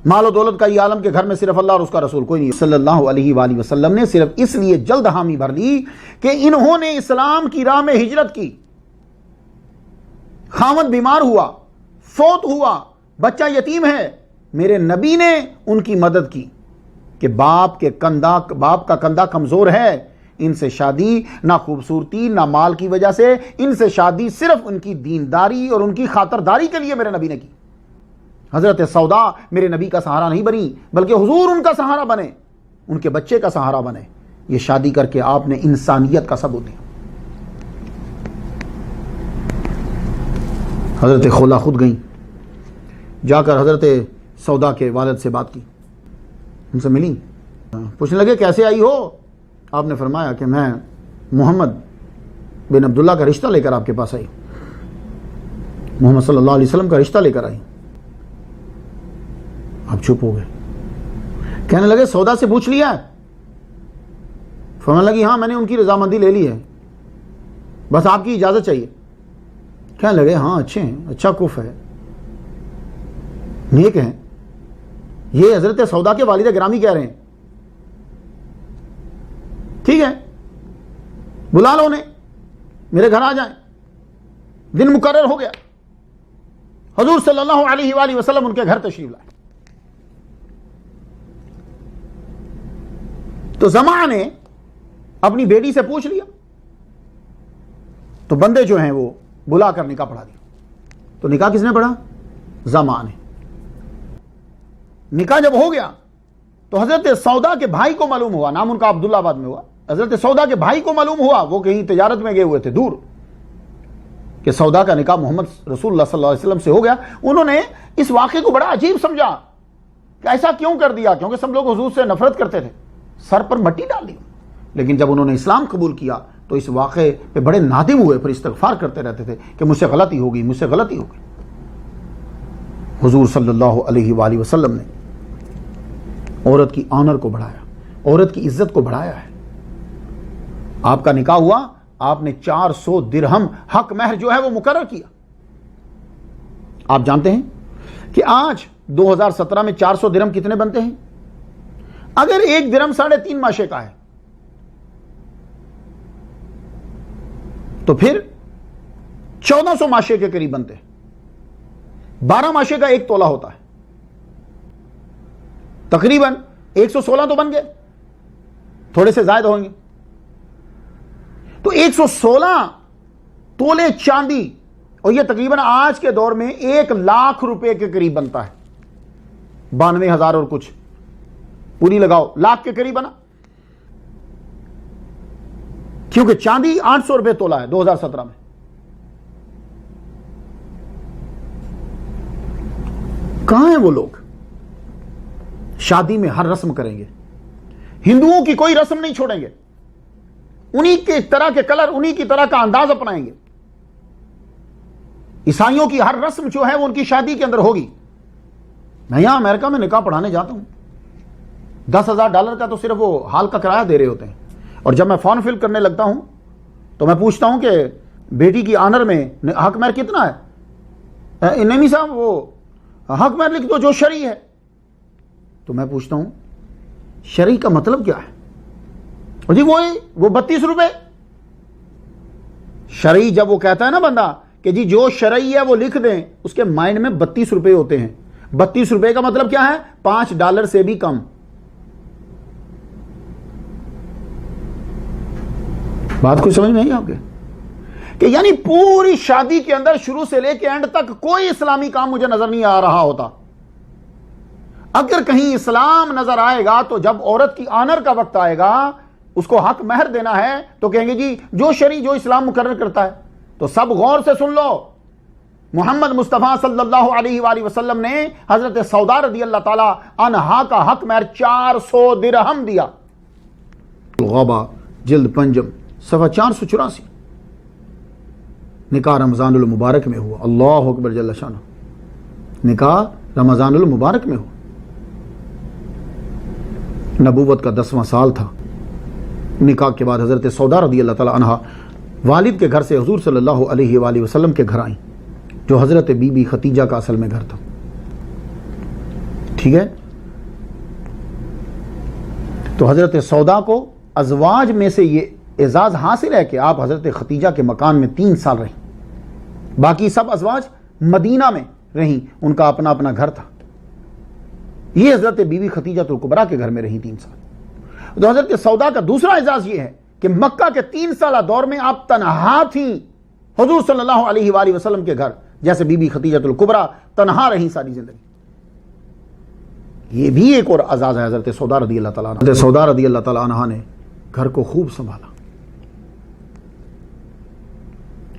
مال و دولت کا یہ عالم کے گھر میں صرف اللہ اور اس کا رسول، کوئی نہیں. صلی اللہ علیہ وآلہ وسلم نے صرف اس لیے جلد حامی بھر لی کہ انہوں نے اسلام کی راہ میں ہجرت کی، خاوند بیمار ہوا، فوت ہوا، بچہ یتیم ہے، میرے نبی نے ان کی مدد کی کہ باپ کا کندھا کمزور ہے، ان سے شادی نہ خوبصورتی نہ مال کی وجہ سے، ان سے شادی صرف ان کی دینداری اور ان کی خاطرداری کے لیے میرے نبی نے کی. حضرت سودا میرے نبی کا سہارا نہیں بنی، بلکہ حضور ان کا سہارا بنے، ان کے بچے کا سہارا بنے. یہ شادی کر کے آپ نے انسانیت کا ثبوت دیا. حضرت خولہ خود گئیں، جا کر حضرت سودا کے والد سے بات کی، ان سے ملی، پوچھنے لگے کیسے آئی ہو؟ آپ نے فرمایا کہ میں محمد بن عبداللہ کا رشتہ لے کر آپ کے پاس آئی، محمد صلی اللہ علیہ وسلم کا رشتہ لے کر آئی. آپ چپ ہو گئے. کہنے لگے سودا سے پوچھ لیا؟ فرمانے لگی ہاں میں نے ان کی رضامندی لے لی ہے، بس آپ کی اجازت چاہیے. کہنے لگے ہاں اچھے ہیں، اچھا کف ہے، نیک ہیں. یہ حضرت سودا کے والد گرامی کہہ رہے ہیں ٹھیک ہے بلا لو انہیں، میرے گھر آ جائیں. دن مقرر ہو گیا، حضور صلی اللہ علیہ وآلہ وسلم ان کے گھر تشریف لائے. تو زماں نے اپنی بیٹی سے پوچھ لیا تو بندے جو ہیں وہ بلا کر نکاح پڑھا دیا. تو نکاح کس نے پڑھا؟ زمان نے. نکاح جب ہو گیا تو حضرت سودا کے بھائی کو معلوم ہوا, نام ان کا عبداللہ آباد میں ہوا, حضرت سودا کے بھائی کو معلوم ہوا, وہ کہیں تجارت میں گئے ہوئے تھے دور, کہ سودا کا نکاح محمد رسول اللہ صلی اللہ علیہ وسلم سے ہو گیا. انہوں نے اس واقعے کو بڑا عجیب سمجھا کہ ایسا کیوں کر دیا, کیونکہ سب لوگ حضور سے نفرت کرتے تھے, سر پر مٹی ڈال دی. لیکن جب انہوں نے اسلام قبول کیا تو اس واقعے پہ بڑے نادم ہوئے, پھر استغفار کرتے رہتے تھے کہ مجھ سے غلطی ہوگی, مجھ سے غلطی ہوگی. حضور صلی اللہ علیہ وآلہ وسلم نے عورت کی آنر کو بڑھایا, عورت کی عزت کو بڑھایا ہے. آپ کا نکاح ہوا, آپ نے 400 درہم حق مہر جو ہے وہ مقرر کیا. آپ جانتے ہیں کہ آج 2017 میں 400 درہم کتنے بنتے ہیں؟ اگر ایک درہم 3.5 ماشے کا ہے تو پھر 1400 ماشے کے قریب بنتے ہیں. 12 ماشے کا 1 تولہ ہوتا ہے, تقریباً 116 تو بن گئے, تھوڑے سے زائد ہوں گے. تو 116 تولے چاندی, اور یہ تقریباً آج کے دور میں 1 لاکھ روپے کے قریب بنتا ہے. 92,000 اور کچھ پوری لگاؤ, لاکھ کے قریب بنا, کیونکہ چاندی 800 روپے تولہ ہے 2017 میں. کہاں ہیں وہ لوگ شادی میں ہر رسم کریں گے؟ ہندوؤں کی کوئی رسم نہیں چھوڑیں گے, انہی کے طرح کے کلر, انہی کی طرح کا انداز اپنائیں گے. عیسائیوں کی ہر رسم جو ہے وہ ان کی شادی کے اندر ہوگی. میں یہاں امریکہ میں نکاح پڑھانے جاتا ہوں, $10,000 کا تو صرف وہ ہال کا کرایہ دے رہے ہوتے ہیں, اور جب میں فارم فل کرنے لگتا ہوں تو میں پوچھتا ہوں کہ بیٹی کی آنر میں حق مہر کتنا ہے؟ نمی صاحب وہ حق مہر لکھ دو جو شرعی ہے. تو میں پوچھتا ہوں شرعی کا مطلب کیا ہے؟ جی وہ 32 روپے. شرعی جب وہ کہتا ہے نا بندہ کہ جی جو شرعی ہے وہ لکھ دیں, اس کے مائنڈ میں 32 روپے ہوتے ہیں. 32 روپے کا مطلب کیا ہے؟ $5 سے بھی کم. بات کو سمجھ میں نہیں آپ کے کہ یعنی پوری شادی کے اندر شروع سے لے کے اینڈ تک کوئی اسلامی کام مجھے نظر نہیں آ رہا ہوتا. اگر کہیں اسلام نظر آئے گا تو جب عورت کی آنر کا وقت آئے گا, اس کو حق مہر دینا ہے, تو کہیں گے جی جو شرعی جو اسلام مقرر کرتا ہے. تو سب غور سے سن لو, محمد مصطفیٰ صلی اللہ علیہ وآلہ وسلم نے حضرت سودا رضی اللہ تعالی عنہا کا حق مہر 400 درہم دیا. غابہ جلد 5 صفحہ 484. نکاح رمضان المبارک میں ہوا. اللہ اکبر جل شانہ. نکاح رمضان المبارک میں ہوا. نبوت کا 10واں سال تھا. نکاح کے بعد حضرت سودا رضی اللہ تعالی عنہا والد کے گھر سے حضور صلی اللہ علیہ وآلہ وسلم کے گھر آئیں, جو حضرت بی بی خدیجہ کا اصل میں گھر تھا. ٹھیک ہے, تو حضرت سودا کو ازواج میں سے یہ اعزاز حاصل ہے کہ آپ حضرت خدیجہ کے مکان میں 3 سال رہیں. باقی سب ازواج مدینہ میں رہیں, ان کا اپنا اپنا گھر تھا. یہ حضرت بی بی خدیجہ الکبریٰ کے گھر میں رہیں 3 سال. تو حضرت سودا کا دوسرا اعزاز یہ ہے کہ مکہ کے 3 سالہ دور میں آپ تنہا تھیں حضور صلی اللہ علیہ وآلہ وسلم کے گھر, جیسے بی بی خدیجہ الکبریٰ تنہا رہیں ساری زندگی. یہ بھی ایک اور اعزاز ہے حضرت سودا رضی اللہ تعالیٰ عنہ. حضرت سودا رضی اللہ تعالیٰ عنہ نے گھر کو خوب سنبھالا.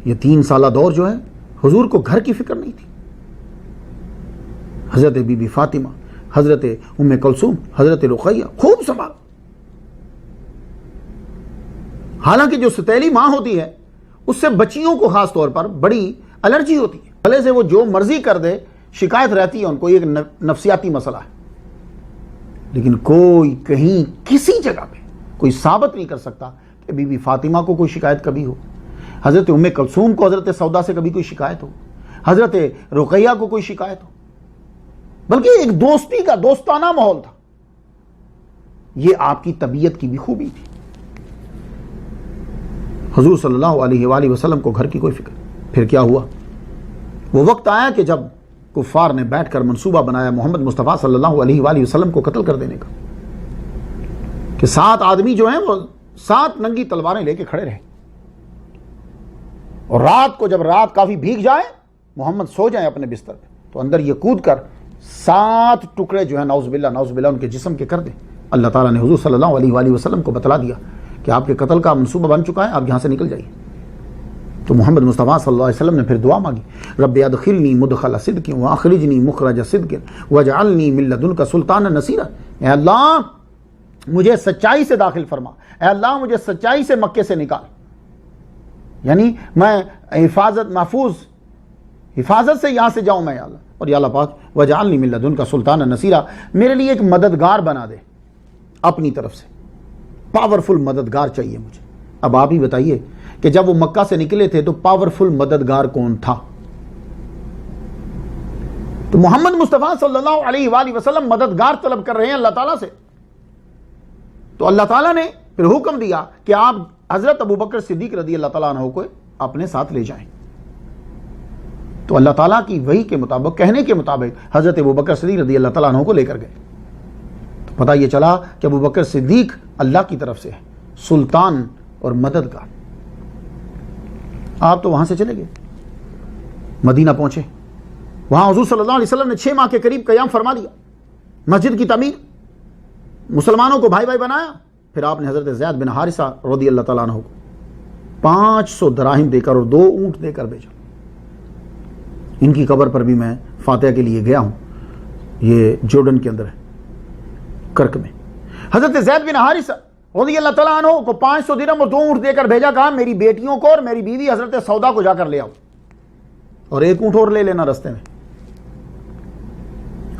یہ 3 سالہ دور جو ہے حضور کو گھر کی فکر نہیں تھی. حضرت بی بی فاطمہ, حضرت ام کلثوم, حضرت رقیہ خوب سنبھالا. حالانکہ جو ستیلی ماں ہوتی ہے اس سے بچیوں کو خاص طور پر بڑی الرجی ہوتی ہے. بھلے سے وہ جو مرضی کر دے, شکایت رہتی ہے ان کو, یہ نفسیاتی مسئلہ ہے. لیکن کوئی کہیں کسی جگہ پہ کوئی ثابت نہیں کر سکتا کہ بی بی فاطمہ کو کوئی شکایت کبھی ہو, حضرت ام کلثوم کو حضرت سودا سے کبھی کوئی شکایت ہو, حضرت رقیہ کو کوئی شکایت ہو. بلکہ ایک دوستی کا دوستانہ ماحول تھا. یہ آپ کی طبیعت کی بھی خوبی تھی. حضور صلی اللہ علیہ وآلہ وسلم کو گھر کی کوئی فکر. پھر کیا ہوا؟ وہ وقت آیا کہ جب کفار نے بیٹھ کر منصوبہ بنایا محمد مصطفیٰ صلی اللہ علیہ وآلہ وسلم کو قتل کر دینے کا, کہ 7 آدمی جو ہیں وہ 7 ننگی تلواریں لے کے کھڑے رہے. اور رات کو جب رات کافی بھیگ جائے، محمد سو جائیں اپنے بستر پہ، تو اندر یہ کود کر 7 ٹکڑے جو ہیں نعوذ باللہ ان کے جسم کے کر دیں۔ اللہ تعالیٰ نے حضور صلی اللہ علیہ وآلہ وسلم کو بتلا دیا کہ آپ کے قتل کا منصوبہ بن چکا ہے، آپ یہاں سے نکل جائیے۔ تو محمد مصطفیٰ صلی اللہ علیہ وسلم نے پھر دعا مانگی، رب ادخلنی مدخل صدق واخرجنی مخرج صدق واجعلنی من لدنک سلطانا نصیرا۔ اے اللہ مجھے سچائی سے داخل فرما، اے اللہ مجھے سچائی سے مکے سے نکال، یعنی میں حفاظت سے یہاں سے جاؤں میں، یا اللہ، اور یا اللہ پاک وجعلنی من لدنک سلطانا نصیرا، میرے لیے ایک مددگار بنا دے اپنی طرف سے، پاورفل مددگار چاہیے مجھے۔ اب آپ ہی بتائیے کہ جب وہ مکہ سے نکلے تھے تو پاورفل مددگار کون تھا؟ تو محمد مصطفیٰ صلی اللہ علیہ وآلہ وسلم مددگار طلب کر رہے ہیں اللہ تعالیٰ سے، تو اللہ تعالیٰ نے پھر حکم دیا کہ آپ حضرت ابوبکر صدیق رضی اللہ تعالیٰ عنہ کو اپنے ساتھ لے جائیں۔ تو اللہ تعالیٰ کی وحی کے مطابق، کہنے کے مطابق حضرت ابوبکر صدیق رضی اللہ تعالیٰ عنہ کو لے کر گئے۔ تو پتہ یہ چلا کہ ابوبکر صدیق اللہ کی طرف سے ہے، سلطان اور مددگار۔ آپ تو وہاں سے چلے گئے، مدینہ پہنچے، وہاں حضور صلی اللہ علیہ وسلم نے 6 ماہ کے قریب قیام فرما دیا، مسجد کی تعمیر، مسلمانوں کو بھائی بھائی بنایا۔ پھر آپ نے حضرت زید بن حارثہ رضی اللہ تعالیٰ عنہ کو 500 دراہم دے کر اور 2 اونٹ دے کر بھیجا۔ ان کی قبر پر بھی میں فاتحہ کے لیے گیا ہوں، یہ جورڈن کے اندر ہے، کرک میں۔ حضرت زید بن حارثہ رضی اللہ تعالیٰ عنہ کو 500 درہم اور 2 اونٹ دے کر بھیجا، کہا میری بیٹیوں کو اور میری بیوی حضرت سودا کو جا کر لے آؤ، اور 1 اونٹ اور لے لینا رستے میں۔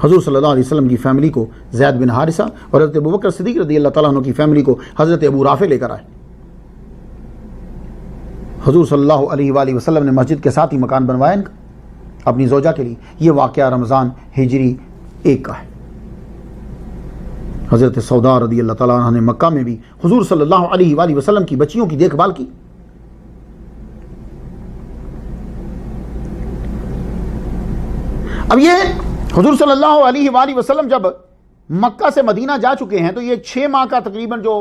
حضور صلی اللہ علیہ وسلم کی فیملی کو زید بن حارثہ اور حضرت ابوبکر صدیق رضی اللہ تعالیٰ عنہ کی فیملی کو حضرت ابو رافع لے کر آئے۔ حضور صلی اللہ علیہ وآلہ وسلم نے مسجد کے ساتھ ہی مکان بنوایا ان کا اپنی زوجہ کے لیے۔ یہ واقعہ رمضان ہجری 1 کا ہے۔ حضرت سودا رضی اللہ تعالیٰ عنہ نے مکہ میں بھی حضور صلی اللہ علیہ وآلہ وسلم کی بچیوں کی دیکھ بھال کی۔ اب یہ حضور صلی اللہ علیہ وآلہ وسلم جب مکہ سے مدینہ جا چکے ہیں تو یہ 6 ماہ کا تقریباً جو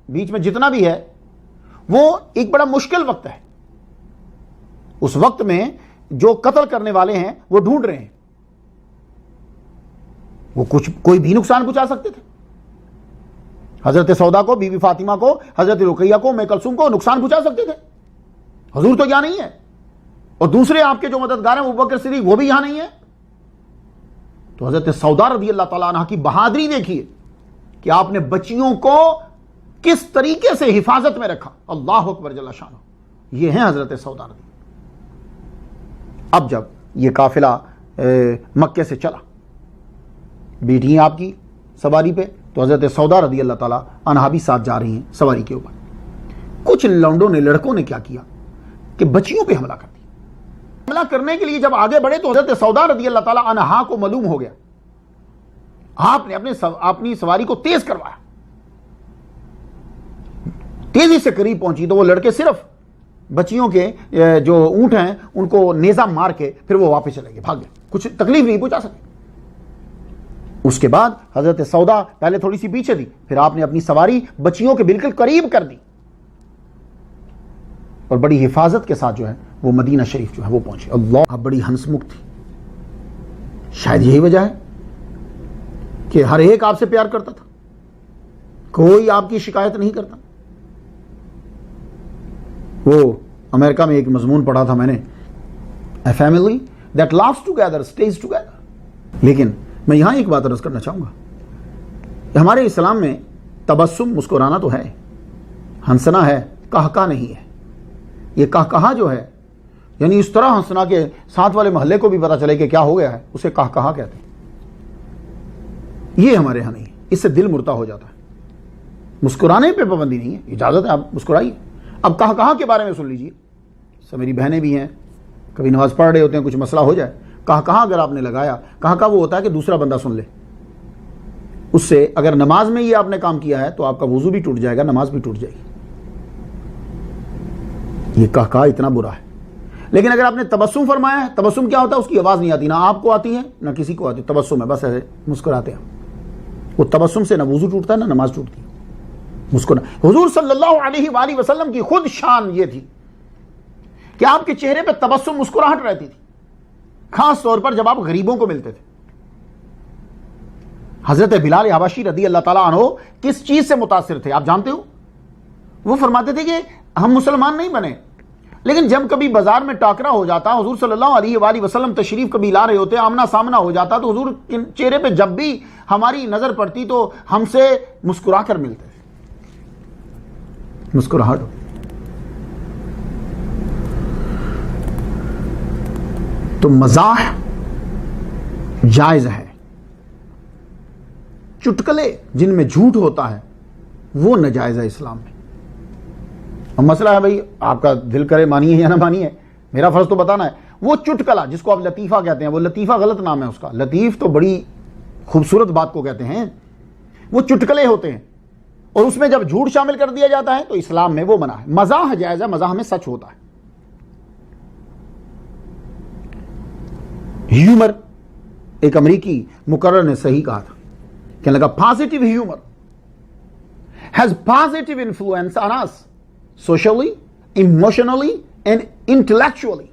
بیچ میں جتنا بھی ہے وہ ایک بڑا مشکل وقت ہے۔ اس وقت میں جو قتل کرنے والے ہیں وہ ڈھونڈ رہے ہیں، وہ کوئی بھی نقصان پہنچا سکتے تھے۔ حضرت سودا کو، بی بی فاطمہ کو، حضرت رقیہ کو، ام کلثوم کو نقصان پہنچا سکتے تھے۔ حضور تو یہاں نہیں ہے، اور دوسرے آپ کے جو مددگار ہیں ابوبکر صدیق وہ بھی یہاں نہیں ہے۔ تو حضرت سودا رضی اللہ تعالیٰ عنہ کی بہادری دیکھیے کہ آپ نے بچیوں کو کس طریقے سے حفاظت میں رکھا۔ اللہ اکبر جل شانہ، یہ ہیں حضرت سودا رضی۔ اب جب یہ قافلہ مکے سے چلا، بیٹی ہیں آپ کی سواری پہ، تو حضرت سودا رضی اللہ تعالیٰ عنہا بھی ساتھ جا رہی ہیں سواری کے اوپر۔ کچھ لڑکوں نے کیا کیا کہ بچیوں پہ حملہ کر دیا۔ حملہ کرنے کے لیے جب آگے بڑھے تو حضرت سودا رضی اللہ تعالیٰ عنہا کو معلوم ہو گیا، آپ نے اپنی سواری کو تیز کروایا، تیزی سے قریب پہنچی تو وہ لڑکے صرف بچیوں کے جو اونٹ ہیں ان کو نیزہ مار کے پھر وہ واپس چلے گئے، بھاگ گئے، کچھ تکلیف نہیں پہنچا سکے۔ اس کے بعد حضرت سودا پہلے تھوڑی سی پیچھے دی، پھر آپ نے اپنی سواری بچیوں کے بالکل قریب کر دی، اور بڑی حفاظت کے ساتھ جو ہے وہ مدینہ شریف جو ہے وہ پہنچے۔ اللہ، آپ بڑی ہنسمکھ تھی، شاید یہی وجہ ہے کہ ہر ایک آپ سے پیار کرتا تھا، کوئی آپ کی شکایت نہیں کرتا۔ وہ امریکہ میں ایک مضمون پڑھا تھا میں نے، a family that loves together stays together. لیکن میں یہاں ایک بات عرض کرنا چاہوں گا کہ ہمارے اسلام میں تبسم، مسکرانا تو ہے، ہنسنا ہے، کہکہ نہیں ہے۔ یہ کہکہا جو ہے یعنی اس طرح ہنسنا کہ ساتھ والے محلے کو بھی پتا چلے کہ کیا ہو گیا ہے، اسے کہکہا کہتے ہیں۔ یہ ہمارے ہاں نہیں ہے، اس سے دل مرتا ہو جاتا ہے۔ مسکرانے پہ پابندی نہیں ہے، اجازت ہے، آپ مسکرائیے۔ اب کہکہا کے بارے میں سن لیجئے، میری بہنیں بھی ہیں، کبھی نماز پڑھ رہے ہوتے ہیں، کچھ مسئلہ ہو جائے، کہکہا اگر آپ نے لگایا، کہکہا وہ ہوتا ہے کہ دوسرا بندہ سن لے، اس سے اگر نماز میں یہ آپ نے کام کیا ہے تو آپ کا وضو بھی ٹوٹ جائے گا، نماز بھی ٹوٹ جائے گی۔ یہ کہکہا اتنا برا ہے۔ لیکن اگر آپ نے تبسم فرمایا ہے، تبسم کیا ہوتا ہے؟ اس کی آواز نہیں آتی، نہ آپ کو آتی ہے نہ کسی کو آتی، تبسم ہے، بس ایسے مسکراتے ہیں۔ وہ تبسم سے نہ وضو ٹوٹتا ہے نہ نماز ٹوٹتی ہے، مسکرا۔ حضور صلی اللہ علیہ وآلہ وسلم کی خود شان یہ تھی کہ آپ کے چہرے پہ تبسم، مسکراہٹ رہتی تھی، خاص طور پر جب آپ غریبوں کو ملتے تھے۔ حضرت بلال حبشی رضی اللہ تعالیٰ عنہ کس چیز سے متاثر تھے آپ جانتے ہو؟ وہ فرماتے تھے کہ ہم مسلمان نہیں بنے، لیکن جب کبھی بازار میں ٹاکرا ہو جاتا، حضور صلی اللہ علیہ وآلہ وسلم تشریف کبھی لا رہے ہوتے، آمنا سامنا ہو جاتا، تو حضور کے چہرے پہ جب بھی ہماری نظر پڑتی تو ہم سے مسکرا کر ملتے تھے، مسکراہٹ۔ تو مزاح جائز ہے، چٹکلے جن میں جھوٹ ہوتا ہے وہ ناجائز ہے اسلام میں۔ اب مسئلہ ہے بھائی آپ کا دل کرے مانیے یا نہ مانیے، میرا فرض تو بتانا ہے۔ وہ چٹکلا جس کو آپ لطیفہ کہتے ہیں، وہ لطیفہ غلط نام ہے اس کا، لطیف تو بڑی خوبصورت بات کو کہتے ہیں، وہ چٹکلے ہوتے ہیں، اور اس میں جب جھوٹ شامل کر دیا جاتا ہے تو اسلام میں وہ منع ہے۔ مزاح جائز ہے، مزاح میں سچ ہوتا ہے۔ ہیومر، ایک امریکی مقرر نے صحیح کہا تھا، کہنے لگا positive humour has positive influence on us socially, emotionally and intellectually۔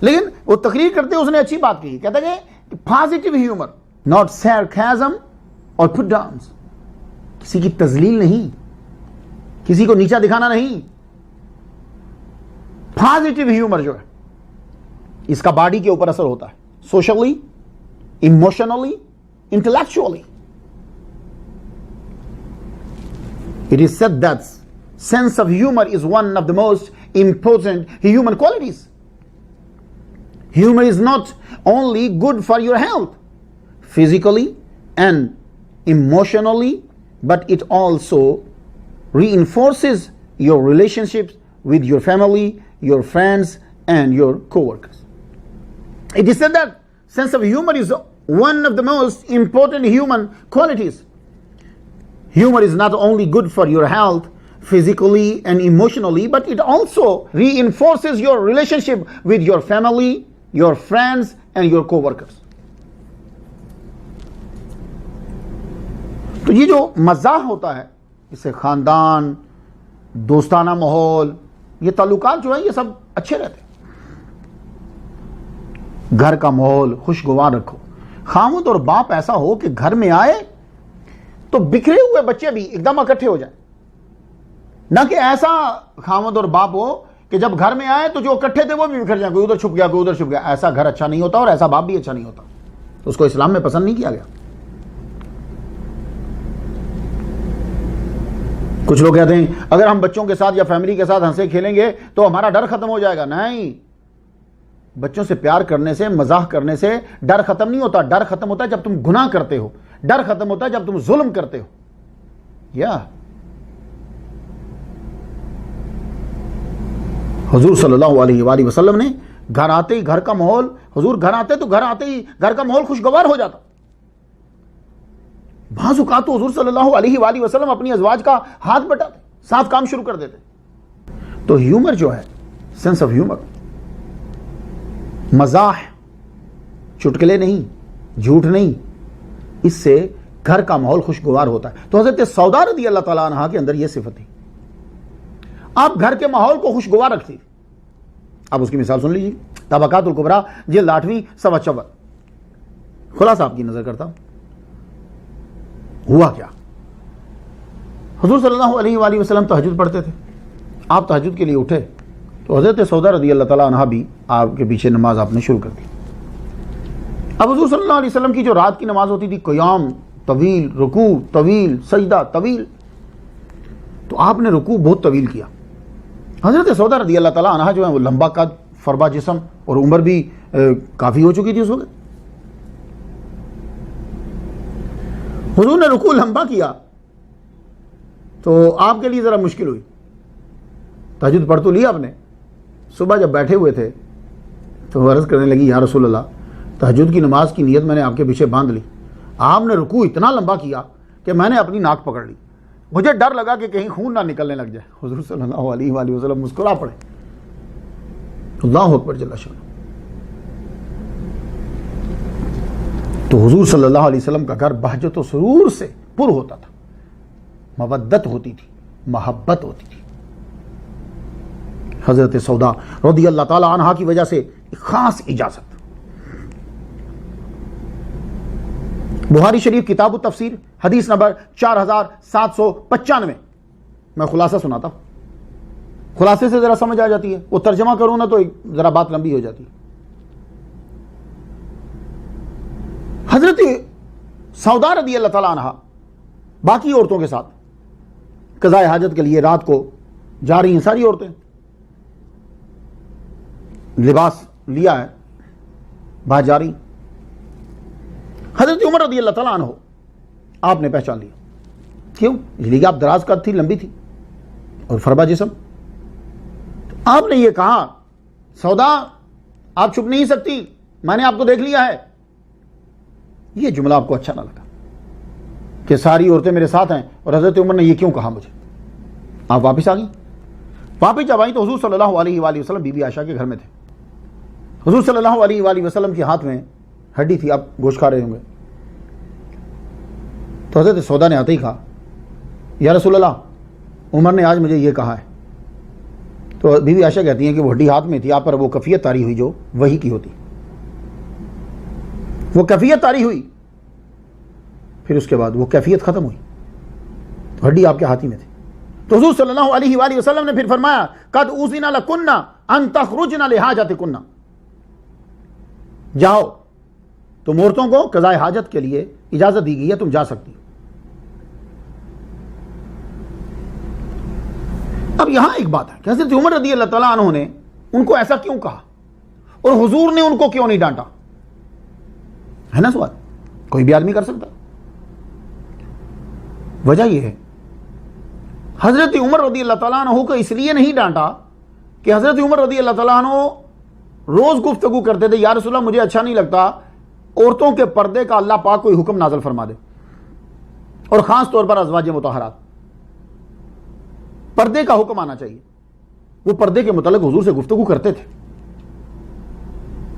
لیکن وہ تقریر کرتے اس نے اچھی بات کہی، کہتا کہ positive humor not sarcasm or put downs، کسی کی تذلیل نہیں، کسی کو نیچا دکھانا نہیں۔ positive humor جو ہے اس کا باڈی کے اوپر اثر ہوتا ہے، socially, emotionally, intellectually۔ It is said that sense of humor is one of the most important human qualities. Humor is not only good for your health, physically and emotionally, but it also reinforces your relationships with your family, your friends, and your co-workers. It is said that sense of humor is one of the most important human qualities. Humor is not only good for your health, physically and emotionally, but it also reinforces your relationship with your family, your friends, and your co-workers. تو یہ جو مزاح ہوتا ہے، اس سے خاندان، دوستانہ ماحول، یہ تعلقات جو ہیں یہ سب اچھے رہتے ہیں۔ گھر کا ماحول خوشگوار رکھو۔ خاوند اور باپ ایسا ہو کہ گھر میں آئے تو بکھرے ہوئے بچے بھی ایک دم اکٹھے ہو جائیں، نہ کہ ایسا خاوند اور باپ ہو کہ جب گھر میں آئے تو جو اکٹھے تھے وہ بھی بکھر جائیں، کوئی ادھر چھپ گیا کوئی ادھر چھپ گیا۔ ایسا گھر اچھا نہیں ہوتا اور ایسا باپ بھی اچھا نہیں ہوتا، تو اس کو اسلام میں پسند نہیں کیا گیا۔ کچھ لوگ کہتے ہیں اگر ہم بچوں کے ساتھ یا فیملی کے ساتھ ہنسے کھیلیں گے تو ہمارا ڈر ختم ہو جائے گا۔ نہیں، بچوں سے پیار کرنے سے، مزاح کرنے سے ڈر ختم نہیں ہوتا۔ ڈر ختم ہوتا ہے جب تم گناہ کرتے ہو، ڈر ختم ہوتا ہے جب تم ظلم کرتے ہو۔ یا حضور صلی اللہ علیہ وآلہ وسلم نے گھر آتے ہی گھر کا ماحول، حضور گھر آتے تو گھر آتے ہی گھر کا ماحول خوشگوار ہو جاتا۔ بعض اوقات تو حضور صلی اللہ علیہ وآلہ وسلم اپنی ازواج کا ہاتھ بٹاتے، ساتھ کام شروع کر دیتے۔ تو ہیومر جو ہے، سینس آف ہیومر، مزاح، چٹکلے نہیں، جھوٹ نہیں، اس سے گھر کا ماحول خوشگوار ہوتا ہے۔ تو حضرت سودا رضی اللہ تعالیٰ عنہ کے اندر یہ صفت تھی، آپ گھر کے ماحول کو خوشگوار رکھتی۔ آپ اس کی مثال سن لیجیے، طبقات الکبریٰ جلد 8ویں 54۔ خلاصہ آپ کی نظر کرتا ہوں۔ ہوا کیا؟ حضور صلی اللہ علیہ وآلہ وسلم تہجد پڑھتے تھے، آپ تہجد کے لیے اٹھے تو حضرت سودا رضی اللہ تعالیٰ عنہ بھی آپ کے پیچھے نماز آپ نے شروع کر دی۔ اب حضور صلی اللہ علیہ وسلم کی جو رات کی نماز ہوتی تھی، قیام طویل، رکوع طویل، سجدہ طویل، تو آپ نے رکوع بہت طویل کیا۔ حضرت سودا رضی اللہ تعالیٰ عنہ جو ہے وہ لمبا قد، فربا جسم، اور عمر بھی کافی ہو چکی تھی اس وقت۔ حضور نے رکوع لمبا کیا تو آپ کے لیے ذرا مشکل ہوئی۔ تہجد پڑھ تو لیا آپ نے، صبح جب بیٹھے ہوئے تھے تو عرض کرنے لگی یا رسول اللہ، تہجد کی نماز کی نیت میں نے آپ کے پیچھے باندھ لی، آپ نے رکوع اتنا لمبا کیا کہ میں نے اپنی ناک پکڑ لی، مجھے ڈر لگا کہ کہیں خون نہ نکلنے لگ جائے۔ حضور صلی اللہ علیہ وآلہ وسلم مسکرا پڑے۔ اللہ اکبر جل شانہ۔ تو حضور صلی اللہ علیہ وسلم کا گھر بہجت و سرور سے پر ہوتا تھا، مودت ہوتی تھی، محبت ہوتی تھی۔ حضرت سودا رضی اللہ تعالی عنہا کی وجہ سے ایک خاص اجازت. بخاری شریف کتاب التفسیر حدیث نمبر 4795. میں خلاصہ سناتا ہوں, خلاصے سے ذرا سمجھ آ جاتی ہے, وہ ترجمہ کروں نا تو ذرا بات لمبی ہو جاتی ہے. حضرت سودا رضی اللہ تعالی عنہا باقی عورتوں کے ساتھ قضاء حاجت کے لیے رات کو جا رہی ہیں. ساری عورتیں لباس لیا ہے, باہر جا رہی. حضرت عمر رضی اللہ تعالیٰ عنہ آپ نے پہچان لیا. کیوں؟ اس لیے کہ آپ دراز قد تھی, لمبی تھی اور فربا جسم. آپ نے یہ کہا, سودا آپ چھپ نہیں سکتی, میں نے آپ کو دیکھ لیا ہے. یہ جملہ آپ کو اچھا نہ لگا کہ ساری عورتیں میرے ساتھ ہیں اور حضرت عمر نے یہ کیوں کہا مجھے. آپ واپس آ گئی. واپس جب آئی تو حضور صلی اللہ علیہ وآلہ وسلم بی بی عائشہ کے گھر میں تھے. حضور صلی اللہ علیہ وآلہ وسلم کے ہاتھ میں ہڈی تھی, آپ گوشت کھا رہے ہوں گے. تو حضرت سودا نے آتے ہی کہا, یا رسول اللہ عمر نے آج مجھے یہ کہا ہے. تو بی بی عائشہ کہتی ہیں کہ وہ ہڈی ہاتھ میں تھی, آپ پر وہ کیفیت طاری ہوئی جو وحی کی ہوتی. وہ کیفیت طاری ہوئی, پھر اس کے بعد وہ کیفیت ختم ہوئی, تو ہڈی آپ کے ہاتھ ہی میں تھی. تو حضور صلی اللہ علیہ وآلہ وسلم نے پھر فرمایا, قد اوذن لکن ان تخرجن لحاجتکن, جاؤ تم عورتوں کو قضاء حاجت کے لیے اجازت دی گئی ہے, تم جا سکتی. اب یہاں ایک بات ہے کہ حضرت عمر رضی اللہ تعالیٰ عنہ نے ان کو ایسا کیوں کہا اور حضور نے ان کو کیوں نہیں ڈانٹا؟ ہے نا سوال, کوئی بھی آدمی کر سکتا. وجہ یہ ہے حضرت عمر رضی اللہ تعالیٰ عنہ کو اس لیے نہیں ڈانٹا کہ حضرت عمر رضی اللہ تعالیٰ عنہ روز گفتگو کرتے تھے, یا رسول اللہ مجھے اچھا نہیں لگتا عورتوں کے پردے کا اللہ پاک کوئی حکم نازل فرما دے, اور خاص طور پر ازواج مطہرات, پردے کا حکم آنا چاہیے. وہ پردے کے متعلق حضور سے گفتگو کرتے تھے,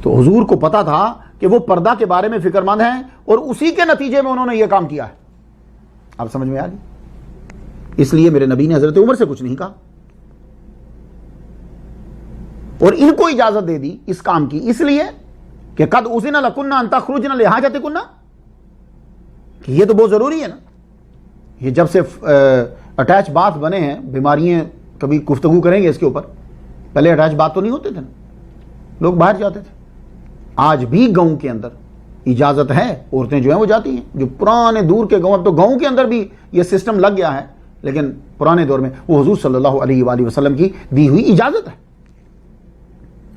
تو حضور کو پتا تھا کہ وہ پردہ کے بارے میں فکر مند ہیں اور اسی کے نتیجے میں انہوں نے یہ کام کیا ہے. آپ سمجھ میں آ گئی؟ اس لیے میرے نبی نے حضرت عمر سے کچھ نہیں کہا اور ان کو اجازت دے دی اس کام کی, اس لیے کہ قد اوذن لکن ان تخرجن لحاجتکن, کہ یہ تو بہت ضروری ہے نا. یہ جب سے اٹیچ باتھ بنے ہیں, بیماریاں, کبھی گفتگو کریں گے اس کے اوپر, پہلے اٹیچ باتھ تو نہیں ہوتے تھے نا, لوگ باہر جاتے تھے. آج بھی گاؤں کے اندر اجازت ہے, عورتیں جو ہیں وہ جاتی ہیں, جو پرانے دور کے گاؤں, اب تو گاؤں کے اندر بھی یہ سسٹم لگ گیا ہے, لیکن پرانے دور میں وہ حضور صلی اللہ علیہ وآلہ وسلم کی دی ہوئی اجازت ہے.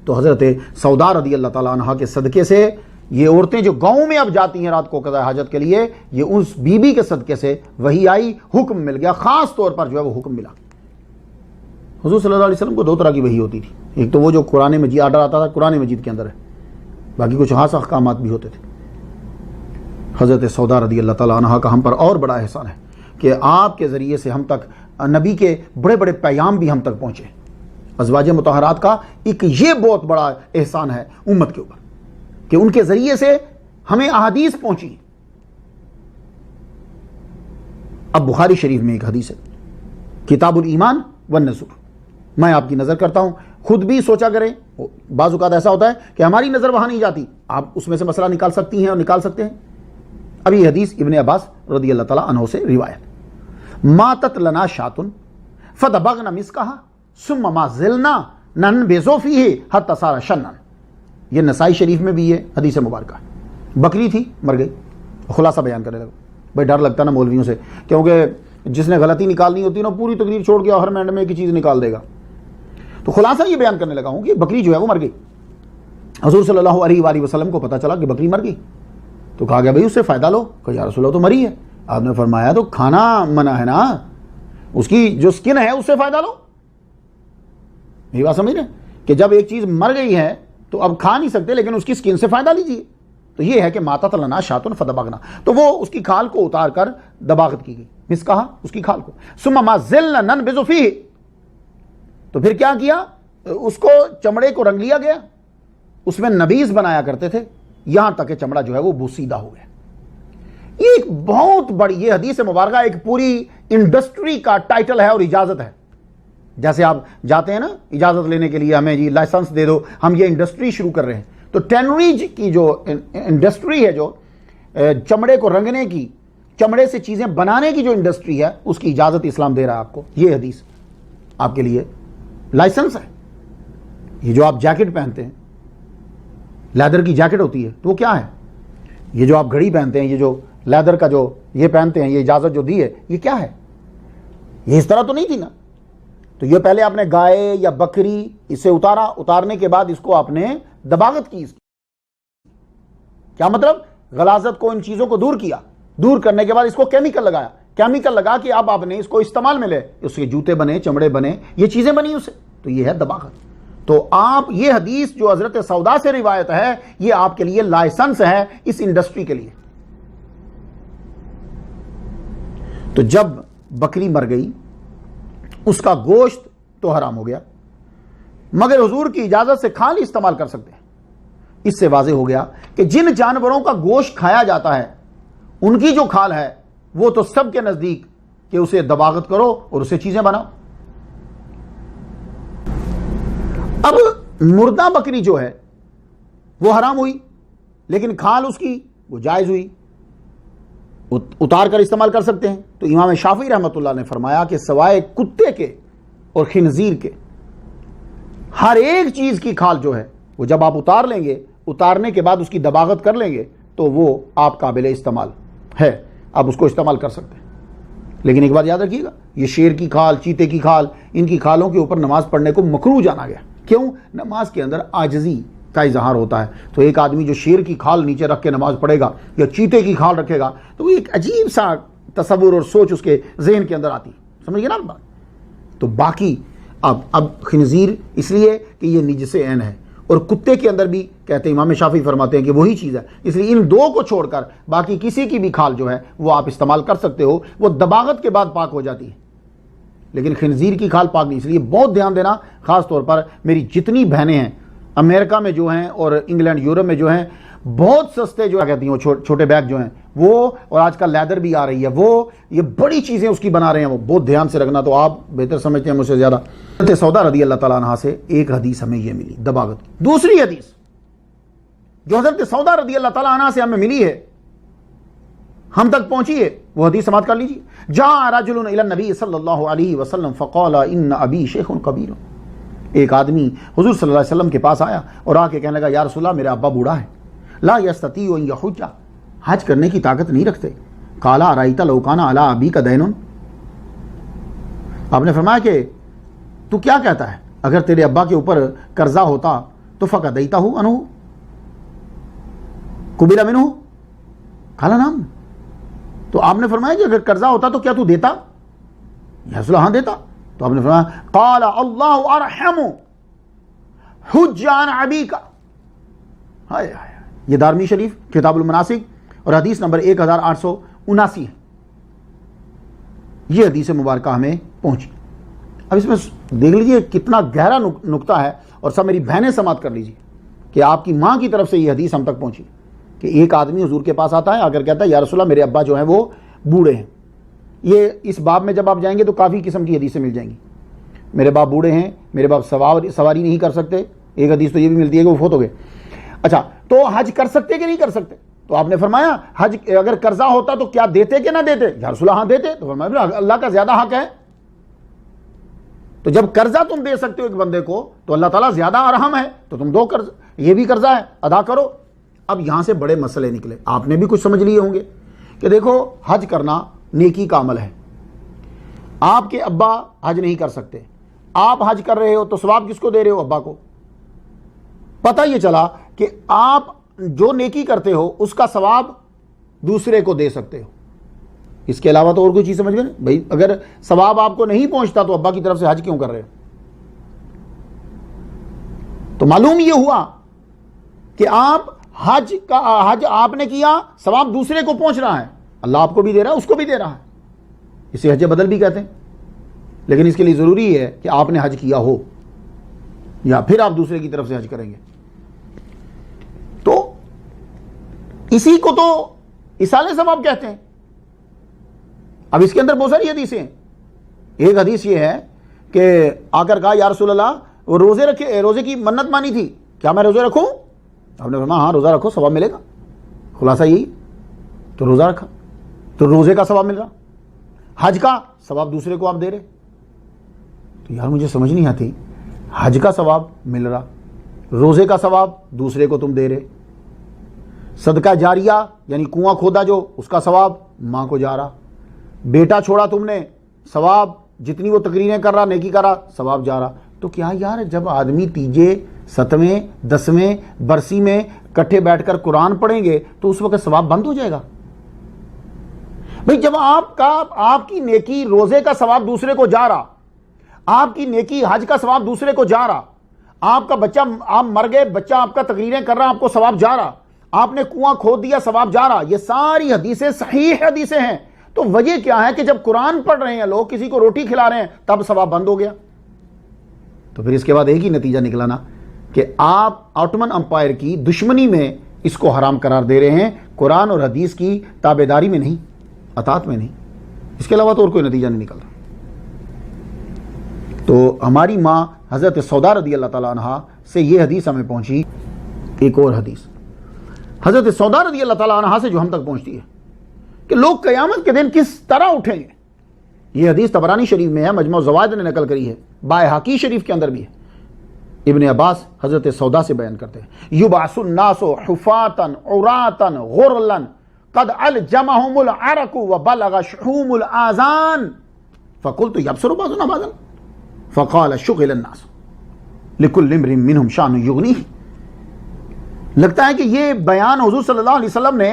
تو حضرت سودا رضی اللہ تعالیٰ عنہ کے صدقے سے یہ عورتیں جو گاؤں میں اب جاتی ہیں رات کو قضاء حاجت کے لیے, یہ اس بی بی کے صدقے سے وہی آئی, حکم مل گیا, خاص طور پر جو ہے وہ حکم ملا. حضور صلی اللہ علیہ وسلم کو دو طرح کی وحی ہوتی تھی, ایک تو وہ جو قرآن مجید آرڈر آتا تھا قرآن مجید کے اندر ہے, باقی کچھ خاص احکامات بھی ہوتے تھے. حضرت سودا رضی اللہ تعالیٰ عنہ کا ہم پر اور بڑا احسان ہے کہ آپ کے ذریعے سے ہم تک نبی کے بڑے بڑے پیغام بھی ہم تک پہنچے. ازواج مطہرات کا ایک یہ بہت بڑا احسان ہے امت کے اوپر کہ ان کے ذریعے سے ہمیں احادیث پہنچی. اب بخاری شریف میں ایک حدیث ہے, کتاب الایمان والنذور. میں آپ کی نظر کرتا ہوں, خود بھی سوچا کریں. بعض اوقات ایسا ہوتا ہے کہ ہماری نظر وہاں نہیں جاتی, آپ اس میں سے مسئلہ نکال سکتی ہیں اور نکال سکتے ہیں. اب یہ حدیث ابن عباس رضی اللہ تعالیٰ عنہ سے روایت, ماتت لنا شاتن فدبغنا مسکہا ثم ما زلنا ننبذ فیہ حتی صار شنن. یہ نسائی شریف میں بھی یہ حدیث مبارکہ ہے. بکری تھی, مر گئی, خلاصہ بیان کرنے لگا. بھائی ڈر لگتا نا مولویوں سے, کیونکہ جس نے غلطی نکالنی ہوتی نا پوری تقریر چھوڑ کے ہر منٹ میں ایک چیز نکال دے گا. تو خلاصہ یہ بیان کرنے لگا ہوں کہ بکری جو ہے وہ مر گئی. حضور صلی اللہ علیہ وآلہ وسلم کو پتا چلا کہ بکری مر گئی, تو کہا گیا بھائی اس سے فائدہ لو. کہ یا رسول اللہ تو مری ہے. آپ نے فرمایا تو کھانا منع ہے نا, اس کی جو سکن ہے اس سے فائدہ لو. یہ بات سمجھ رہے ہیں کہ جب ایک چیز مر گئی ہے تو اب کھا نہیں سکتے, لیکن اس کی سکن سے فائدہ لیجیے. تو یہ ہے کہ ماتت لنا شاتن فدبغنا, تو وہ اس کی کھال کو اتار کر دباغت کی گئی, مس کہا اس کی کھال کو. ثم ما زلنا ننبذ فیہ, تو پھر کیا کیا, اس کو چمڑے کو رنگ لیا گیا, اس میں نبیذ بنایا کرتے تھے, یہاں تک کہ چمڑا جو ہے وہ بوسیدہ ہو گیا. یہ ایک بہت بڑی, یہ حدیث مبارکہ ایک پوری انڈسٹری کا ٹائٹل ہے اور اجازت ہے. جیسے آپ جاتے ہیں نا اجازت لینے کے لیے، ہمیں جی لائسنس دے دو، ہم یہ انڈسٹری شروع کر رہے ہیں، تو ٹینری کی جو انڈسٹری ہے، جو چمڑے کو رنگنے کی، چمڑے سے چیزیں بنانے کی جو انڈسٹری ہے، اس کی اجازت اسلام دے رہا ہے آپ کو. یہ حدیث آپ کے لیے لائسنس ہے. یہ جو آپ جیکٹ پہنتے ہیں، لیدر کی جیکٹ ہوتی ہے، تو وہ کیا ہے؟ یہ جو آپ گھڑی پہنتے ہیں، یہ جو لیدر کا جو یہ پہنتے ہیں، یہ اجازت جو دی ہے، یہ کیا ہے؟ یہ اس طرح تو نہیں تھی نا. تو یہ پہلے آپ نے گائے یا بکری اسے اتارا، اتارنے کے بعد اس کو آپ نے دباغت کی. کیا مطلب؟ غلاظت کو، ان چیزوں کو دور کیا. دور کرنے کے بعد اس کو کیمیکل لگایا، کیمیکل لگا کے اب آپ نے اس کو استعمال میں لے، اس کے جوتے بنے، چمڑے بنے، یہ چیزیں بنی اسے. تو یہ ہے دباغت. تو آپ یہ حدیث جو حضرت سودا سے روایت ہے، یہ آپ کے لیے لائسنس ہے اس انڈسٹری کے لیے. تو جب بکری مر گئی، اس کا گوشت تو حرام ہو گیا، مگر حضور کی اجازت سے کھال استعمال کر سکتے ہیں. اس سے واضح ہو گیا کہ جن جانوروں کا گوشت کھایا جاتا ہے، ان کی جو کھال ہے وہ تو سب کے نزدیک کہ اسے دباغت کرو اور اسے چیزیں بناؤ. اب مردہ بکری جو ہے وہ حرام ہوئی، لیکن کھال اس کی وہ جائز ہوئی، اتار کر استعمال کر سکتے ہیں. تو امام شافعی رحمۃ اللہ نے فرمایا کہ سوائے کتے کے اور خنزیر کے ہر ایک چیز کی کھال جو ہے وہ جب آپ اتار لیں گے، اتارنے کے بعد اس کی دباغت کر لیں گے، تو وہ آپ قابل استعمال ہے، آپ اس کو استعمال کر سکتے ہیں. لیکن ایک بات یاد رکھیے گا، یہ شیر کی کھال، چیتے کی کھال، ان کی کھالوں کے اوپر نماز پڑھنے کو مکروہ جانا گیا. کیوں؟ نماز کے اندر عاجزی کا اظہار ہوتا ہے. تو ایک آدمی جو شیر کی کھال نیچے رکھ کے نماز پڑھے گا یا چیتے کی کھال رکھے گا، تو وہ ایک عجیب سا تصور اور سوچ اس کے ذہن کے اندر آتی. سمجھ گئے نا بات؟ تو باقی اب خنزیر اس لیے کہ یہ نجس عین ہے، اور کتے کے اندر بھی کہتے ہیں، امام شافعی فرماتے ہیں کہ وہی چیز ہے. اس لیے ان دو کو چھوڑ کر باقی کسی کی بھی کھال جو ہے وہ آپ استعمال کر سکتے ہو، وہ دباغت کے بعد پاک ہو جاتی ہے. لیکن خنزیر کی کھال پاک نہیں. اس لیے بہت دھیان دینا، خاص طور پر میری جتنی بہنیں ہیں امریکہ میں جو ہیں اور انگلینڈ یورپ میں جو ہیں، بہت سستے جو کہتی ہیں وہ چھوٹے بیگ جو ہیں وہ، اور آج کل لیدر بھی آ رہی ہے، وہ یہ بڑی چیزیں اس کی بنا رہے ہیں، وہ بہت دھیان سے رکھنا. تو آپ بہتر سمجھتے ہیں مجھ سے زیادہ. حضرت سودا رضی اللہ تعالیٰ عنہ سے ایک حدیث ہمیں یہ ملی دباغت کی. دوسری حدیث جو حضرت سودا رضی اللہ تعالیٰ عنہ سے ہمیں ملی ہے، ہم تک پہنچی ہے، وہ حدیث سماعت کر لیجیے. جاء رجل الی النبی صلی اللہ علیہ وسلم فقال ان ابی شیخ کبیر. ایک آدمی حضور صلی اللہ علیہ وسلم کے پاس آیا اور آ کے کہنے لگا، یا رسول اللہ میرا ابا بوڑھا ہے، لا یستطیع ان یحج، حج کرنے کی طاقت نہیں رکھتے. قال ارایت لو کان علی ابی کا دین. آپ نے فرمایا کہ تو کیا کہتا ہے، اگر تیرے ابا کے اوپر قرضہ ہوتا تو فقدیتہ عنہ قبل منہ. قال نعم. تو آپ نے فرمایا کہ اگر قرضہ ہوتا تو کیا تو دیتا؟ یا رسول اللہ ہاں دیتا. تو آپ نے فرمایا قال اللہ ارحم حج عن ابیک. ہائے ہائے. یہ دارمی شریف کتاب المناسک اور حدیث نمبر 1879 ہے. یہ حدیث مبارکہ ہمیں پہنچی. اب اس میں دیکھ لیجئے کتنا گہرا نقطہ ہے، اور سب میری بہنیں سماعت کر لیجئے کہ آپ کی ماں کی طرف سے یہ حدیث ہم تک پہنچی کہ ایک آدمی حضور کے پاس آتا ہے، اگر کہتا ہے یا رسول اللہ میرے ابا جو ہیں وہ بوڑھے ہیں. یہ اس باب میں جب آپ جائیں گے تو کافی قسم کی حدیثیں مل جائیں گی. میرے باپ بوڑھے ہیں، میرے باپ سواری نہیں کر سکتے. ایک حدیث تو یہ بھی ملتی ہے کہ وہ فوت ہو گئے. اچھا، تو حج کر سکتے کہ نہیں کر سکتے؟ تو آپ نے فرمایا حج اگر قرضہ ہوتا تو کیا دیتے کہ نہ دیتے؟ یا رسول اللہ ہاں دیتے. تو فرمایا اللہ کا زیادہ حق ہے. تو جب قرضہ تم دے سکتے ہو ایک بندے کو تو اللہ تعالیٰ زیادہ ارحم ہے، تو تم دو قرض، یہ بھی قرضہ ہے، ادا کرو. اب یہاں سے بڑے مسئلے نکلے. آپ نے بھی کچھ سمجھ لیے ہوں گے کہ دیکھو حج کرنا نیکی کا عمل ہے. آپ کے ابا حج نہیں کر سکتے، آپ حج کر رہے ہو تو ثواب کس کو دے رہے ہو؟ ابا کو. پتہ یہ چلا کہ آپ جو نیکی کرتے ہو اس کا ثواب دوسرے کو دے سکتے ہو. اس کے علاوہ تو اور کوئی چیز سمجھ گئے بھائی؟ اگر ثواب آپ کو نہیں پہنچتا تو ابا کی طرف سے حج کیوں کر رہے ہو؟ تو معلوم یہ ہوا کہ آپ حج آپ نے کیا، ثواب دوسرے کو پہنچ رہا ہے، اللہ آپ کو بھی دے رہا ہے، اس کو بھی دے رہا ہے. اسے حج بدل بھی کہتے ہیں. لیکن اس کے لیے ضروری ہے کہ آپ نے حج کیا ہو یا پھر آپ دوسرے کی طرف سے حج کریں گے. تو اسی کو تو ایصال ثواب کہتے ہیں. اب اس کے اندر بہت ساری حدیثیں ہیں. ایک حدیث یہ ہے کہ آ کر کہا یا رسول اللہ وہ روزے کی منت مانی تھی، کیا میں روزے رکھوں؟ آپ نے فرمایا ہاں روزہ رکھو، ثواب ملے گا، خلاصہ یہی، تو روزہ رکھا تو روزے کا ثواب مل رہا، حج کا ثواب دوسرے کو آپ دے رہے. تو یار مجھے سمجھ نہیں آتی، حج کا ثواب مل رہا، روزے کا ثواب دوسرے کو تم دے رہے، صدقہ جاریہ یعنی کنواں کھودا جو اس کا ثواب ماں کو جا رہا، بیٹا چھوڑا تم نے ثواب جتنی وہ تقریریں کر رہا نیکی کر رہا ثواب جا رہا. تو کیا یار جب آدمی تیجے 7ویں 10ویں برسی میں کٹھے بیٹھ کر قرآن پڑھیں گے تو اس وقت ثواب بند ہو جائے گا؟ بھئی جب آپ کی نیکی روزے کا ثواب دوسرے کو جا رہا، آپ کی نیکی حج کا ثواب دوسرے کو جا رہا، آپ کا بچہ، آپ مر گئے بچہ آپ کا تقریریں کر رہا آپ کو ثواب جا رہا، آپ نے کنواں کھود دیا ثواب جا رہا، یہ ساری حدیثیں صحیح حدیثیں ہیں. تو وجہ کیا ہے کہ جب قرآن پڑھ رہے ہیں لوگ، کسی کو روٹی کھلا رہے ہیں، تب ثواب بند ہو گیا. تو پھر اس کے بعد ایک ہی نتیجہ نکلانا کہ آپ آٹمن امپائر کی دشمنی میں اس کو حرام قرار دے رہے ہیں، قرآن اور حدیث کی تابعداری میں نہیں، اطاعت میں نہیں. اس کے علاوہ تو اور کوئی نتیجہ نہیں نکل رہا. تو ہماری ماں حضرت سودا رضی اللہ تعالیٰ عنہ سے یہ حدیث ہمیں پہنچی. ایک اور حدیث حضرت سودا رضی اللہ تعالیٰ عنہ سے جو ہم تک پہنچتی ہے کہ لوگ قیامت کے دن کس طرح اٹھیں گے. یہ حدیث طبرانی شریف میں ہے، مجموع الزوائد نے نقل کری ہے، بائحقی شریف کے اندر بھی ہے. ابن عباس حضرت سودا سے بیان کرتے ہیں یبعث الناس حفاتا عراتا غرلا قد الجمهم العرق وبلغ شحوم الاذان فقلت يبصر بعضنا بعضا فقال شغل الناس لكل امرئ منهم شان يغنيه. لگتا ہے کہ یہ بیان حضور صلی اللہ علیہ وسلم نے،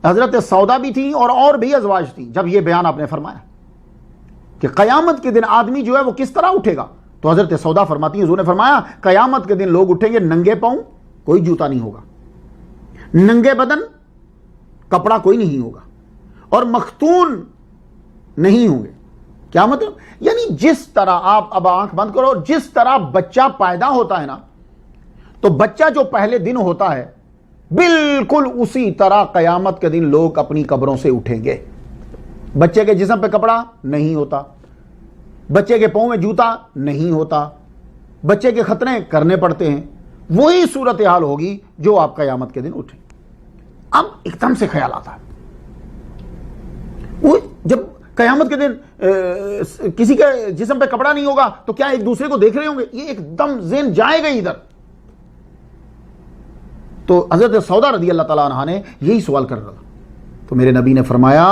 حضرت سودا بھی تھی اور بھی ازواج تھی، جب یہ بیان آپ نے فرمایا کہ قیامت کے دن آدمی جو ہے وہ کس طرح اٹھے گا، تو حضرت سودا فرماتی ہیں حضور نے فرمایا قیامت کے دن لوگ اٹھیں گے ننگے پاؤں، کوئی جوتا نہیں ہوگا، ننگے بدن، کپڑا کوئی نہیں ہوگا، اور مختون نہیں ہوں گے. کیا مطلب؟ یعنی جس طرح آپ اب آنکھ بند کرو، جس طرح بچہ پیدا ہوتا ہے نا، تو بچہ جو پہلے دن ہوتا ہے بالکل اسی طرح قیامت کے دن لوگ اپنی قبروں سے اٹھیں گے. بچے کے جسم پہ کپڑا نہیں ہوتا، بچے کے پاؤں میں جوتا نہیں ہوتا، بچے کے ختنے کرنے پڑتے ہیں. وہی صورتحال ہوگی جو آپ قیامت کے دن اٹھیں. اب ایک دم سے خیال آتا ہے وہ جب قیامت کے دن کسی کے جسم پہ کپڑا نہیں ہوگا تو کیا ایک دوسرے کو دیکھ رہے ہوں گے؟ یہ ایک دم ذہن جائے گا ادھر. تو حضرت سودا رضی اللہ تعالیٰ عنہ نے یہی سوال کر رہا. تو میرے نبی نے فرمایا،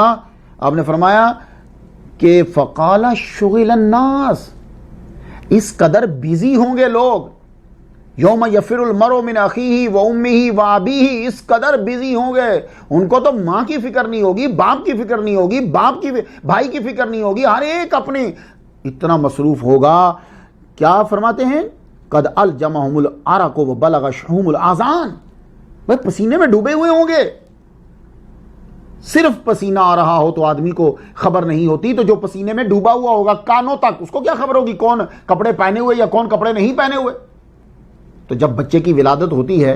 آپ نے فرمایا کہ فقال شغل الناس، اس قدر بیزی ہوں گے لوگ، یوم یفر المرء من اخیہ و امہ و ابیہ، اس قدر بیزی ہوں گے ان کو تو ماں کی فکر نہیں ہوگی، باپ کی فکر نہیں ہوگی، بھائی کی فکر نہیں ہوگی، ہر ایک اپنے اتنا مصروف ہوگا. کیا فرماتے ہیں؟ قد الجمہم العرق وبلغ شحوم الاذان، وہ پسینے میں ڈوبے ہوئے ہوں گے. صرف پسینہ آ رہا ہو تو آدمی کو خبر نہیں ہوتی، تو جو پسینے میں ڈوبا ہوا ہوگا کانوں تک، اس کو کیا خبر ہوگی کون کپڑے پہنے ہوئے یا کون کپڑے نہیں پہنے ہوئے. تو جب بچے کی ولادت ہوتی ہے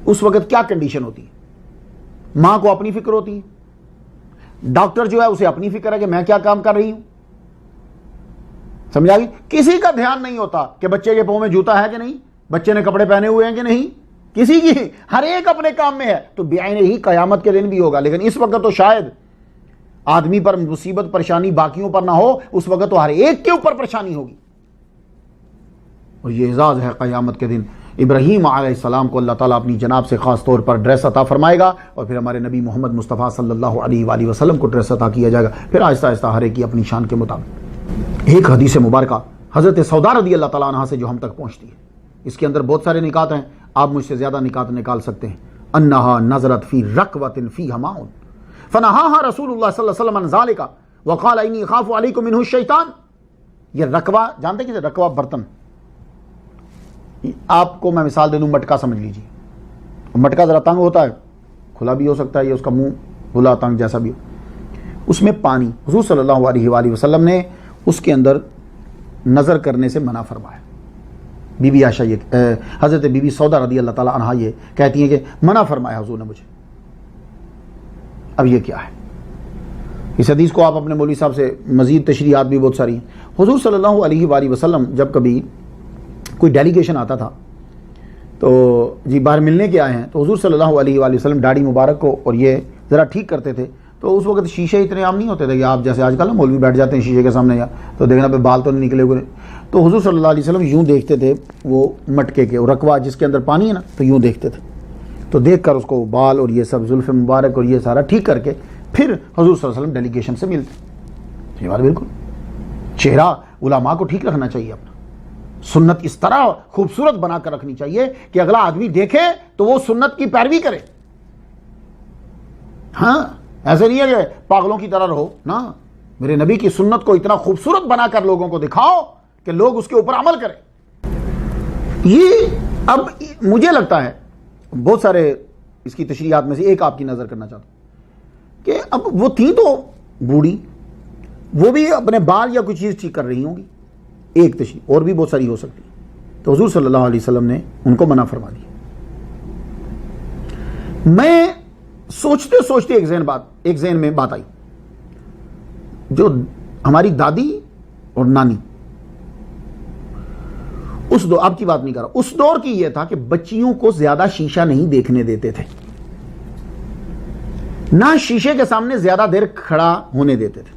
اس وقت کیا کنڈیشن ہوتی ہے؟ ماں کو اپنی فکر ہوتی ہے، ڈاکٹر جو ہے اسے اپنی فکر ہے کہ میں کیا کام کر رہی ہوں، سمجھا گی؟ کسی کا دھیان نہیں ہوتا کہ بچے کے پاؤں میں جوتا ہے کہ نہیں، بچے نے کپڑے پہنے ہوئے ہیں کہ نہیں، کسی کی، ہر ایک اپنے کام میں ہے. تو بعین ہی قیامت کے دن بھی ہوگا. لیکن اس وقت تو شاید آدمی پر مصیبت پریشانی باقیوں پر نہ ہو، اس وقت تو ہر ایک کے اوپر پریشانی ہوگی. اور یہ اعزاز ہے قیامت کے دن. ابراہیم علیہ السلام کو اللہ تعالیٰ اپنی جناب سے خاص طور پر ڈریس عطا فرمائے گا، اور پھر ہمارے نبی محمد مصطفیٰ صلی اللہ علیہ وآلہ وسلم کو ڈریس عطا کیا جائے گا. پھر آہستہ آہستہ ہر ایک کی اپنی شان کے مطابق. ایک حدیث مبارکہ حضرت سودا رضی اللہ تعالیٰ عنہ سے جو ہم تک پہنچتی ہے، اس کے اندر بہت سارے نکات ہیں، آپ مجھ سے زیادہ نکات نکال سکتے ہیں. انہا نظرت فی رکوۃ فیہا ماء فنہاہا رسول اللہ صلی اللہ علیہ وسلم عن ذالک وقال انی اخاف علیکم منہ الشیطان. یہ رکوہ جانتے ہیں کہ رکوہ برتن، آپ کو میں مثال دے دوں، مٹکا سمجھ لیجیے. مٹکا ذرا تنگ ہوتا ہے، کھلا بھی ہو سکتا ہے یا اس کا منہ کھلا تنگ جیسا بھی ہو. اس میں پانی، حضور صلی اللہ علیہ وآلہ وسلم نے اس کے اندر نظر کرنے سے منع فرمایا. بی بی عائشہ یہ حضرت بی بی سودا رضی اللہ تعالیٰ عنہا یہ کہتی ہیں کہ منع فرمایا حضور نے مجھے. اب یہ کیا ہے؟ اس حدیث کو آپ اپنے مولوی صاحب سے مزید تشریحات بھی بہت ساری ہیں. حضور صلی اللہ علیہ وآلہ وسلم جب کبھی کوئی ڈیلیگیشن آتا تھا تو جی باہر ملنے کے آئے ہیں, تو حضور صلی اللہ علیہ وآلہ وسلم داڑھی مبارک کو اور یہ ذرا ٹھیک کرتے تھے. تو اس وقت شیشے اتنے عام نہیں ہوتے تھے کہ آپ جیسے آج کل مولوی بیٹھ جاتے ہیں شیشے کے سامنے, یا تو دیکھنا پہ بال تو نہیں نکلے ہوئے. تو حضور صلی اللہ علیہ وسلم یوں دیکھتے تھے, وہ مٹکے کے رکوہ جس کے اندر پانی ہے نا, تو یوں دیکھتے تھے. تو دیکھ کر اس کو بال اور یہ سب زلف مبارک اور یہ سارا ٹھیک کر کے پھر حضور صلی اللہ علیہ وسلم ڈیلیگیشن سے ملتے. یہ بات بالکل, چہرہ علماء کو ٹھیک رکھنا چاہیے اپنا, سنت اس طرح خوبصورت بنا کر رکھنی چاہیے کہ اگلا آدمی دیکھے تو وہ سنت کی پیروی کرے. ہاں ایسے نہیں ہے کہ پاگلوں کی طرح رہو نا, میرے نبی کی سنت کو اتنا خوبصورت بنا کر لوگوں کو دکھاؤ کہ لوگ اس کے اوپر عمل کریں. یہ اب مجھے لگتا ہے بہت سارے اس کی تشریحات میں سے ایک آپ کی نظر کرنا چاہتا ہوں کہ اب وہ تھی تو بوڑھی, وہ بھی اپنے بال یا کوئی چیز ٹھیک کر رہی ہوں گی, ایک تشریح اور بھی بہت ساری ہو سکتی ہے. تو حضور صلی اللہ علیہ وسلم نے ان کو منع فرما دیا. میں سوچتے سوچتے ایک ذہن میں بات آئی, جو ہماری دادی اور نانی اس دور, آپ کی بات نہیں کر رہا, اس دور کی یہ تھا کہ بچیوں کو زیادہ شیشہ نہیں دیکھنے دیتے تھے, نہ شیشے کے سامنے زیادہ دیر کھڑا ہونے دیتے تھے,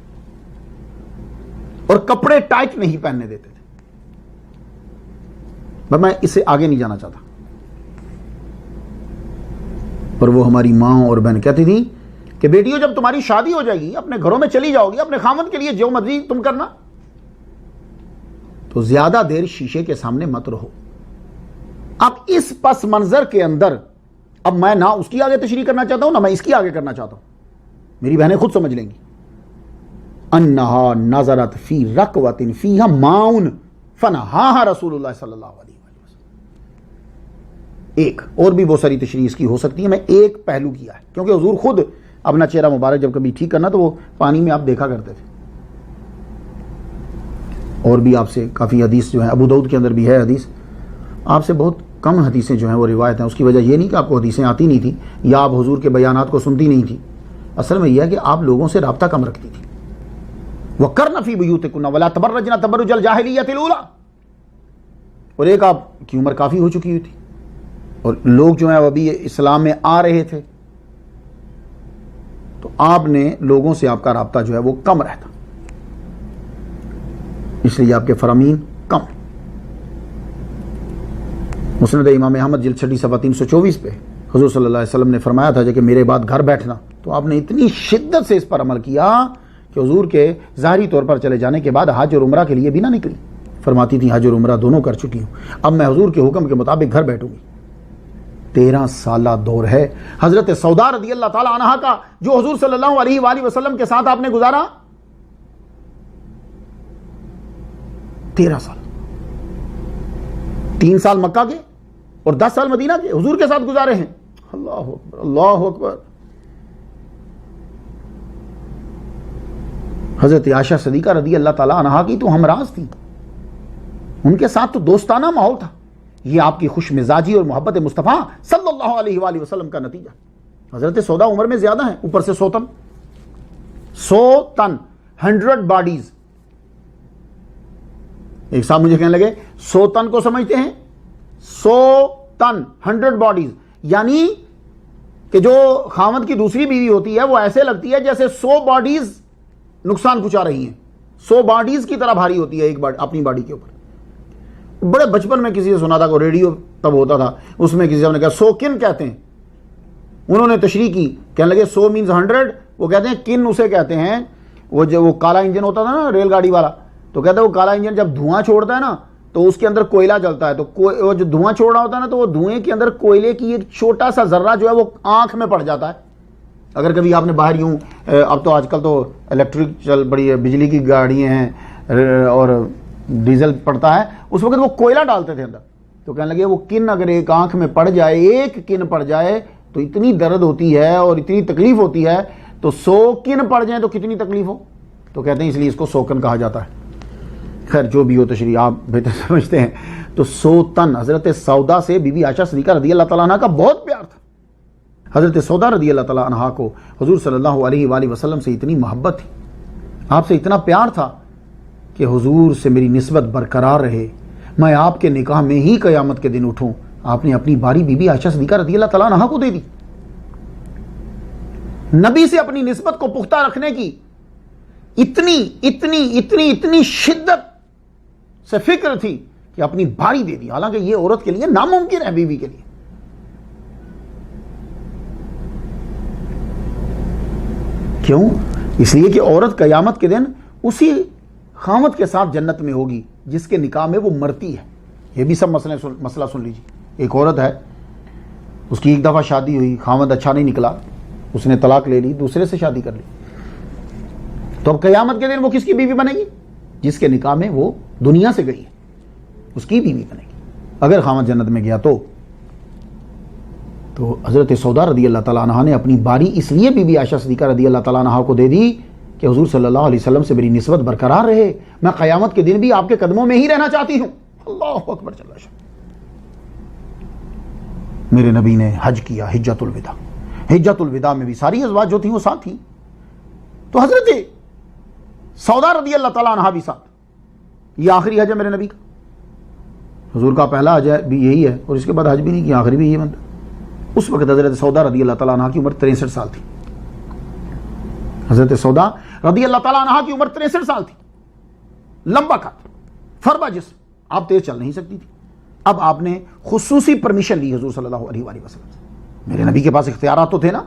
اور کپڑے ٹائٹ نہیں پہننے دیتے تھے. پر میں اس سے آگے نہیں جانا چاہتا, پر وہ ہماری ماں اور بہن کہتی تھی کہ بیٹیوں جب تمہاری شادی ہو جائے گی اپنے گھروں میں چلی جاؤ گی, اپنے خاوند کے لیے جو مرضی تم کرنا, تو زیادہ دیر شیشے کے سامنے مت رہو. اب اس پس منظر کے اندر اب میں نہ اس کی آگے تشریح کرنا چاہتا ہوں نہ میں اس کی آگے کرنا چاہتا ہوں, میری بہنیں خود سمجھ لیں گی. انہا نظرت فی رکوۃ فیہا ماؤن فنہاہا رسول اللہ صلی اللہ علیہ وسلم. ایک اور بھی بہت ساری تشریح اس کی ہو سکتی ہے, میں ایک پہلو کیا ہے کیونکہ حضور خود اپنا چہرہ مبارک جب کبھی ٹھیک کرنا تو وہ پانی میں آپ دیکھا کرتے تھے. اور بھی آپ سے کافی حدیث جو ہے, ابو داؤد کے اندر بھی ہے حدیث, آپ سے بہت کم حدیثیں جو ہیں وہ روایت ہیں. اس کی وجہ یہ نہیں کہ آپ کو حدیثیں آتی نہیں تھی یا آپ حضور کے بیانات کو سنتی نہیں تھی, اصل میں یہ ہے کہ آپ لوگوں سے رابطہ کم رکھتی تھی. وَقَرْنَ فِي بُيُوتِكُنَّ وَلَا تَبَرَّجْنَ تَبَرُّجَ الْجَاهِلِيَّةِ الْأُولَىٰ. اور ایک آپ کی عمر کافی ہو چکی ہوئی تھی اور لوگ جو ہیں وہ ابھی اسلام میں آ رہے تھے, تو آپ نے لوگوں سے آپ کا رابطہ جو ہے وہ کم رہتا, اس لیے آپ کے فرامین کم. مسند امام احمد جلد 6 صفحہ 324 پہ حضور صلی اللہ علیہ وسلم نے فرمایا تھا کہ میرے بعد گھر بیٹھنا, تو آپ نے اتنی شدت سے اس پر عمل کیا کہ حضور کے ظاہری طور پر چلے جانے کے بعد حج اور عمرہ کے لیے بھی نہ نکلی. فرماتی تھی حج اور عمرہ دونوں کر چکی ہوں, اب میں حضور کے حکم کے مطابق گھر بیٹھوں گی. 13 سالہ دور ہے حضرت سودا رضی اللہ تعالی عنہا کا, جو حضور صلی اللہ علیہ وآلہ وسلم کے ساتھ آپ نے گزارا 13 سال, 3 سال مکہ کے اور 10 سال مدینہ کے حضور کے ساتھ گزارے ہیں. اللہ اکبر اللہ اکبر. حضرت عائشہ صدیقہ رضی اللہ تعالی عنہا کی تو ہمراز تھی, ان کے ساتھ تو دوستانہ ماحول تھا. یہ آپ کی خوش مزاجی اور محبت مصطفیٰ صلی اللہ علیہ وآلہ وسلم کا نتیجہ. حضرت سودا عمر میں زیادہ ہیں, اوپر سے 100 تن 100 باڈیز. ایک صاحب مجھے کہنے لگے 100 تن کو سمجھتے ہیں, 100 تن 100 باڈیز, یعنی کہ جو خاوند کی دوسری بیوی ہوتی ہے وہ ایسے لگتی ہے جیسے 100 باڈیز نقصان پہنچا رہی ہیں, 100 باڈیز کی طرح بھاری ہوتی ہے ایک اپنی باڈی کے اوپر. بڑے بچپن میں کسی سے سنا تھا, کو ریڈیو تب ہوتا تھا, اس میں کسی نے کہا 100 کن کہتے ہیں. انہوں نے تشریح کی, کہنے لگے 100 مینز 100, وہ کہتے ہیں کن اسے کہتے ہیں وہ جو وہ کالا انجن ہوتا تھا نا ریل گاڑی والا, تو کہتے ہیں وہ کالا انجن جب دھواں چھوڑتا ہے نا تو اس کے اندر کوئلہ جلتا ہے, تو وہ جو دھواں چھوڑ رہا ہوتا ہے نا تو وہ دھوئیں کے اندر کوئلے کی ایک چھوٹا سا ذرہ جو ہے وہ آنکھ میں پڑ جاتا ہے. اگر کبھی آپ نے باہر یوں, اب تو آج کل تو الیکٹرک چل بڑی ہے, بجلی کی گاڑیاں ہیں اور ڈیزل پڑتا ہے, اس وقت وہ کوئلہ ڈالتے تھے اندر, تو کہنے لگے وہ کن اگر ایک آنکھ میں پڑ جائے, ایک کن پڑ جائے تو اتنی درد ہوتی ہے اور اتنی تکلیف ہوتی ہے, تو 100 کن پڑ جائیں تو کتنی تکلیف ہو. تو کہتے ہیں اس لیے اس کو 100 کن کہا جاتا ہے. خیر جو بھی ہو تشریح آپ بہتر سمجھتے ہیں. تو 100 تن حضرت سودا سے بی بی عائشہ صدیقہ رضی اللہ تعالیٰ عنہ کا بہت پیار تھا, حضرت سودا رضی اللہ تعالیٰ عنہا کو حضور صلی اللہ علیہ وآلہ وسلم سے اتنی محبت تھی، آپ سے اتنا پیار تھا کہ حضور سے میری نسبت برقرار رہے، میں آپ کے نکاح میں ہی قیامت کے دن اٹھوں۔ آپ نے اپنی باری بی بی عائشہ صدیقہ رضی اللہ تعالیٰ عنہا کو دے دی۔ نبی سے اپنی نسبت کو پختہ رکھنے کی اتنی شدت سے فکر تھی کہ اپنی باری دے دی، حالانکہ یہ عورت کے لیے ناممکن ہے، بیوی کے لیے۔ کیوں؟ اس لیے کہ عورت قیامت کے دن اسی خاوند کے ساتھ جنت میں ہوگی جس کے نکاح میں وہ مرتی ہے۔ یہ بھی سب مسئلہ سن لیجیے۔ ایک عورت ہے، اس کی ایک دفعہ شادی ہوئی، خاوند اچھا نہیں نکلا، اس نے طلاق لے لی، دوسرے سے شادی کر لی، تو اب قیامت کے دن وہ کس کی بیوی بنے گی؟ جس کے نکاح میں وہ دنیا سے گئی ہے، اس کی بیوی بنے گی۔ اگر خاوند جنت میں گیا تو حضرت سودا رضی اللہ تعالیٰ عنہ نے اپنی باری اس لیے بی بی عائشہ صدیقہ رضی اللہ تعالیٰ عنہ کو دے دی کہ حضور صلی اللہ علیہ وسلم سے میری نسبت برقرار رہے، میں قیامت کے دن بھی آپ کے قدموں میں ہی رہنا چاہتی ہوں۔ اللہ اکبر جل شانہ۔ میرے نبی نے حج کیا، حجۃ الوداع، حجۃ الوداع میں بھی ساری ازواج جو تھیں وہ ساتھ تھیں، تو حضرت سودا رضی اللہ تعالیٰ عنہ بھی ساتھ۔ یہ آخری حج ہے میرے نبی کا، حضور کا پہلا حج بھی یہی ہے اور اس کے بعد حج بھی نہیں کیا، آخری بھی یہی بنتا۔ اس وقت حضرت سودا رضی اللہ تعالیٰ عنہ کی عمر 63 سال تھی۔ حضرت سودا رضی اللہ تعالیٰ عنہ کی عمر 63 سال تھی، لمبا قد، فربا جسم، آپ تیز چل نہیں سکتی تھی۔ اب آپ نے خصوصی پرمیشن لی حضور صلی اللہ علیہ وآلہ وسلم سے۔ میرے نبی کے پاس اختیارات تو تھے نا۔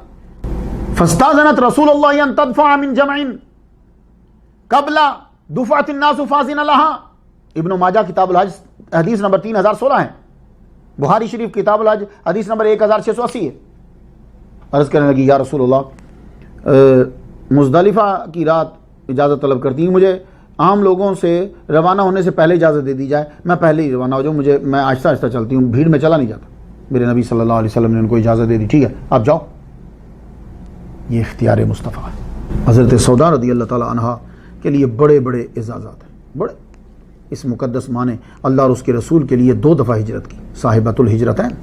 فاستاذنت رسول اللہ ان تدفع من جمع قبل دفعۃ الناس فاذن لها۔ ابن ماجہ کتاب الحج حدیث نمبر 3016 ہے، بخاری شریف کتاب الحج حدیث نمبر 1680 ہے۔ عرض کرنے لگی، یا رسول اللہ، مزدلفہ کی رات اجازت طلب کرتی ہوں، مجھے عام لوگوں سے روانہ ہونے سے پہلے اجازت دے دی جائے، میں پہلے ہی روانہ ہو جاؤں، میں آہستہ آہستہ چلتی ہوں، بھیڑ میں چلا نہیں جاتا۔ میرے نبی صلی اللہ علیہ وسلم نے ان کو اجازت دے دی، ٹھیک ہے آپ جاؤ۔ یہ اختیار مصطفیٰ ہے۔ حضرت سودا رضی اللہ تعالیٰ عنہ کے لیے بڑے بڑے اعزازات ہیں، بڑے۔ اس مقدس ماں نے اللہ اور اس کے رسول کے لیے 2 دفعہ ہجرت کی، صاحبۃ الہجرتین۔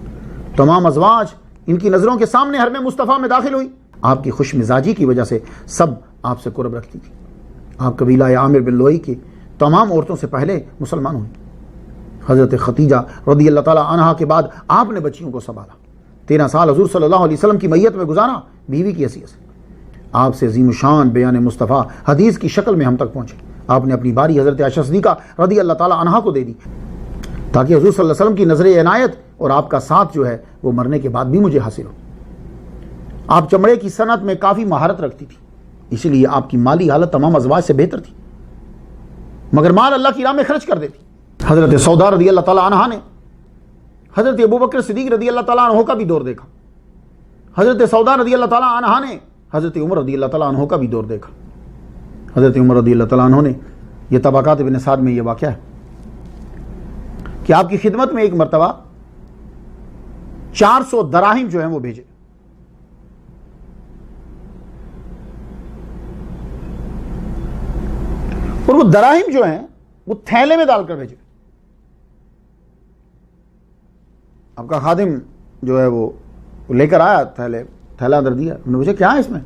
تمام ازواج ان کی نظروں کے سامنے حرم مصطفیٰ میں داخل ہوئی۔ آپ کی خوش مزاجی کی وجہ سے سب آپ سے قرب رکھتی تھی۔ آپ قبیلہ عامر بن لوئی کی تمام عورتوں سے پہلے مسلمان ہوئی۔ حضرت ختیجہ رضی اللہ تعالیٰ عنہا کے بعد آپ نے بچیوں کو سنبھالا، 13 سال حضور صلی اللہ علیہ وسلم کی میت میں گزارا بیوی کی حیثیت سے۔ آپ سے عظیم الشان بیان مصطفیٰ حدیث کی شکل میں ہم تک پہنچے۔ آپ نے اپنی باری حضرت عائشہ صدیقہ رضی اللہ تعالیٰ عنہا کو دے دی تاکہ حضور صلی اللہ علیہ وسلم کی نظر عنایت اور آپ کا ساتھ جو ہے وہ مرنے کے بعد بھی مجھے حاصل ہو۔ آپ چمڑے کی صنعت میں کافی مہارت رکھتی تھی، اسی لیے آپ کی مالی حالت تمام ازواج سے بہتر تھی، مگر مال اللہ کی راہ میں خرچ کر دیتی۔ حضرت سودا رضی اللہ تعالیٰ عنہا نے حضرت ابوبکر صدیق رضی اللہ تعالیٰ عنہ کا بھی دور دیکھا، حضرت سودا رضی اللہ تعالیٰ عنہا نے حضرت عمر رضی اللہ تعالیٰ عنہ کا بھی دور دیکھا۔ حضرت عمر رضی اللہ تعالیٰ عنہ نے، یہ طبقات ابن سعد میں یہ واقعہ ہے کہ آپ کی خدمت میں ایک مرتبہ 400 دراہم جو ہیں وہ بھیجے، اور وہ دراہم جو ہیں وہ تھیلے میں ڈال کر بھیجے۔ آپ کا خادم جو ہے وہ لے کر آیا، تھیلا اندر دیا، انہوں نے پوچھا کیا ہے اس میں؟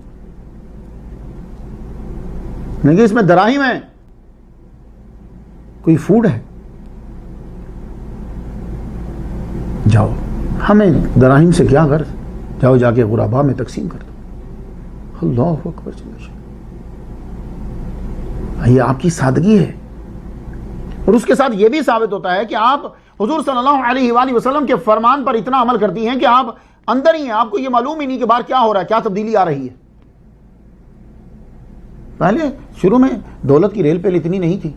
نہیں کہ اس میں دراہم ہے، کوئی فوڈ ہے؟ جاؤ، ہمیں دراہم سے کیا غرض، جاؤ جا کے غرباء میں تقسیم کر دو۔ اللہ اکبر۔ یہ آپ کی سادگی ہے، اور اس کے ساتھ یہ بھی ثابت ہوتا ہے کہ آپ حضور صلی اللہ علیہ وآلہ وسلم کے فرمان پر اتنا عمل کرتی ہیں کہ آپ اندر ہی ہیں، آپ کو یہ معلوم ہی نہیں کہ باہر کیا ہو رہا ہے، کیا تبدیلی آ رہی ہے۔ پہلے شروع میں دولت کی ریل پیل اتنی نہیں تھی،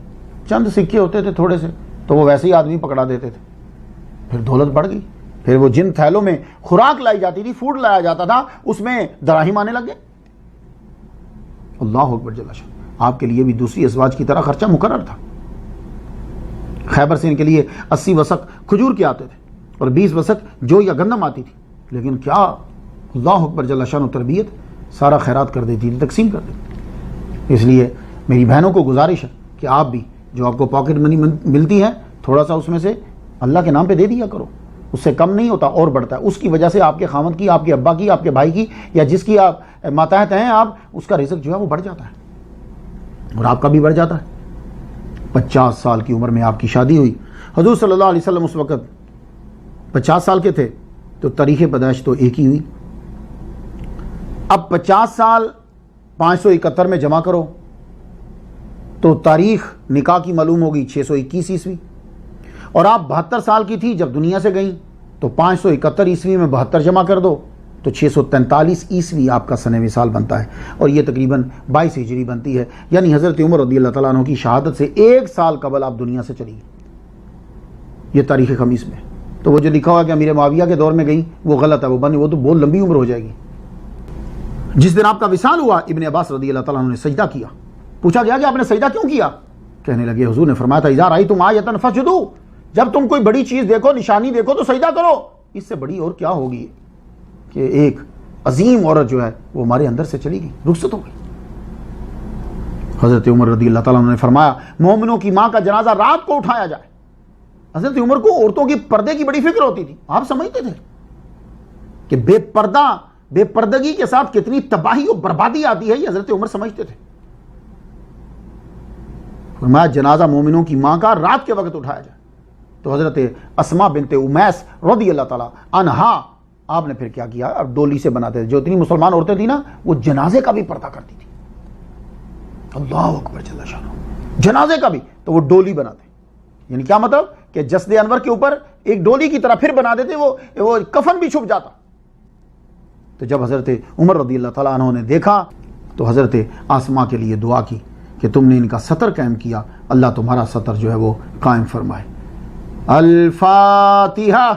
چند سکے ہوتے تھے تھوڑے سے، تو وہ ویسے ہی آدمی پکڑا دیتے تھے۔ پھر دولت بڑھ گئی، پھر وہ جن تھیلوں میں خوراک لائی جاتی تھی، فوڈ لایا جاتا تھا، اس میں دراہم آنے لگ گئے۔ اللہ اکبر جل شانہ۔ آپ کے لیے بھی دوسری ازواج کی طرح خرچہ مقرر تھا۔ خیبر سے ان کے لیے 80 وسق کھجور کے آتے تھے اور 20 وسق جو یا گندم آتی تھی، لیکن کیا اللہ اکبر جل شانہ تربیت، سارا خیرات کر دیتی تھی، تقسیم کر دیتی تھی۔ اس لیے میری بہنوں کو گزارش ہے کہ آپ بھی جو آپ کو پاکٹ منی ملتی ہے، تھوڑا سا اس میں سے اللہ کے نام پہ دے دیا کرو، اس سے کم نہیں ہوتا اور بڑھتا ہے. اس کی وجہ سے آپ کے خاوند کی، آپ کے ابا کی، آپ کے بھائی کی، یا جس کی آپ ماتحت ہیں آپ، اس کا رزق جو ہے وہ بڑھ جاتا ہے اور آپ کا بھی بڑھ جاتا ہے. 50 سال کی عمر میں آپ کی شادی ہوئی. حضور صلی اللہ علیہ وسلم اس وقت 50 سال کے تھے تو تاریخ پیدائش تو ایک ہی ہوئی. اب 50 سال 571 میں جمع کرو تو تاریخ نکاح کی معلوم ہوگی 621 عیسوی، اور آپ 72 سال کی تھی جب دنیا سے گئیں تو 571 عیسوی میں 72 جمع کر دو تو 643 عیسوی آپ کا سنہ وصال بنتا ہے، اور یہ تقریباً 22 ہجری بنتی ہے. یعنی حضرت عمر رضی اللہ تعالیٰ عنہ کی شہادت سے 1 سال قبل آپ دنیا سے چلی. یہ تاریخ خمیس میں. تو وہ جو لکھا ہوا کہ امیر معاویہ کے دور میں گئی وہ غلط ہے، وہ تو بہت لمبی عمر ہو جائے گی. جس دن آپ کا وصال ہوا ابن عباس رضی اللہ تعالیٰ عنہ نے سجدہ کیا. پوچھا گیا کہ آپ نے سجدہ کیوں کیا؟ کہنے لگے حضور نے فرمایا تھا اذا رأیتم آیۃ فاسجدوا، جب تم کوئی بڑی چیز دیکھو، نشانی دیکھو تو سجدہ کرو. اس سے بڑی اور کیا ہوگی کہ ایک عظیم عورت جو ہے وہ ہمارے اندر سے چلی گئی، رخصت ہو گئی. حضرت عمر رضی اللہ تعالیٰ عنہ نے فرمایا مومنوں کی ماں کا جنازہ رات کو اٹھایا جائے. حضرت عمر کو عورتوں کی پردے کی بڑی فکر ہوتی تھی. آپ سمجھتے تھے کہ بے پردگی کے ساتھ کتنی تباہی اور بربادی آتی ہے، یہ حضرت عمر سمجھتے تھے. فرمایا جنازہ مومنوں کی ماں کا رات کے وقت اٹھایا جائے. تو حضرت اسماء بنت امیس رضی اللہ تعالیٰ عنہا آپ نے پھر کیا کیا، اب ڈولی سے بناتے تھے. جو اتنی مسلمان عورتیں تھیں نا وہ جنازے کا بھی پردہ کرتی تھی. اللہ اکبر جل شانہ، جنازے کا بھی تو وہ ڈولی بناتے. یعنی کیا مطلب کہ جسد انور کے اوپر ایک ڈولی کی طرح پھر بنا دیتے، وہ کفن بھی چھپ جاتا. تو جب حضرت عمر رضی اللہ تعالیٰ عنہ نے دیکھا تو حضرت آسماء کے لیے دعا کی کہ تم نے ان کا ستر قائم کیا، اللہ تمہارا ستر جو ہے وہ قائم فرمائے. الفاتحہ.